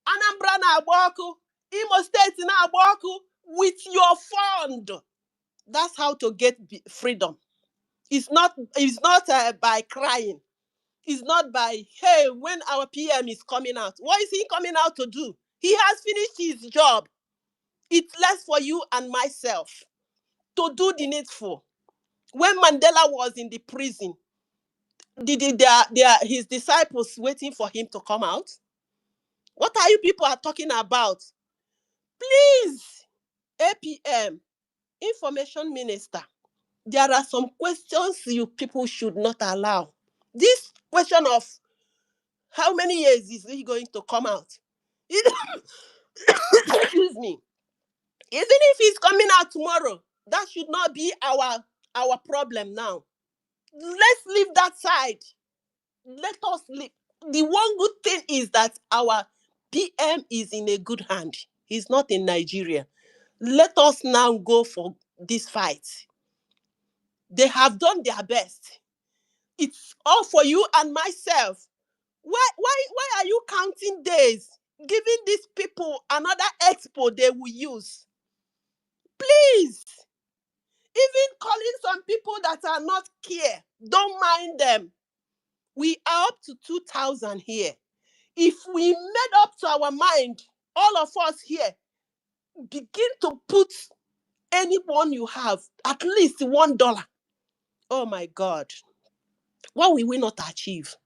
Anambra na-agba ọkụ, Imo State na-agba ọkụ with your fund. That's how to get freedom. It's not by crying. It's not by, hey, when our PM is coming out. What is he coming out to do? He has finished his job. It's less for you and myself to do the needful. When Mandela was in the prison, his disciples waiting for him to come out? What are you people are talking about? Please, APM, Information Minister, there are some questions you people should not allow. This question of how many years is he going to come out? Excuse me. Even if he's coming out tomorrow, that should not be our problem now. Let's leave that side. Let us leave. The one good thing is that our PM is in a good hand. He's not in Nigeria. Let us now go for this fight. They have done their best. It's all for you and myself. Why are you counting days? Giving these people another expo they will use. Please. Even calling some people that are not here. Don't mind them. We are up to 2,000 here. If we made up to our mind, all of us here, begin to put anyone you have, at least $1. Oh my God. What will we not achieve?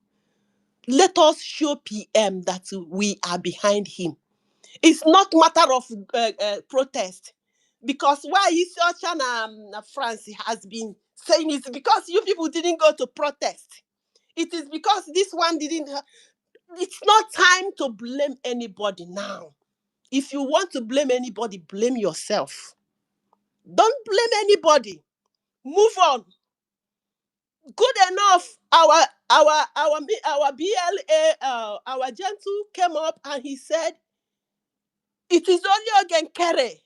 Let us show PM that we are behind him. It's not matter of protest. Because why Isiochan and France has been saying it's because you people didn't go to protest. It is because this one didn't. It's not time to blame anybody now. If you want to blame anybody, blame yourself. Don't blame anybody. Move on. Good enough. Our BLA, our gentle came up and he said, it is only again Kere.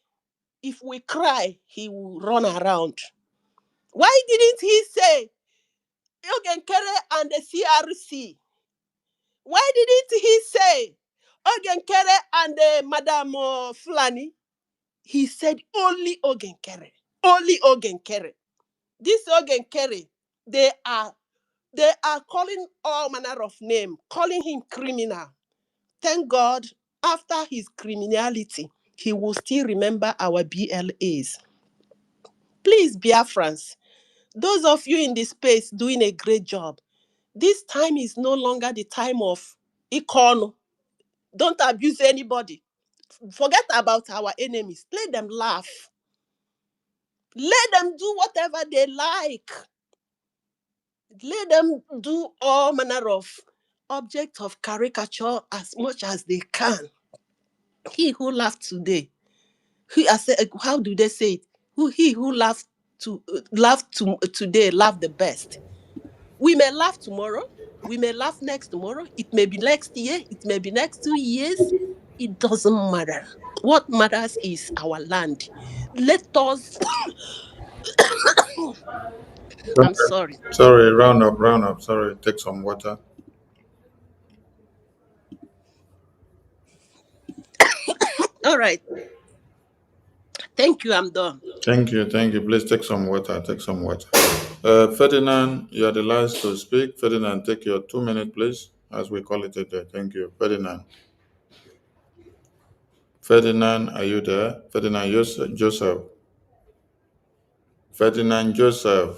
If we cry, he will run around. Why didn't he say Ogen Kere and the CRC? Why didn't he say Ogen Kere and the Madame Fulani? He said only Ogen Kere. Only Ogen Kere. This Ogen Kere, they are calling all manner of name, calling him criminal. Thank God, after his criminality, he will still remember our BLAs. Please, Biafrans, those of you in this space doing a great job, this time is no longer the time of icon. Don't abuse anybody. Forget about our enemies. Let them laugh. Let them do whatever they like. Let them do all manner of objects of caricature as much as they can. He who laughed today, how do they say it? He who laughed today laughed the best. We may laugh tomorrow. We may laugh next tomorrow. It may be next year. It may be next 2 years. It doesn't matter. What matters is our land. Let us. I'm sorry. Sorry, round up. Sorry, take some water. All right. Thank you. I'm done. Thank you. Please take some water. Ferdinand, you are the last to speak. Ferdinand, take your 2 minutes, please, as we call it a day. Thank you. Ferdinand, are you there? Ferdinand Joseph. Ferdinand Joseph.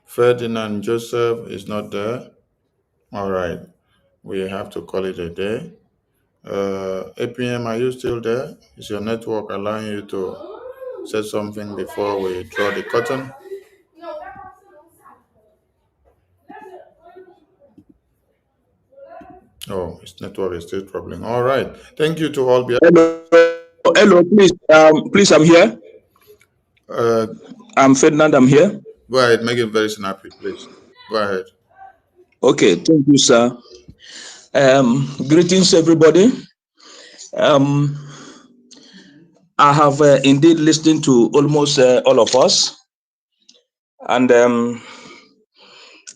Ferdinand Joseph is not there. All right. We have to call it a day. APM, are you still there? Is your network allowing you to say something before we draw the curtain? Oh, his network is still troubling. All right. Thank you to all. Hello, please, I'm here. I'm Ferdinand, I'm here. Go ahead, make it very snappy, please. Go ahead. Okay, thank you, sir. Greetings, everybody. I have indeed listened to almost all of us, and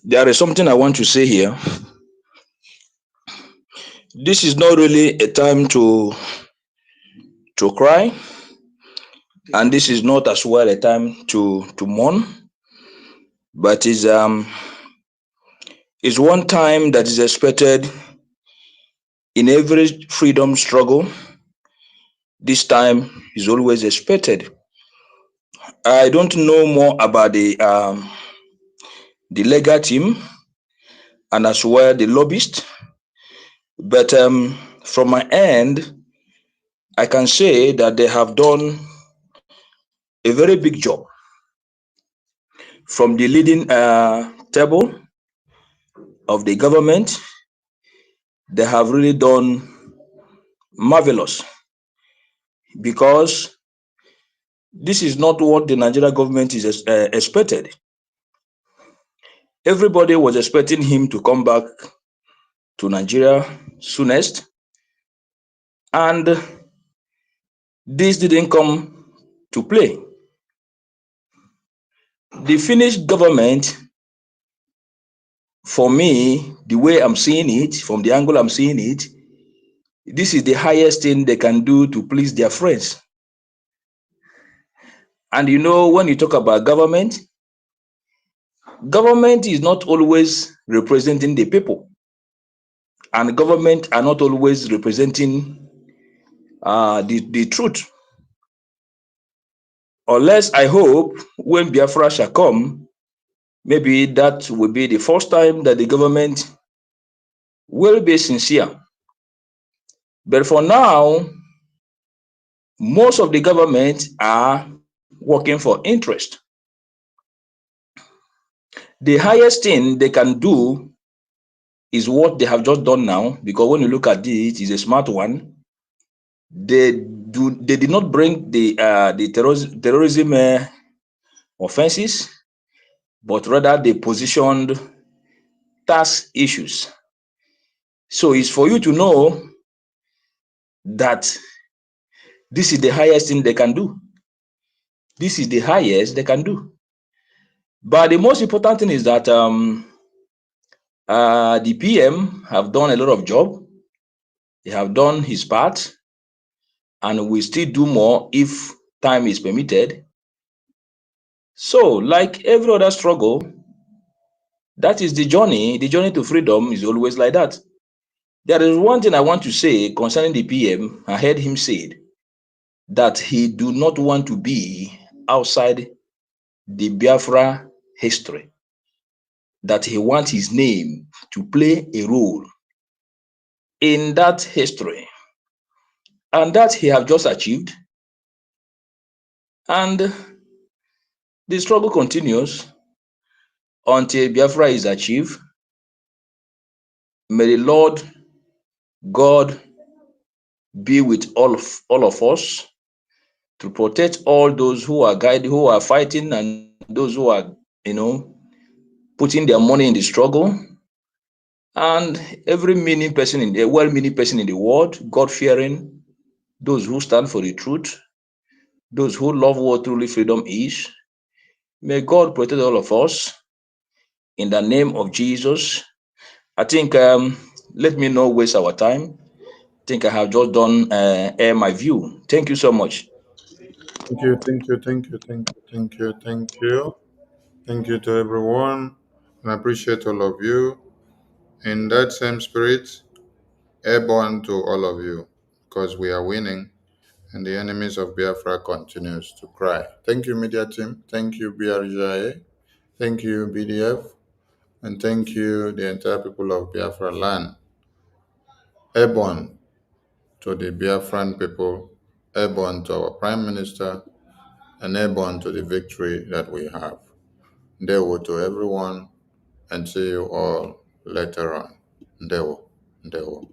there is something I want to say here. This is not really a time to cry, and this is not as well a time to mourn, but is one time that is expected in every freedom struggle. This time is always expected. I don't know more about the legal team and as well the lobbyist, but from my end, I can say that they have done a very big job. From the leading table of the government, they have really done marvelous, because this is not what the Nigeria government is expected. Everybody was expecting him to come back to Nigeria soonest, and this didn't come to play. The finished government, for me, the way I'm seeing it, from the angle I'm seeing it, this is the highest thing they can do to please their friends. And you know, when you talk about government is not always representing the people, and government are not always representing the truth. Unless, I hope, when Biafra shall come, maybe that will be the first time that the government will be sincere. But for now, most of the government are working for interest. The highest thing they can do is what they have just done now, because when you look at it, it's a smart one. They did not bring the terrorism offenses, but rather they positioned tax issues. So it's for you to know that this is the highest thing they can do. This is the highest they can do. But the most important thing is that the PM have done a lot of job. He have done his part, and we still do more if time is permitted. So, like every other struggle, that is the journey. The journey to freedom is always like that. There is one thing I want to say concerning the PM. I heard him say that he do not want to be outside the Biafra history, that he wants his name to play a role in that history, and that he have just achieved. And the struggle continues until Biafra is achieved. May the Lord God be with all of us to protect all those who are guiding, who are fighting, and those who are, putting their money in the struggle. And every well-meaning person in the world, God-fearing, those who stand for the truth, those who love what truly freedom is. May God protect all of us in the name of Jesus. I think, let me not waste our time. I think I have just done air my view. Thank you so much. Thank you. Thank you to everyone, and I appreciate all of you. In that same spirit, airborne to all of you, because we are winning, and the enemies of Biafra continues to cry. Thank you, media team. Thank you, Brgie. Thank you, BDF. And thank you, the entire people of Biafra land. Airborne to the Biafran people, airborne to our Prime Minister, and airborne to the victory that we have. Ndewo to everyone, and see you all later on. Ndewo. Ndewo.